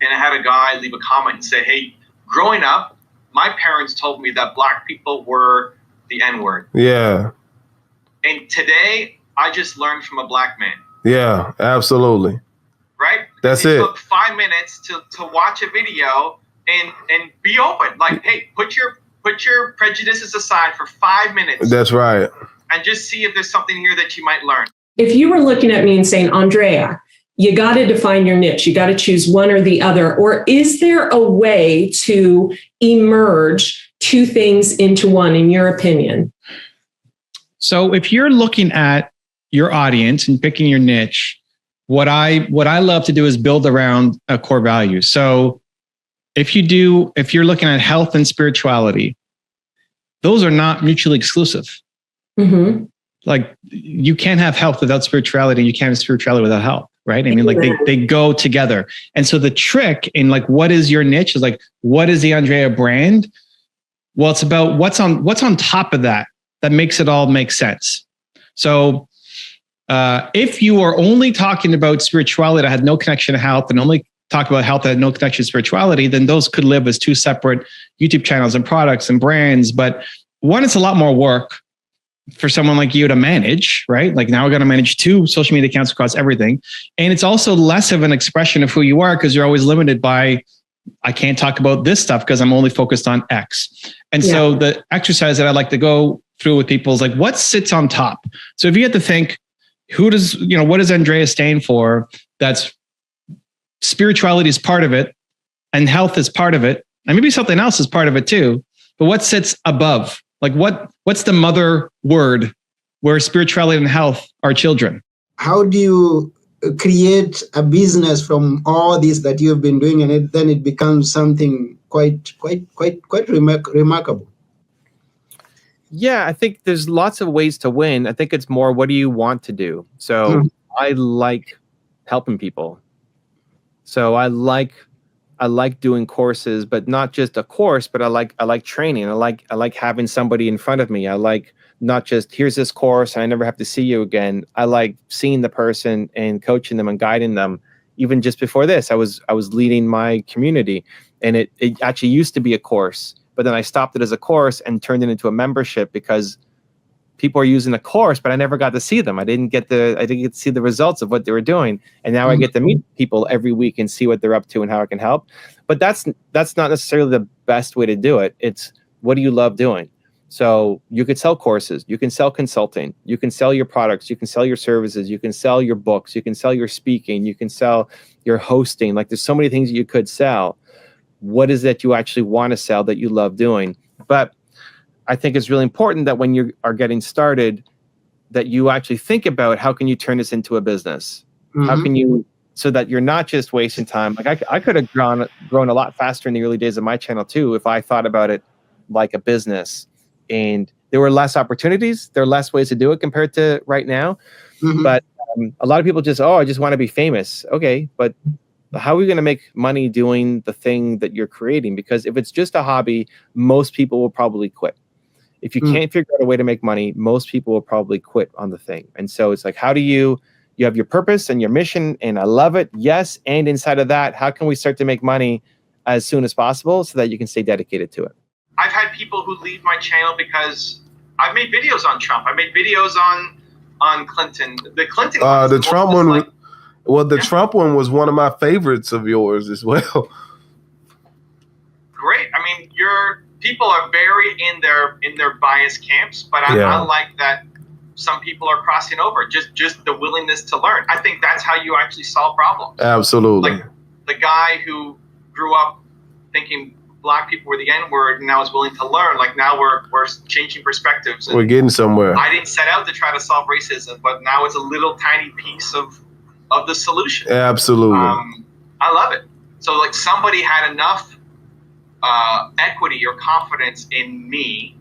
and I had a guy leave a comment and say, hey, growing up, my parents told me that black people were the N-word. Yeah. And today, I just learned from a black man. Yeah, absolutely. Right? That's it it. took 5 minutes to watch a video and be open. Like, hey, put your prejudices aside for 5 minutes. That's right. And just see if there's something here that you might learn. If you were looking at me and saying, Andrea, you got to define your niche, you got to choose one or the other, or is there a way to emerge two things into one, in your opinion? So if you're looking at your audience and picking your niche, what I love to do is build around a core value. So if you're looking at health and spirituality, those are not mutually exclusive. Mm-hmm. Like you can't have health without spirituality. You can't have spirituality without health, right? I mean, like they go together. And so the trick in like, what is your niche is like, what is the Andrea brand? Well, it's about what's on top of that makes it all make sense. So if you are only talking about spirituality that had no connection to health and only talk about health that had no connection to spirituality, then those could live as two separate YouTube channels and products and brands. But one, it's a lot more work for someone like you to manage, right? Like now we're going to manage 2 social media accounts across everything. And it's also less of an expression of who you are because you're always limited by, I can't talk about this stuff because I'm only focused on X. And so the exercise that I like to go through with people is like, what sits on top? So if you had to think, what does Andrea stand for? That's spirituality is part of it and health is part of it. And maybe something else is part of it too. But what sits above? Like what's the mother word where spirituality and health are children? How do you create a business from all this that you have been doing, and then it becomes something quite remarkable? Yeah, I think there's lots of ways to win. I think it's more, what do you want to do? So I like helping people. So I like doing courses, but not just a course, but I like training. I like having somebody in front of me. I like not just here's this course, I never have to see you again. I like seeing the person and coaching them and guiding them. Even just before this, I was leading my community, and it actually used to be a course, but then I stopped it as a course and turned it into a membership because people are using the course, but I never got to see them. I didn't get to see the results of what they were doing. And now I get to meet people every week and see what they're up to and how I can help. But that's not necessarily the best way to do it. It's, what do you love doing? So you could sell courses, you can sell consulting, you can sell your products, you can sell your services, you can sell your books, you can sell your speaking, you can sell your hosting. Like there's so many things you could sell. What is that you actually want to sell that you love doing? But I think it's really important that when you are getting started, that you actually think about how can you turn this into a business? How can you, so that you're not just wasting time. Like I could have grown a lot faster in the early days of my channel too, if I thought about it like a business. And there were less opportunities. There are less ways to do it compared to right now. But a lot of people just, I just want to be famous. Okay, but how are we going to make money doing the thing that you're creating? Because if it's just a hobby, most people will probably quit. If you can't figure out a way to make money, most people will probably quit on the thing. And so it's like, how do you have your purpose and your mission, and I love it. Yes. And inside of that, how can we start to make money as soon as possible so that you can stay dedicated to it? I've had people who leave my channel because I've made videos on Trump. I made videos on Clinton. The Clinton one. The Trump one. The Trump one was one of my favorites of yours as well. Great. I mean, people are very in their biased camps, but I like that some people are crossing over. Just the willingness to learn. I think that's how you actually solve problems. Absolutely. Like the guy who grew up thinking Black people were the N-word and now is willing to learn. Like now we're changing perspectives. We're getting somewhere. I didn't set out to try to solve racism, but now it's a little tiny piece of the solution. Absolutely. I love it. So like somebody had enough equity or confidence in me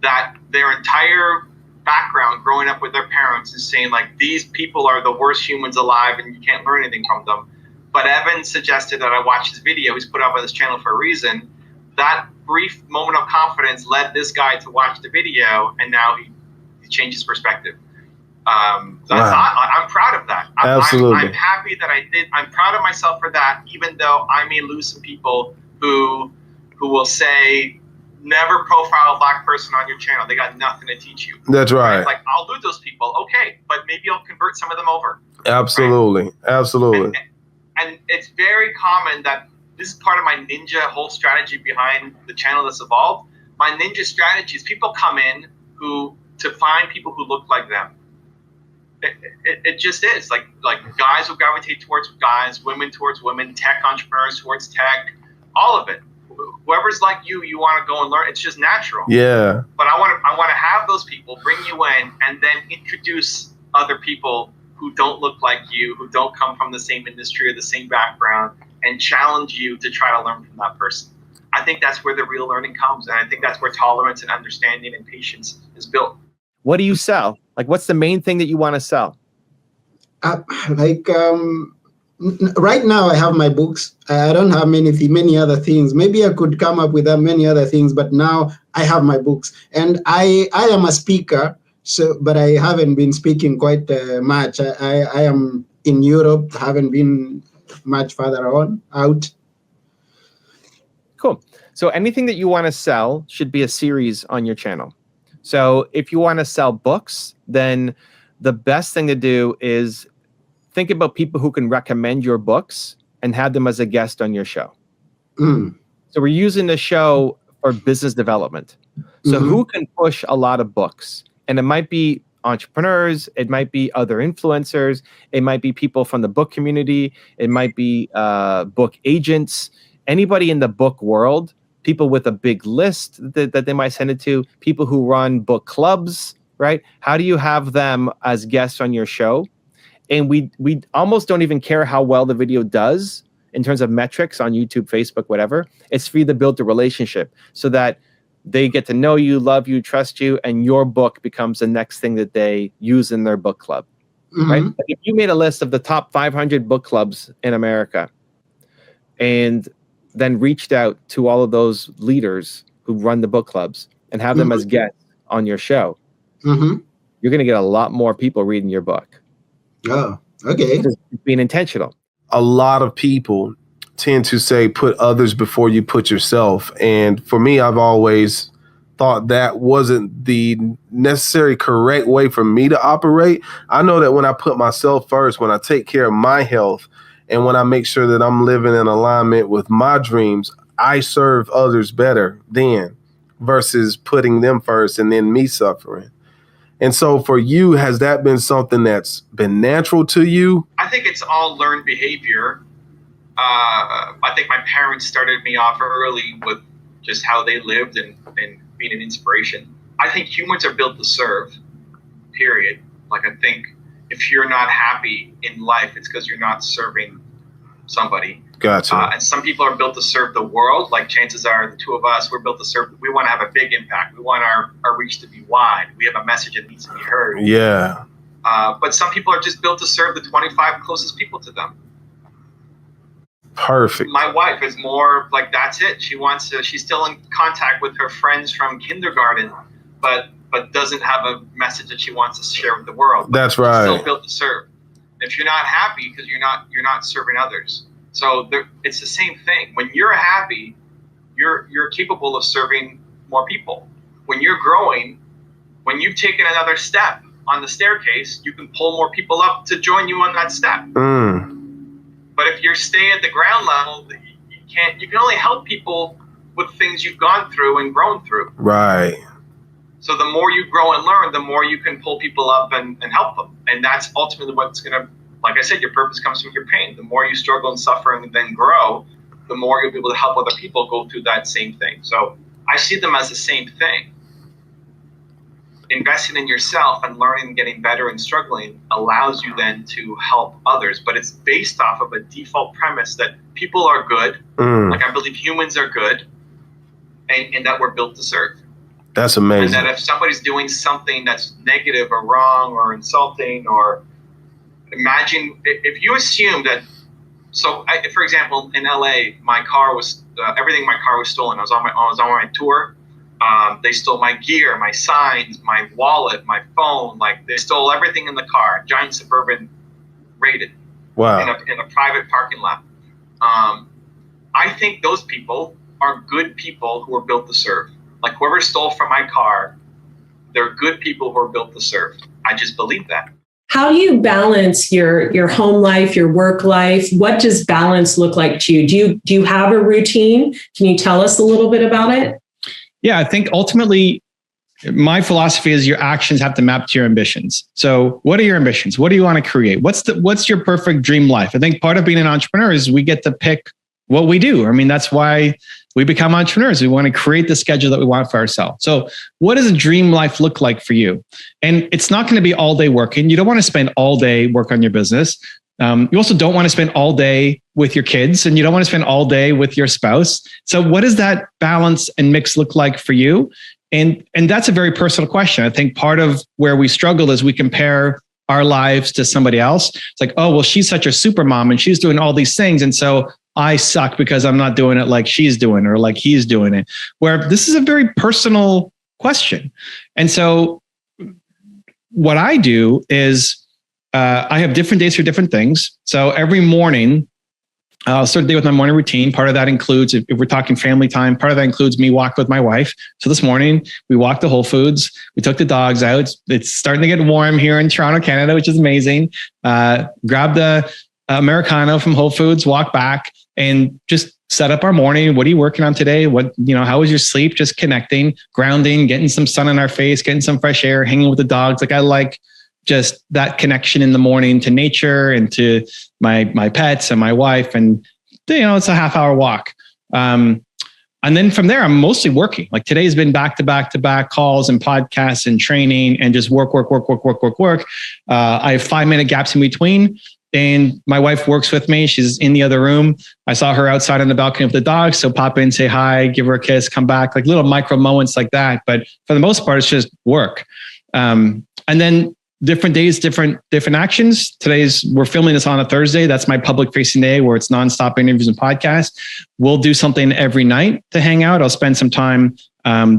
that their entire background growing up with their parents is saying like, these people are the worst humans alive and you can't learn anything from them. But Evan suggested that I watch his video. He's put up on this channel for a reason. That brief moment of confidence led this guy to watch the video, and now he changed his perspective. I'm proud of that. Absolutely. I'm happy that I did. I'm proud of myself for that, even though I may lose some people who who will say, never profile a Black person on your channel. They got nothing to teach you. That's right. Like, I'll lose those people. Okay, but maybe I'll convert some of them over. Absolutely. Right? Absolutely. And it's very common that this is part of my ninja whole strategy behind the channel that's evolved. My ninja strategy is people come in to find people who look like them. It just is like guys will gravitate towards guys, women towards women, tech entrepreneurs towards tech, all of it. Whoever's like you want to go and learn. It's just natural. Yeah. But I want to have those people, bring you in, and then introduce other people who don't look like you, who don't come from the same industry or the same background, and challenge you to try to learn from that person. I think that's where the real learning comes, and I think that's where tolerance and understanding and patience is built. What do you sell? Like, what's the main thing that you want to sell? Right now I have my books. I don't have many other things. Maybe I could come up with many other things, but now I have my books. And I am a speaker, but I haven't been speaking quite much. I am in Europe, haven't been much further out. Cool. So anything that you want to sell should be a series on your channel. So if you want to sell books, then the best thing to do is think about people who can recommend your books and have them as a guest on your show. So we're using the show for business development. So who can push a lot of books? And it might be entrepreneurs, it might be other influencers, it might be people from the book community, it might be book agents, anybody in the book world, people with a big list that they might send it to, people who run book clubs, right? How do you have them as guests on your show? And we almost don't even care how well the video does in terms of metrics on YouTube, Facebook, whatever. It's for you to build the relationship so that they get to know you, love you, trust you, and your book becomes the next thing that they use in their book club, right? Like if you made a list of the top 500 book clubs in America and then reached out to all of those leaders who run the book clubs and have them as guests on your show, you're going to get a lot more people reading your book. Oh, okay. Just being intentional. A lot of people tend to say, put others before you put yourself. And for me, I've always thought that wasn't the necessary correct way for me to operate. I know that when I put myself first, when I take care of my health, and when I make sure that I'm living in alignment with my dreams, I serve others better then versus putting them first and then me suffering. And so for you, has that been something that's been natural to you? I think it's all learned behavior. I think my parents started me off early with just how they lived and being an inspiration. I think humans are built to serve, period. Like, I think if you're not happy in life, it's because you're not serving somebody. Gotcha. And some people are built to serve the world. Like, chances are the two of us, we're built to serve. We want to have a big impact. We want our reach to be wide. We have a message that needs to be heard. Yeah. But some people are just built to serve the 25 closest people to them. Perfect. My wife is more like, that's it. She's still in contact with her friends from kindergarten, but doesn't have a message that she wants to share with the world. That's right. She's still built to serve. If you're not happy because you're not serving others. So it's the same thing. When you're happy, you're capable of serving more people. When you're growing, when you've taken another step on the staircase, you can pull more people up to join you on that step. But if you stay at the ground level, you can only help people with things you've gone through and grown through. Right. So the more you grow and learn, the more you can pull people up and help them. And that's ultimately what's going to, like I said, your purpose comes from your pain. The more you struggle and suffer and then grow, the more you'll be able to help other people go through that same thing. So I see them as the same thing. Investing in yourself and learning and getting better and struggling allows you then to help others. But it's based off of a default premise that people are good. Like, I believe humans are good and that we're built to serve. That's amazing. And that if somebody's doing something that's negative or wrong or insulting, or imagine if you assume that. So, for example, in LA, my car was everything. My car was stolen. I was on my tour. They stole my gear, my signs, my wallet, my phone. Like, they stole everything in the car. Giant Suburban raided. Wow. In a private parking lot. I think those people are good people who are built to serve. Like whoever stole from my car, they're good people who are built to serve. I just believe that. How do you balance your home life, your work life? What does balance look like to you? Do you have a routine? Can you tell us a little bit about it? Yeah, I think ultimately my philosophy is your actions have to map to your ambitions. So what are your ambitions? What do you want to create? What's your perfect dream life? I think part of being an entrepreneur is we get to pick what we do. I mean, that's why we become entrepreneurs. We want to create the schedule that we want for ourselves. So what does a dream life look like for you? And it's not going to be all day working. You don't want to spend all day work on your business. You also don't want to spend all day with your kids, and you don't want to spend all day with your spouse. So what does that balance and mix look like for you? And that's a very personal question. I think part of where we struggle is we compare our lives to somebody else. It's like, oh, well, she's such a super mom and she's doing all these things. And so I suck because I'm not doing it like she's doing or like he's doing it, where this is a very personal question. And so what I do is I have different days for different things. So every morning, I'll start the day with my morning routine. Part of that includes, if we're talking family time, part of that includes me walk with my wife. So this morning we walked to Whole Foods. We took the dogs out. It's starting to get warm here in Toronto, Canada, which is amazing. Grab the Americano from Whole Foods, walk back and just set up our morning. What are you working on today? How was your sleep? Just connecting, grounding, getting some sun on our face, getting some fresh air, hanging with the dogs. Like I like just that connection in the morning to nature and to my pets and my wife. And, it's a half-hour walk. And then from there, I'm mostly working. Like today's been back-to-back calls and podcasts and training and just work. I have 5-minute gaps in between. And my wife works with me. She's in the other room. I saw her outside on the balcony with the dog. So pop in, say hi, give her a kiss, come back, like little micro moments like that. But for the most part, it's just work. And then different days, different actions. We're filming this on a Thursday. That's my public facing day where it's nonstop interviews and podcasts. We'll do something every night to hang out. I'll spend some time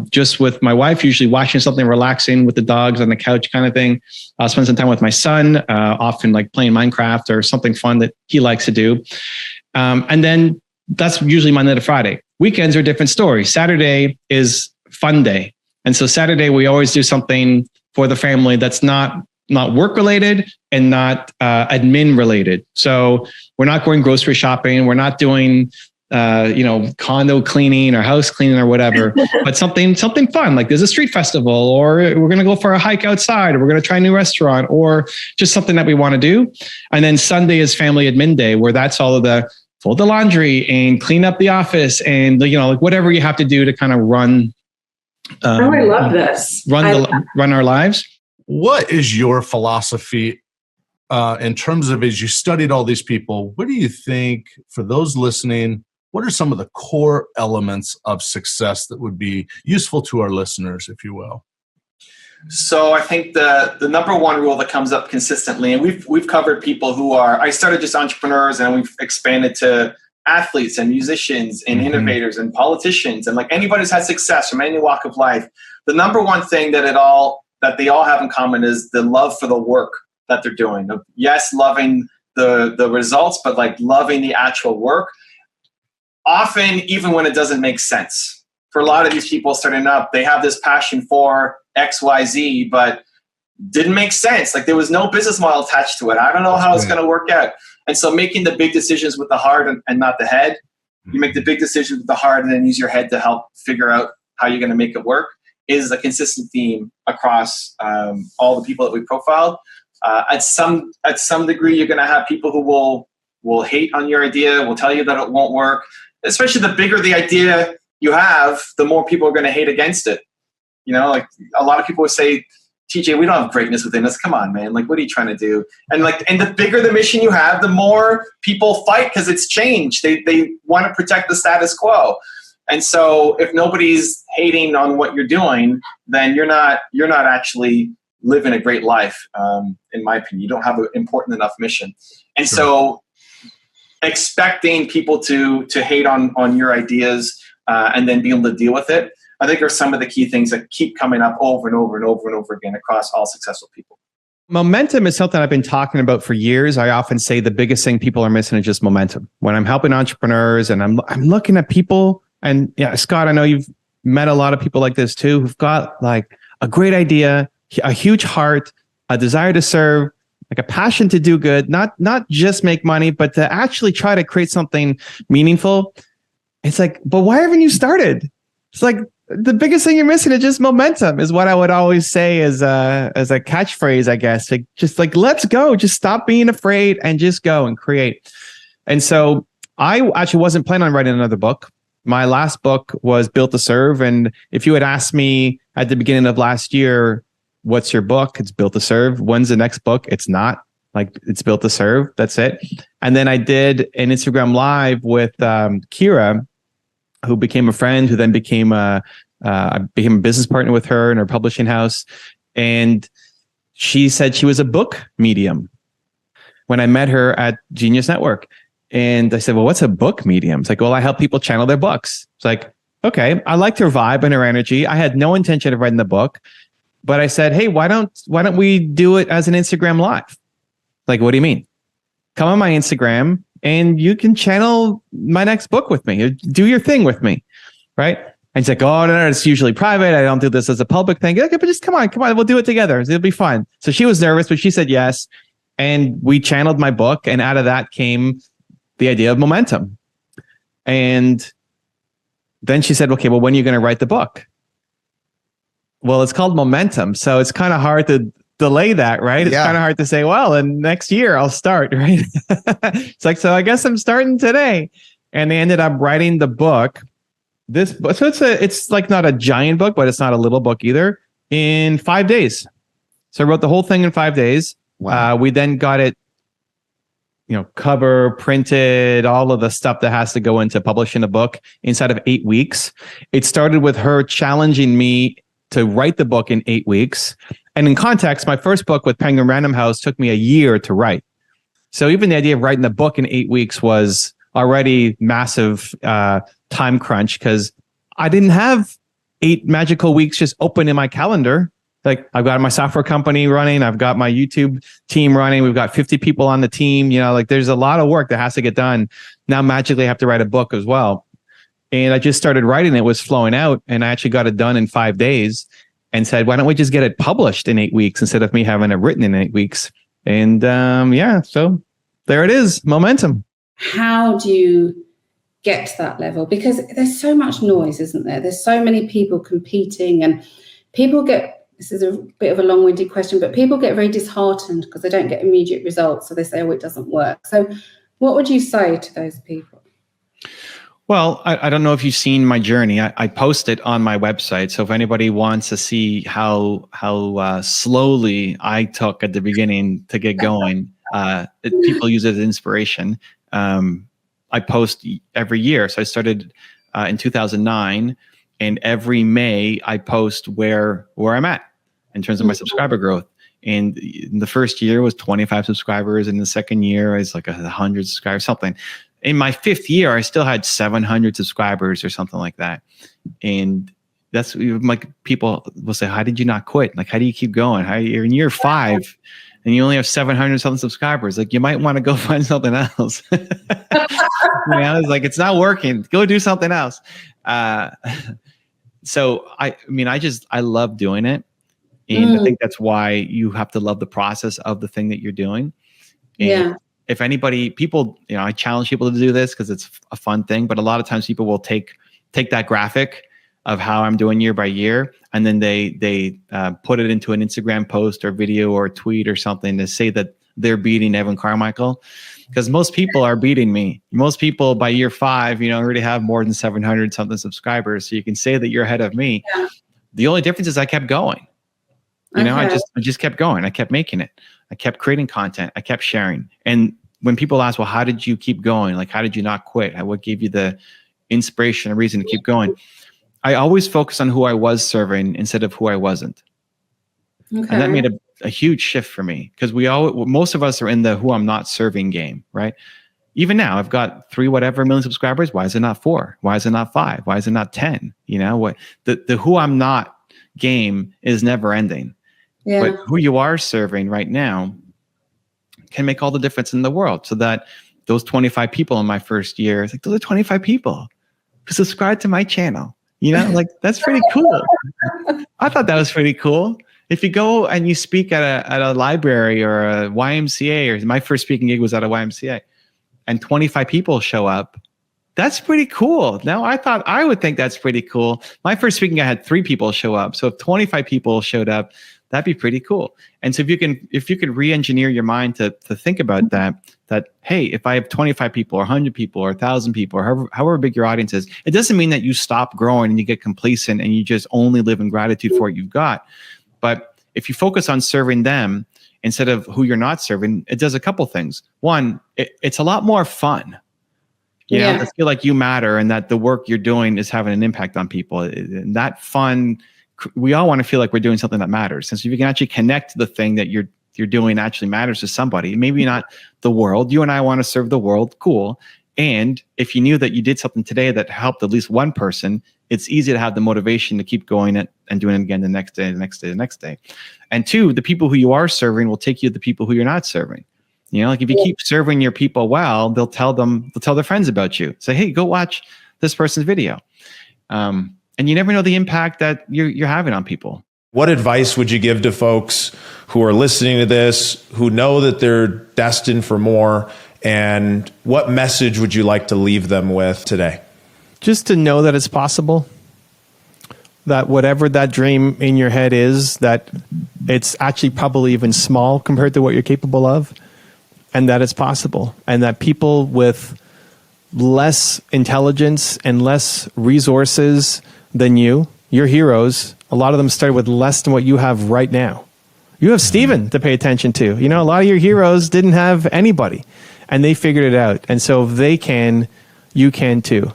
just with my wife, usually watching something relaxing with the dogs on the couch kind of thing. I'll spend some time with my son, often like playing Minecraft or something fun that he likes to do. And then that's usually Monday to Friday. Weekends are a different story. Saturday is fun day. And so Saturday, we always do something for the family that's not work related and not admin related. So we're not going grocery shopping. We're not doing condo cleaning or house cleaning or whatever, but something fun. Like there's a street festival, or we're going to go for a hike outside, or we're going to try a new restaurant, or just something that we want to do. And then Sunday is family admin day, where that's all of the fold the laundry and clean up the office and like whatever you have to do to kind of run. I love this. Run our lives. What is your philosophy in terms of, as you studied all these people, what do you think, for those listening, what are some of the core elements of success that would be useful to our listeners, if you will? So I think the number one rule that comes up consistently, and we've covered people who I started just entrepreneurs, and we've expanded to athletes and musicians and innovators and politicians and like anybody who's had success from any walk of life. The number one thing that they all have in common is the love for the work that they're doing. Yes, loving the results, but like loving the actual work. Often, even when it doesn't make sense. For a lot of these people starting up, they have this passion for X, Y, Z, but didn't make sense. Like there was no business model attached to it. I don't know how it's going to work out. And so making the big decisions with the heart and not the head, you make the big decisions with the heart and then use your head to help figure out how you're going to make it work, is a consistent theme across all the people that we profiled. At some degree, you're going to have people who will hate on your idea, will tell you that it won't work. Especially the bigger the idea you have, the more people are going to hate against it. Like a lot of people would say, TJ, we don't have greatness within us. Come on, man. Like, what are you trying to do? And the bigger the mission you have, the more people fight because it's changed. They want to protect the status quo. And so if nobody's hating on what you're doing, then you're not actually living a great life, in my opinion. You don't have an important enough mission. And so expecting people to hate on your ideas and then be able to deal with it, I think are some of the key things that keep coming up over and over and over and over again across all successful people. Momentum is something I've been talking about for years. I often say the biggest thing people are missing is just momentum. When I'm helping entrepreneurs and I'm looking at people And yeah, Scott, I know you've met a lot of people like this too, who've got like a great idea, a huge heart, a desire to serve, like a passion to do good, not just make money, but to actually try to create something meaningful. It's like, but why haven't you started? It's like the biggest thing you're missing is just momentum, is what I would always say as a catchphrase, I guess. Like, just like, let's go, just stop being afraid and just go and create. And so I actually wasn't planning on writing another book. My last book was Built to Serve. And if you had asked me at the beginning of last year, what's your book? It's Built to Serve. When's the next book? It's not. Like, it's Built to Serve. That's it. And then I did an Instagram Live with Kira, who became a friend, who then became I became a business partner with her in her publishing house. And she said she was a book medium when I met her at Genius Network. And I said, well, what's a book medium? It's like, well, I help people channel their books. It's like, okay, I liked her vibe and her energy. I had no intention of writing the book, but I said, hey, why don't we do it as an Instagram Live? Like, what do you mean? Come on my Instagram and you can channel my next book with me. Do your thing with me, right? And she's like, oh, no, it's usually private. I don't do this as a public thing. Okay, but just come on, we'll do it together. It'll be fun. So she was nervous, but she said yes. And we channeled my book, and out of that came the idea of momentum. And then she said, okay, well, when are you going to write the book? Well, it's called Momentum. So it's kind of hard to delay that, right? It's kind of hard to say, well, and next year I'll start, right? It's like, so I guess I'm starting today. And they ended up writing the book. So it's like not a giant book, but it's not a little book either, in 5 days. So I wrote the whole thing in 5 days. Wow. We then got it, cover, printed, all of the stuff that has to go into publishing a book inside of 8 weeks. It started with her challenging me to write the book in 8 weeks. And in context, my first book with Penguin Random House took me a year to write. So even the idea of writing the book in 8 weeks was already massive time crunch, because I didn't have 8 magical weeks just open in my calendar. Like, I've got my software company running. I've got my YouTube team running. We've got 50 people on the team. Like, there's a lot of work that has to get done. Now magically I have to write a book as well. And I just started writing. It was flowing out, and I actually got it done in 5 days and said, why don't we just get it published in 8 weeks instead of me having it written in 8 weeks? And so there it is, momentum. How do you get to that level? Because there's so much noise, isn't there? There's so many people competing, and people this is a bit of a long-winded question, but people get very disheartened because they don't get immediate results. So they say, oh, it doesn't work. So what would you say to those people? Well, I don't know if you've seen my journey. I post it on my website. So if anybody wants to see how slowly I took at the beginning to get going, people use it as inspiration. I post every year. So I started in 2009, and every May I post where I'm at in terms of my subscriber growth. And the first year was 25 subscribers, and the second year is like 100 subscribers, something. In my 5th year, I still had 700 subscribers or something like that. And that's like, people will say, how did you not quit? Like, how do you keep going? You're in year 5 and you only have 700 something subscribers. Like, you might want to go find something else. It's like, it's not working. Go do something else. So I love doing it. And I think that's why you have to love the process of the thing that you're doing. And if anybody, people, I challenge people to do this because it's a fun thing, but a lot of times people will take that graphic of how I'm doing year by year, and then they put it into an Instagram post or video or tweet or something to say that they're beating Evan Carmichael, because most people are beating me. Most people by year 5, already have more than 700 something subscribers. So you can say that you're ahead of me. Yeah. The only difference is I kept going. I just kept going. I kept making it. I kept creating content. I kept sharing. And when people ask, well, how did you keep going? Like, how did you not quit? What gave you the inspiration, a reason to keep going? I always focus on who I was serving instead of who I wasn't. Okay. And that made a huge shift for me, because most of us are in the who I'm not serving game, right? Even now, I've got 3 whatever million subscribers. Why is it not 4? Why is it not 5? Why is it not 10? The who I'm not game is never ending. Yeah. But who you are serving right now can make all the difference in the world. So that those 25 people in my first year, it's like, those are 25 people. who subscribed to my channel. You know, like that's pretty cool. I thought that was pretty cool. If you go and you speak at a library or a YMCA, or my first speaking gig was at a YMCA, and 25 people show up, that's pretty cool. Now, I would think that's pretty cool. My first speaking, I had 3 people show up. So if 25 people showed up, that'd be pretty cool. And so if you can re-engineer your mind to think about that, hey, if I have 25 people or 100 people or 1,000 people or however big your audience is, it doesn't mean that you stop growing and you get complacent and you just only live in gratitude for what you've got. But if you focus on serving them instead of who you're not serving, it does a couple things. One, it's a lot more fun. You know, to feel like you matter and that the work you're doing is having an impact on people. And that fun, we all want to feel like we're doing something that matters. And so if you can actually connect to the thing that you're doing actually matters to somebody, maybe not the world. You and I want to serve the world, cool. And if you knew that you did something today that helped at least one person, it's easy to have the motivation to keep going it and doing it again the next day, the next day, the next day. And 2, the people who you are serving will take you to the people who you're not serving. You know, like if you keep serving your people well, they'll tell their friends about you. Say, hey, go watch this person's video. And you never know the impact that you're having on people. What advice would you give to folks who are listening to this, who know that they're destined for more? And what message would you like to leave them with today? Just to know that it's possible. That whatever that dream in your head is, that it's actually probably even small compared to what you're capable of. And that it's possible. And that people with less intelligence and less resources than you, your heroes, a lot of them started with less than what you have right now. You have Steven to pay attention to. You know, a lot of your heroes didn't have anybody. And they figured it out. And so if they can, you can too.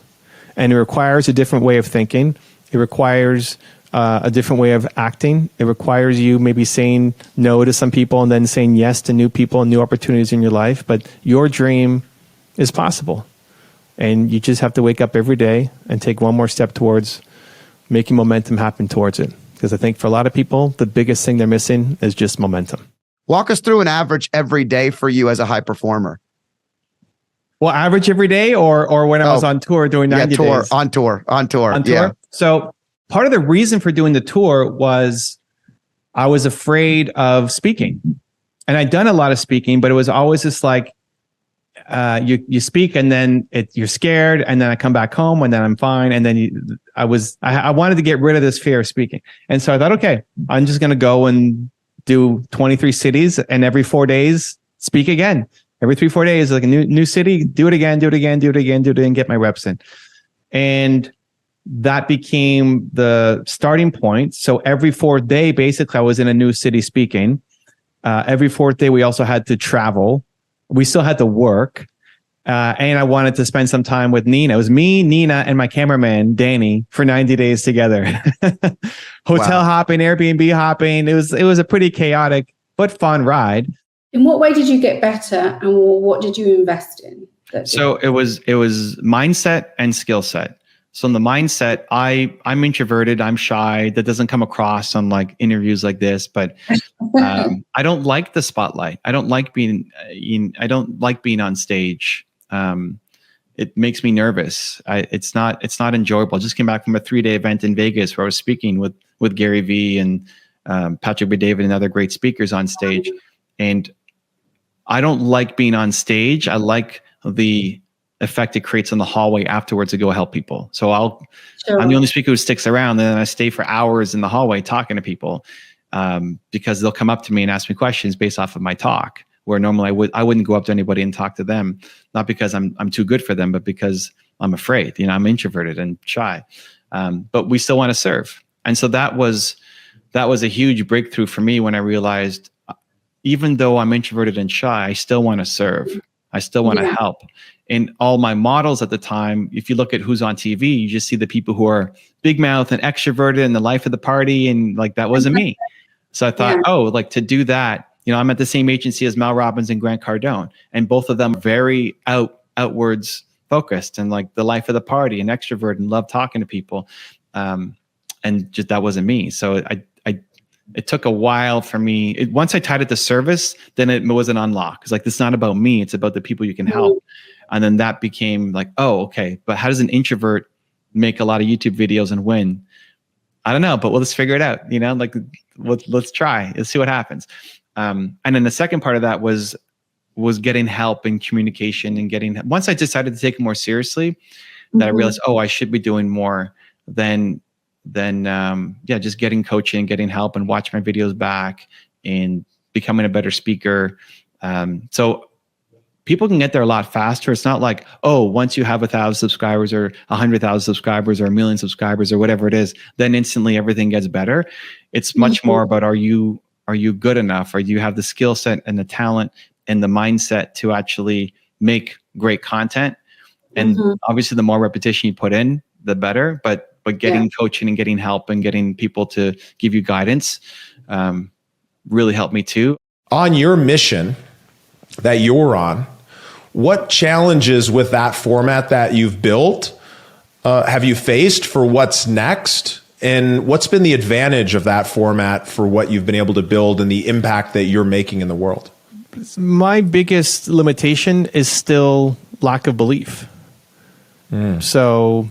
And it requires a different way of thinking. It requires a different way of acting. It requires you maybe saying no to some people and then saying yes to new people and new opportunities in your life. But your dream is possible. And you just have to wake up every day and take one more step towards making momentum happen towards it. Because I think for a lot of people, the biggest thing they're missing is just momentum. Walk us through an average every day for you as a high performer. Well, average every day or when I was on tour doing 90 days? On tour. Yeah. So part of the reason for doing the tour was I was afraid of speaking. And I'd done a lot of speaking, but it was always just like, you speak and then you're scared, and then I come back home and then I'm fine. And then I wanted to get rid of this fear of speaking. And so I thought, okay, I'm just going to go and do 23 cities and every 4 days speak again. Every 3-4 days, like a new city, do it again, get my reps in. And that became the starting point. So every 4th day, basically, I was in a new city speaking. Every 4th day, we also had to travel. We still had to work. And I wanted to spend some time with Nina. It was me, Nina, and my cameraman, Danny, for 90 days together. Hotel hopping, Airbnb hopping. It was a pretty chaotic but fun ride. In what way did you get better, and what did you invest in? So it was mindset and skill set. So in the mindset, I'm introverted, I'm shy. That doesn't come across on like interviews like this, but I don't like the spotlight. I don't like being on stage. It makes me nervous. It's not enjoyable. I just came back from a 3-day event in Vegas where I was speaking with Gary Vee and Patrick B-David and other great speakers on stage. And I don't like being on stage. I like the effect it creates in the hallway afterwards to go help people. So I'm the only speaker who sticks around, and then I stay for hours in the hallway talking to people because they'll come up to me and ask me questions based off of my talk, where normally I wouldn't go up to anybody and talk to them, not because I'm too good for them, but because I'm afraid. You know, I'm introverted and shy, but we still want to serve. And so that was a huge breakthrough for me when I realized, even though I'm introverted and shy, I still want to serve. I still want to help. And all my models at the time, if you look at who's on TV, you just see the people who are big mouth and extroverted and the life of the party. And like, that wasn't me. So I thought, like to do that, you know, I'm at the same agency as Mel Robbins and Grant Cardone, and both of them very outwards focused and like the life of the party and extrovert and love talking to people. And just, that wasn't me. So it took a while for me. Once I tied it to service, then it was an unlock. It's like, it's not about me. It's about the people you can help. And then that became like, oh, okay. But how does an introvert make a lot of YouTube videos and win? I don't know, but let's figure it out. Like let's try. Let's see what happens. And then the second part of that was getting help in communication and once I decided to take it more seriously, that I realized, I should be doing more than just getting coaching and getting help and watch my videos back and becoming a better speaker. So people can get there a lot faster. It's not like, once you have 1,000 subscribers or 100,000 subscribers or 1 million subscribers or whatever it is, then instantly everything gets better. It's much more about, are you good enough? Or do you have the skill set and the talent and the mindset to actually make great content? And obviously the more repetition you put in, the better, but getting coaching and getting help and getting people to give you guidance really helped me too. On your mission that you're on, what challenges with that format that you've built have you faced for what's next? And what's been the advantage of that format for what you've been able to build and the impact that you're making in the world? My biggest limitation is still lack of belief. So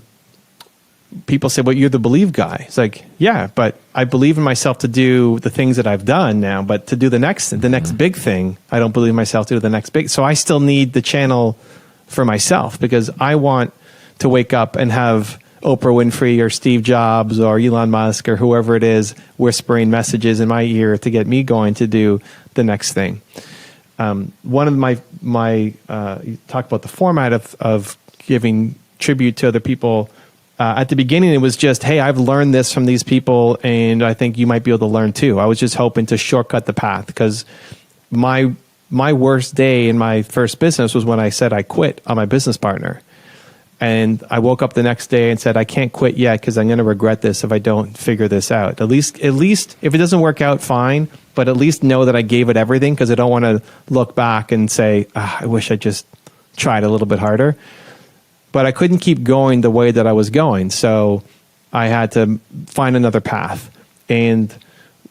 people say, well, you're the believe guy. It's like, yeah, but I believe in myself to do the things that I've done now, but to do the next big thing, I don't believe myself to do the next big. So I still need the channel for myself because I want to wake up and have Oprah Winfrey or Steve Jobs or Elon Musk or whoever it is whispering messages in my ear to get me going to do the next thing. One of my you talk about the format of giving tribute to other people. At the beginning, it was just, hey, I've learned this from these people, and I think you might be able to learn too. I was just hoping to shortcut the path because my worst day in my first business was when I said I quit on my business partner. And I woke up the next day and said, I can't quit yet because I'm going to regret this if I don't figure this out. At least if it doesn't work out, fine, but at least know that I gave it everything because I don't want to look back and say, I wish I just tried a little bit harder. But I couldn't keep going the way that I was going. So I had to find another path. And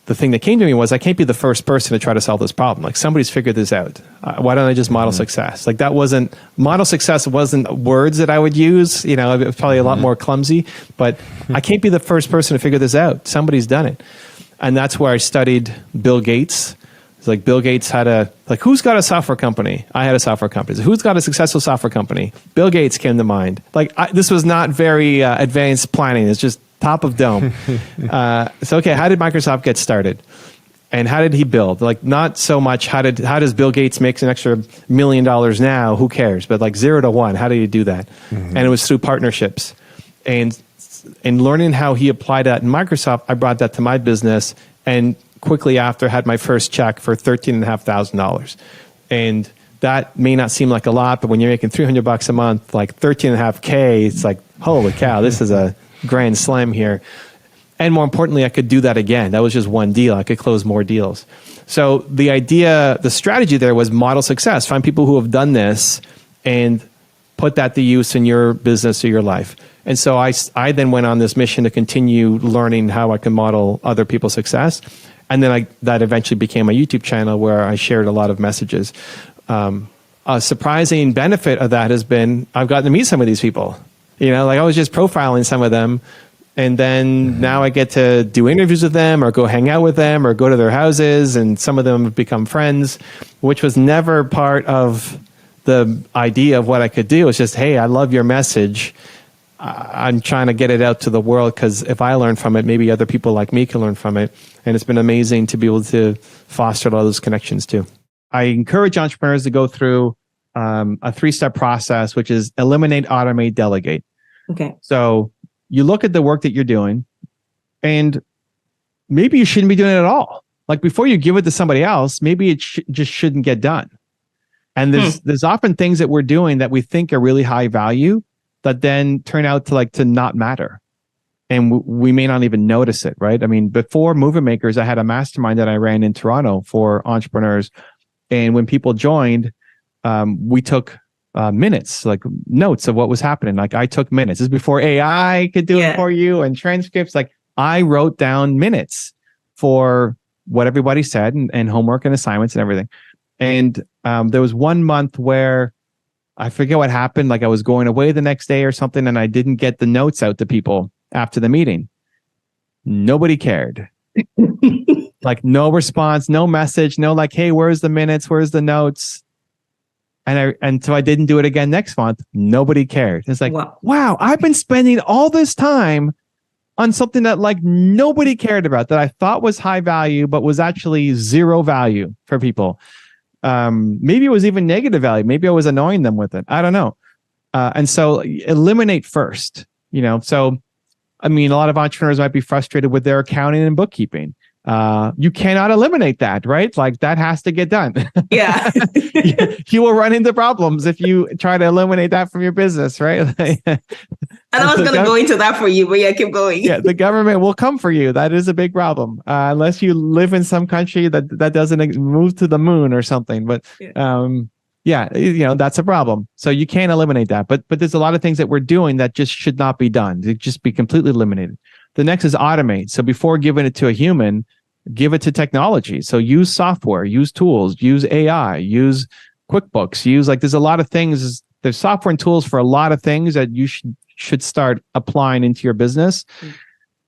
the thing that came to me was I can't be the first person to try to solve this problem. Like somebody's figured this out. Why don't I just model success? Like model success wasn't words that I would use. It was probably a lot more clumsy, but I can't be the first person to figure this out. Somebody's done it. And that's where I studied Bill Gates. It's like Bill Gates had who's got a software company? I had a software company. So who's got a successful software company? Bill Gates came to mind. This was not very advanced planning. It's just top of dome. Okay, how did Microsoft get started? And how did he build? Not so much how does Bill Gates make an extra $1 million now? Who cares? But 0 to 1, how do you do that? And it was through partnerships. And learning how he applied that in Microsoft, I brought that to my business and quickly after had my first check for $13,500. And that may not seem like a lot, but when you're making $300 a month, $13,500, it's like, holy cow, this is a grand slam here. And more importantly, I could do that again. That was just one deal. I could close more deals. So the strategy there was model success. Find people who have done this and put that to use in your business or your life. And so I then went on this mission to continue learning how I can model other people's success. And then that eventually became a YouTube channel where I shared a lot of messages. A surprising benefit of that has been I've gotten to meet some of these people. I was just profiling some of them. And then now I get to do interviews with them or go hang out with them or go to their houses. And some of them have become friends, which was never part of the idea of what I could do. It's just, hey, I love your message. I'm trying to get it out to the world because if I learn from it, maybe other people like me can learn from it. And it's been amazing to be able to foster a lot of those connections too. I encourage entrepreneurs to go through a 3-step process, which is eliminate, automate, delegate. Okay. So you look at the work that you're doing and maybe you shouldn't be doing it at all. Before you give it to somebody else, maybe it just shouldn't get done. And there's often things that we're doing that we think are really high value that then turn out to not matter. And we may not even notice it, right? I mean, before Movement Makers, I had a mastermind that I ran in Toronto for entrepreneurs. And when people joined, we took minutes, notes of what was happening. I took minutes. This is before AI could do it for you and transcripts. I wrote down minutes for what everybody said and homework and assignments and everything. And there was 1 month where I forget what happened. Like I was going away the next day or something, and I didn't get the notes out to people after the meeting. Nobody cared. Like no response, no message, no like, hey, where's the minutes? Where's the notes? And so I didn't do it again next month. Nobody cared. It's like, wow, I've been spending all this time on something that like nobody cared about, that I thought was high value, but was actually zero value for people. Maybe it was even negative value. Maybe I was annoying them with it. I don't know. And so eliminate first, so, I mean, a lot of entrepreneurs might be frustrated with their accounting and bookkeeping. You cannot eliminate that, right? Like that has to get done. Yeah. You will run into problems if you try to eliminate that from your business, right? And I was going to go into that for you, but yeah, keep going. Yeah, the government will come for you. That is a big problem. Unless you live in some country that doesn't move to the moon or something. But that's a problem. So you can't eliminate that. But there's a lot of things that we're doing that just should not be done. They just be completely eliminated. The next is automate. So before giving it to a human, give it to technology. So use software, use tools, use AI, use QuickBooks, there's a lot of things. There's software and tools for a lot of things that you should start applying into your business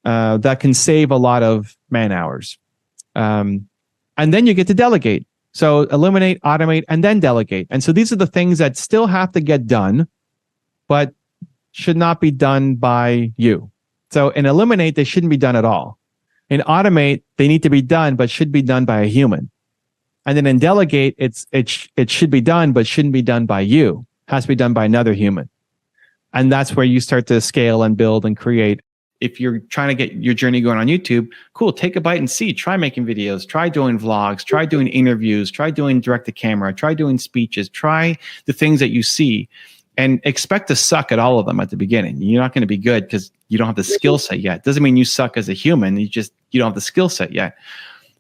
that can save a lot of man hours. And then you get to delegate. So eliminate, automate, and then delegate. And so these are the things that still have to get done, but should not be done by you. So in eliminate, they shouldn't be done at all. In automate, they need to be done, but should be done by a human. And then in delegate, it should be done, but shouldn't be done by you. It has to be done by another human. And that's where you start to scale and build and create. If you're trying to get your journey going on YouTube, cool, take a bite and see. Try making videos, try doing vlogs, try doing interviews, try doing direct to camera, try doing speeches, try the things that you see, and expect to suck at all of them at the beginning. You're not going to be good because you don't have the skill set yet. Doesn't mean you suck as a human. You don't have the skill set yet.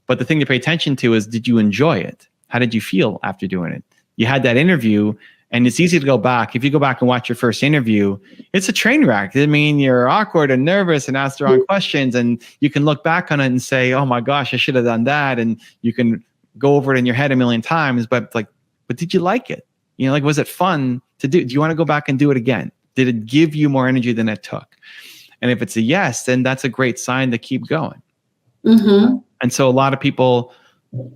But the thing to pay attention to is, did you enjoy it? How did you feel after doing it? You had that interview, and it's easy to go back. If you go back and watch your first interview, it's a train wreck. I mean, you're awkward and nervous and ask the wrong questions, and you can look back on it and say, oh my gosh, I should have done that. And you can go over it in your head a million times, but did you like it? Was it fun to do? Do you want to go back and do it again? Did it give you more energy than it took? And if it's a yes, then that's a great sign to keep going. Mm-hmm. And so a lot of people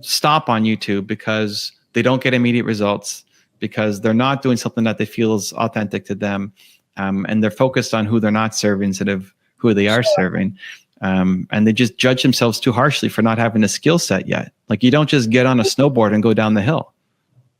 stop on YouTube because they don't get immediate results, because they're not doing something that they feel is authentic to them. And they're focused on who they're not serving instead of who they are serving. And they just judge themselves too harshly for not having the skill set yet. Like, you don't just get on a snowboard and go down the hill.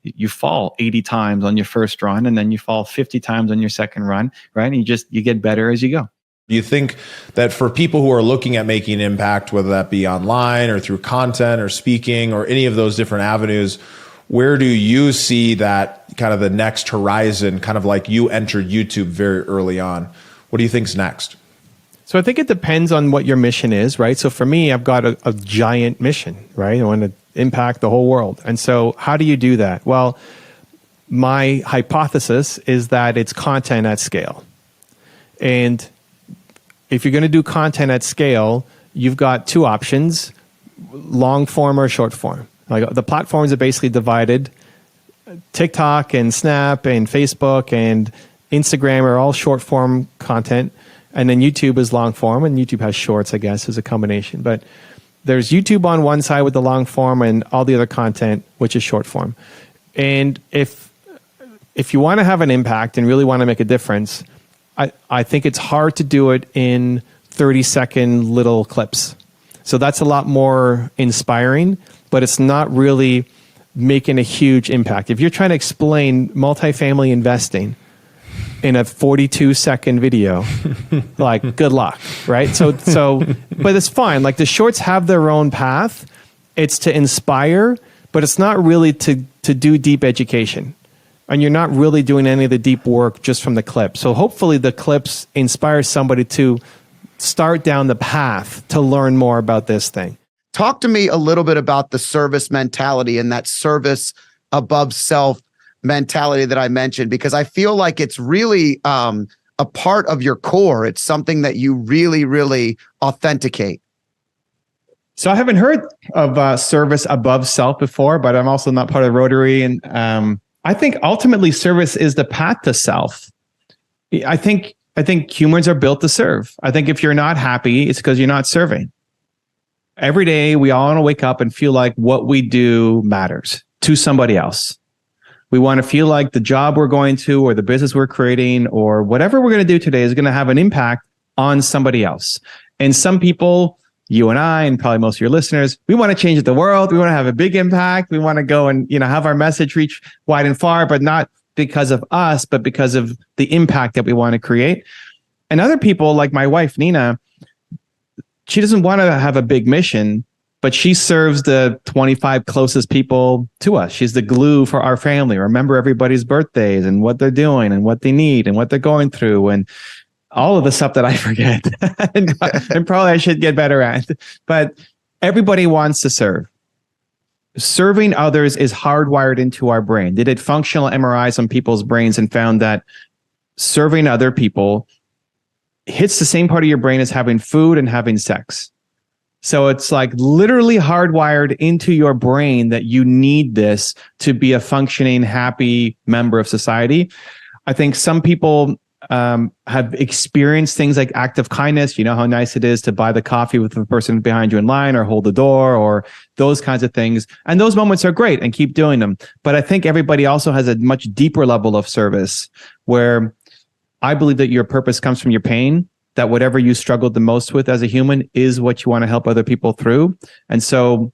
You fall 80 times on your first run, and then you fall 50 times on your second run, right? And you get better as you go. Do you think that for people who are looking at making an impact, whether that be online or through content or speaking or any of those different avenues, where do you see that kind of the next horizon, kind of like you entered YouTube very early on? What do you think's next? So I think it depends on what your mission is, right? So for me, I've got a giant mission, right? I want to impact the whole world. And so how do you do that? Well, my hypothesis is that it's content at scale. And if you're going to do content at scale, you've got two options, long form or short form. Like, the platforms are basically divided. TikTok and Snap and Facebook and Instagram are all short form content. And then YouTube is long form, and YouTube has shorts, I guess, as a combination. But there's YouTube on one side with the long form and all the other content, which is short form. And if you want to have an impact and really want to make a difference, I think it's hard to do it in 30-second little clips. So that's a lot more inspiring, but it's not really making a huge impact. If you're trying to explain multifamily investing in a 42-second video, like, good luck, right? So, but it's fine. Like, the shorts have their own path. It's to inspire, but it's not really to do deep education. And you're not really doing any of the deep work just from the clip. So hopefully the clips inspire somebody to start down the path to learn more about this thing. Talk to me a little bit about the service mentality and that service above self mentality that I mentioned, because I feel like it's really a part of your core. It's something that you really, really authenticate. So I haven't heard of service above self before, but I'm also not part of Rotary. And I think ultimately service is the path to self. I think humans are built to serve. I think if you're not happy, it's because you're not serving. Every day, we all want to wake up and feel like what we do matters to somebody else. We want to feel like the job we're going to, or the business we're creating, or whatever we're going to do today is going to have an impact on somebody else. And some people, you and I, and probably most of your listeners, we want to change the world. We want to have a big impact. We want to go and, have our message reach wide and far, but not because of us, but because of the impact that we want to create. And other people, like my wife, Nina, she doesn't want to have a big mission, but she serves the 25 closest people to us. She's the glue for our family. Remember everybody's birthdays and what they're doing and what they need and what they're going through and all of the stuff that I forget and probably I should get better at. But everybody wants to serve. Serving others is hardwired into our brain. They did functional MRIs on people's brains and found that serving other people hits the same part of your brain as having food and having sex. So it's like literally hardwired into your brain that you need this to be a functioning, happy member of society. I think some people have experienced things like act of kindness. You know how nice it is to buy the coffee with the person behind you in line or hold the door or those kinds of things. And those moments are great and keep doing them. But I think everybody also has a much deeper level of service where I believe that your purpose comes from your pain, that whatever you struggled the most with as a human is what you want to help other people through. And so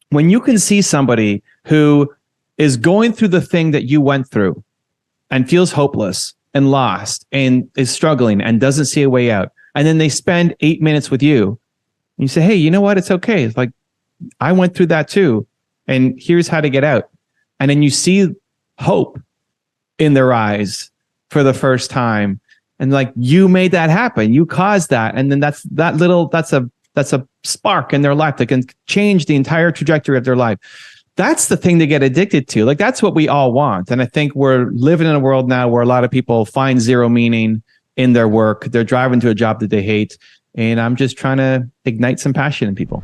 when you can see somebody who is going through the thing that you went through and feels hopeless and lost and is struggling and doesn't see a way out, and then they spend 8 minutes with you, and you say, hey, you know what? It's okay. It's like, I went through that too. And here's how to get out. And then you see hope in their eyes for the first time. And like, you made that happen. You caused that. And then that's a spark in their life that can change the entire trajectory of their life. That's the thing they get addicted to. Like, that's what we all want. And I think we're living in a world now where a lot of people find zero meaning in their work. They're driving to a job that they hate. And I'm just trying to ignite some passion in people.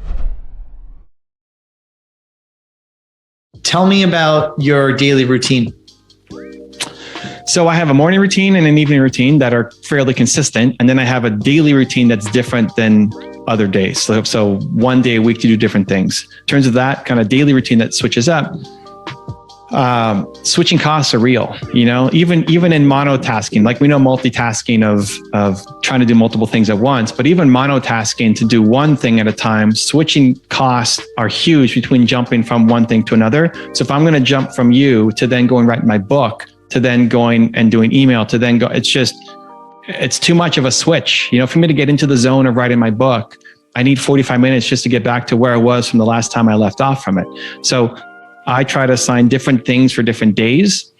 Tell me about your daily routine. So I have a morning routine and an evening routine that are fairly consistent. And then I have a daily routine that's different than other days. So one day a week to do different things. In terms of that kind of daily routine that switches up, switching costs are real, even in monotasking. Like, we know multitasking of trying to do multiple things at once, but even monotasking to do one thing at a time, switching costs are huge between jumping from one thing to another. So if I'm going to jump from you to then go and write my book, to then going and doing email, to then go, it's too much of a switch. For me to get into the zone of writing my book, I need 45 minutes just to get back to where I was from the last time I left off from it. So I try to assign different things for different days.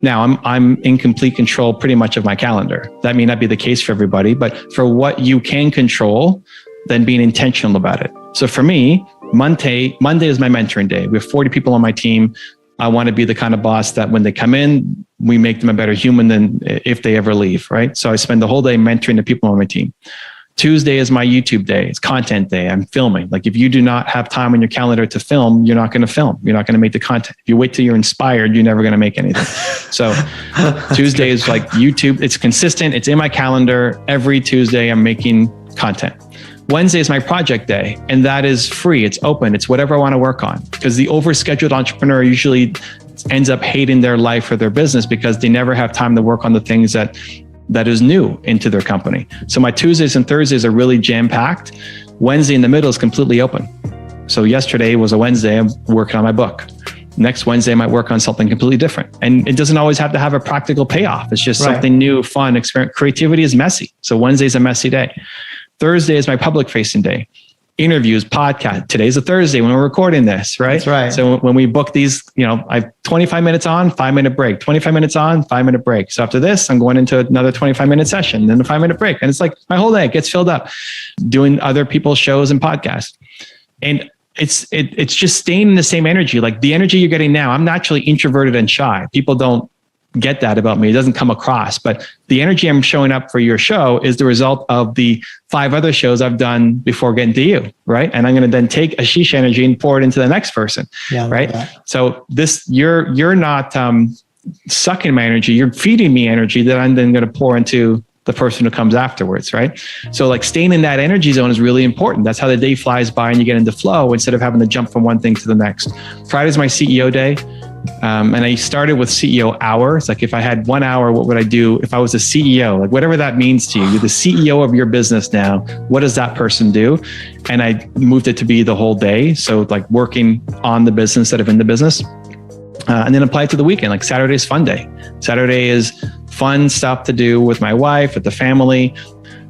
Now I'm in complete control pretty much of my calendar. That may not be the case for everybody, but for what you can control, then being intentional about it. So for me, Monday is my mentoring day. We have 40 people on my team. I want to be the kind of boss that when they come in, we make them a better human than if they ever leave, right? So I spend the whole day mentoring the people on my team. Tuesday is my YouTube day. It's content day. I'm filming. Like, if you do not have time on your calendar to film, you're not going to film. You're not going to make the content. If you wait till you're inspired, you're never going to make anything. So Tuesday is like YouTube. It's consistent. It's in my calendar. Every Tuesday, I'm making content. Wednesday is my project day, and that is free. It's open. It's whatever I want to work on, because the overscheduled entrepreneur usually ends up hating their life or their business because they never have time to work on the things that is new into their company. So my Tuesdays and Thursdays are really jam-packed. Wednesday in the middle is completely open. So yesterday was a Wednesday. I'm working on my book. Next Wednesday, I might work on something completely different. And it doesn't always have to have a practical payoff. It's just something new, fun, experience. Creativity is messy. So Wednesday's a messy day. Thursday is my public facing day. Interviews, podcast. Today's a Thursday when we're recording this, right? That's right. So when we book these, I have 25 minutes on, 5-minute break, 25 minutes on, 5-minute break. So after this, I'm going into another 25-minute session, then a 5-minute break. And it's like my whole day gets filled up doing other people's shows and podcasts. And it's just staying in the same energy. Like, the energy you're getting now, I'm naturally introverted and shy. People don't get that about me. It doesn't come across, but the energy I'm showing up for your show is the result of the 5 other shows I've done before getting to you, right? And I'm going to then take Ashish energy and pour it into the next person, right? So this, you're not sucking my energy. You're feeding me energy that I'm then going to pour into the person who comes afterwards, right? So like staying in that energy zone is really important. That's how the day flies by and you get into flow instead of having to jump from one thing to the next. Friday's my CEO day. And I started with CEO hours. Like if I had 1 hour, what would I do if I was a CEO? Like whatever that means to you, you're the CEO of your business now. What does that person do? And I moved it to be the whole day. So like working on the business instead of in the business. And then apply it to the weekend. Like Saturday is fun day. Saturday is fun stuff to do with my wife, with the family.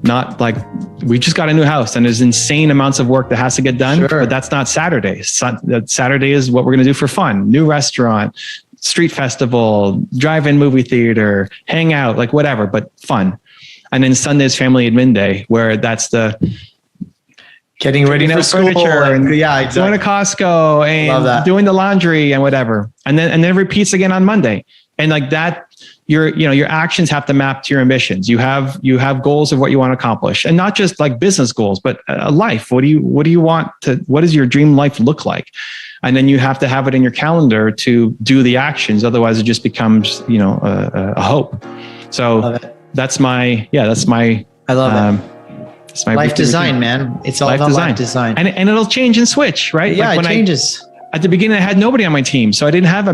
Not like we just got a new house and there's insane amounts of work that has to get done, but that's not Saturday. Saturday is what we're going to do for fun. New restaurant, street festival, drive-in movie theater, hang out, like whatever, but fun. And then Sunday is family admin day, where that's the getting ready for school and exactly. going to Costco and doing the laundry and whatever. And then it repeats again on Monday. And like that, your actions have to map to your ambitions. You have goals of what you want to accomplish, and not just like business goals, but a life. What do you want to, what does your dream life look like? And then you have to have it in your calendar to do the actions. Otherwise it just becomes, a hope. So that's my, I love it. It's my life design, man. It's all about life design. And it'll change and switch, right? Yeah, like when it changes. At the beginning, I had nobody on my team, so I didn't have a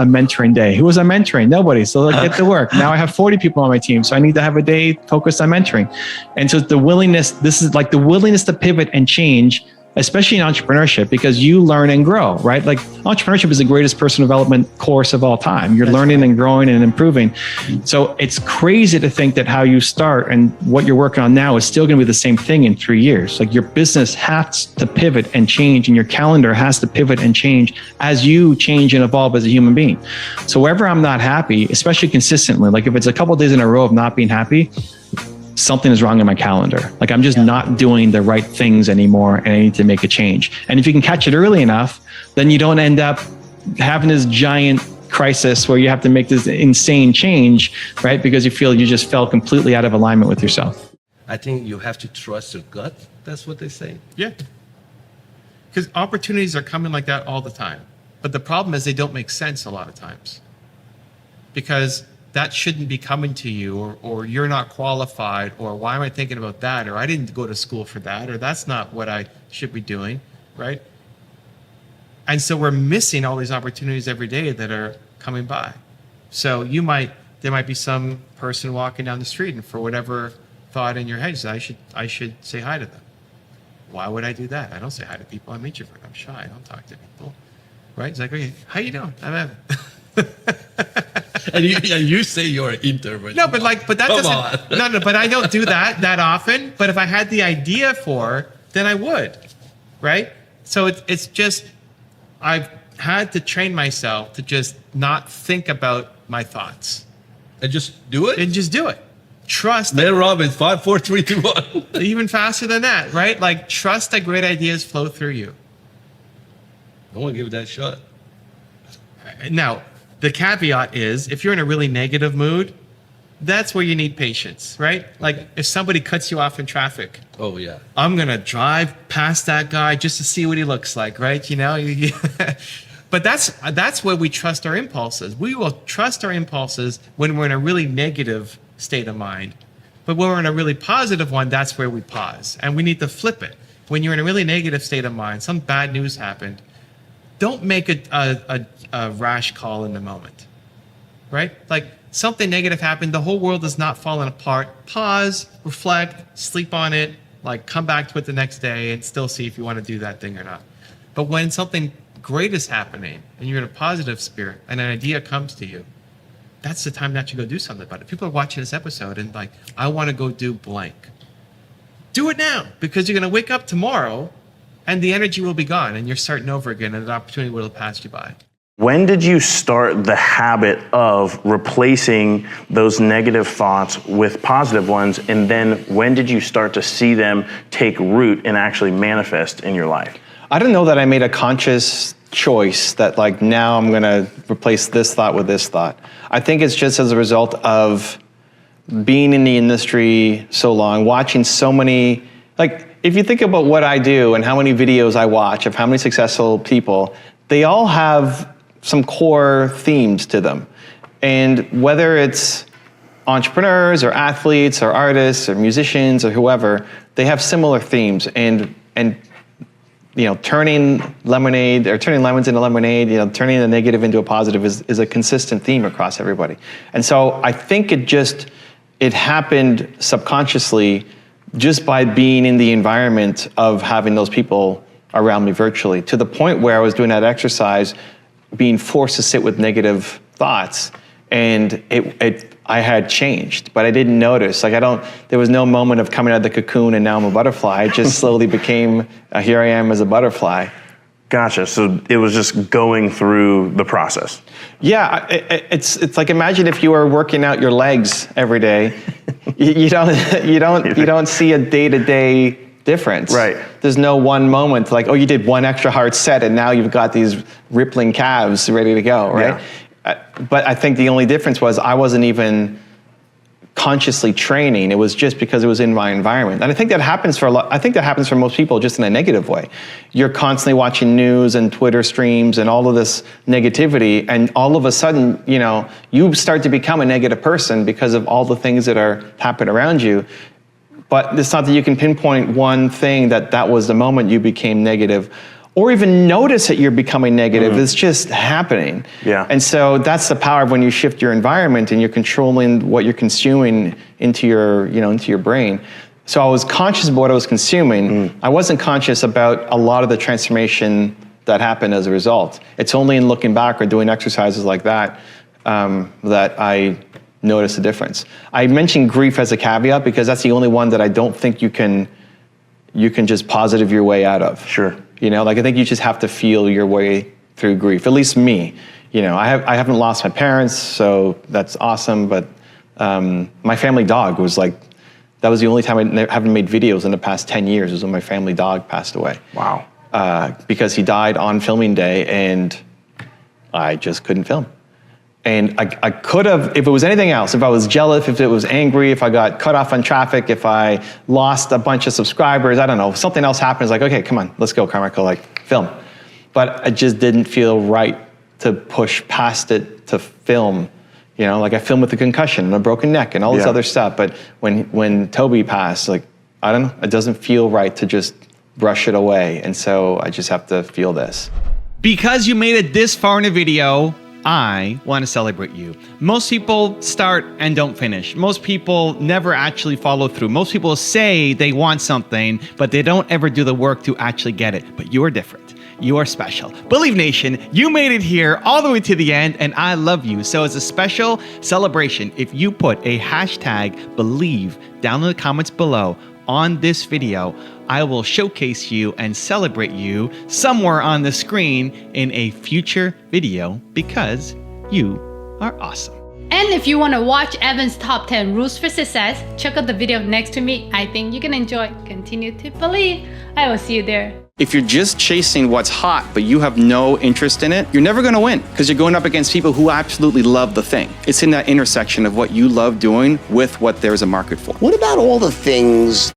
mentoring day. Who was I mentoring? Nobody. So like, get to work. Now I have 40 people on my team, so I need to have a day focused on mentoring. And so this is like the willingness to pivot and change, especially in entrepreneurship, because you learn and grow, right? Like entrepreneurship is the greatest personal development course of all time. You're learning and growing and improving. So it's crazy to think that how you start and what you're working on now is still going to be the same thing in 3 years. Like your business has to pivot and change, and your calendar has to pivot and change as you change and evolve as a human being. So wherever I'm not happy, especially consistently, like if it's a couple of days in a row of not being happy, something is wrong in my calendar. Like I'm just not doing the right things anymore, and I need to make a change. And if you can catch it early enough, then you don't end up having this giant crisis where you have to make this insane change, right? Because you feel you just fell completely out of alignment with yourself. I think you have to trust your gut. That's what they say. Yeah. Because opportunities are coming like that all the time. But the problem is they don't make sense a lot of times. Because that shouldn't be coming to you, or you're not qualified, or why am I thinking about that, or I didn't go to school for that, or that's not what I should be doing, right? And so we're missing all these opportunities every day that are coming by. So there might be some person walking down the street, and for whatever thought in your head, you say, I should say hi to them. Why would I do that? I don't say hi to people. I'm introvert. I'm shy. I don't talk to people, right? It's like, okay, how you doing? I'm Evan. And you say you're an introvert. No, but that doesn't. No, but I don't do that often. But if I had the idea then I would, right? So it's just I've had to train myself to just not think about my thoughts and just do it. And just do it. Trust. Then Robin, 5, 4, 3, 2, 1. Even faster than that, right? Like trust that great ideas flow through you. I want to give it that shot. Now, the caveat is if you're in a really negative mood, that's where you need patience, right? Like if somebody cuts you off in traffic. Oh, yeah. I'm going to drive past that guy just to see what he looks like, right? But that's where we trust our impulses. We will trust our impulses when we're in a really negative state of mind. But when we're in a really positive one, that's where we pause. And we need to flip it. When you're in a really negative state of mind, some bad news happened, don't make a rash call in the moment, right? Like something negative happened, the whole world is not falling apart. Pause, reflect, sleep on it, like come back to it the next day and still see if you want to do that thing or not. But when something great is happening and you're in a positive spirit and an idea comes to you, that's the time that you go do something about it. People are watching this episode and like, I want to go do blank. Do it now, because you're going to wake up tomorrow and the energy will be gone and you're starting over again and the opportunity will have passed you by. When did you start the habit of replacing those negative thoughts with positive ones? And then when did you start to see them take root and actually manifest in your life? I don't know that I made a conscious choice that like now I'm going to replace this thought with this thought. I think it's just as a result of being in the industry so long, watching so many, like if you think about what I do and how many videos I watch of how many successful people, they all have some core themes to them. And whether it's entrepreneurs or athletes or artists or musicians or whoever, they have similar themes. And turning lemonade or turning lemons into lemonade, turning the negative into a positive is a consistent theme across everybody. And so I think it happened subconsciously just by being in the environment of having those people around me virtually, to the point where I was doing that exercise, being forced to sit with negative thoughts, and I had changed, but I didn't notice. There was no moment of coming out of the cocoon and now I'm a butterfly. I just slowly became, here I am as a butterfly. Gotcha. So it was just going through the process. Yeah, it's like, imagine if you were working out your legs every day. you don't see a day-to-day difference. Right. There's no one moment like, oh, you did one extra hard set and now you've got these rippling calves ready to go, right? Yeah. But I think the only difference was I wasn't even consciously training. It was just because it was in my environment. And I think that happens for most people just in a negative way. You're constantly watching news and Twitter streams and all of this negativity, and all of a sudden, you start to become a negative person because of all the things that are happening around you. But it's not that you can pinpoint one thing that was the moment you became negative, or even notice that you're becoming negative. It's just happening. Yeah. And so that's the power of when you shift your environment and you're controlling what you're consuming into your brain. So I was conscious of what I was consuming. I wasn't conscious about a lot of the transformation that happened as a result. It's only in looking back or doing exercises like that that I noticed the difference. I mentioned grief as a caveat because that's the only one that I don't think you can just positive your way out of. Sure. I think you just have to feel your way through grief. At least me. I haven't lost my parents, so that's awesome. But my family dog was that was the only time I haven't made videos in the past 10 years, was when my family dog passed away. Wow. Because he died on filming day and I just couldn't film. And I could have, if it was anything else, if I was jealous, if it was angry, if I got cut off on traffic, if I lost a bunch of subscribers, I don't know, if something else happens, okay, come on, let's go, Carmichael, film. But I just didn't feel right to push past it to film. I filmed with a concussion and a broken neck and all this other stuff. But when Toby passed, I don't know, it doesn't feel right to just brush it away. And so I just have to feel this. Because you made it this far in a video, I want to celebrate you. Most people start and don't finish. Most people never actually follow through. Most people say they want something, but they don't ever do the work to actually get it. But you're different. You are special. Believe Nation, you made it here all the way to the end, and I love you. So as a special celebration, if you put a hashtag Believe down in the comments below on this video, I will showcase you and celebrate you somewhere on the screen in a future video because you are awesome. And if you want to watch Evan's top 10 rules for success, check out the video next to me. I think you can enjoy. Continue to believe. I will see you there. If you're just chasing what's hot, but you have no interest in it, you're never going to win because you're going up against people who absolutely love the thing. It's in that intersection of what you love doing with what there's a market for. What about all the things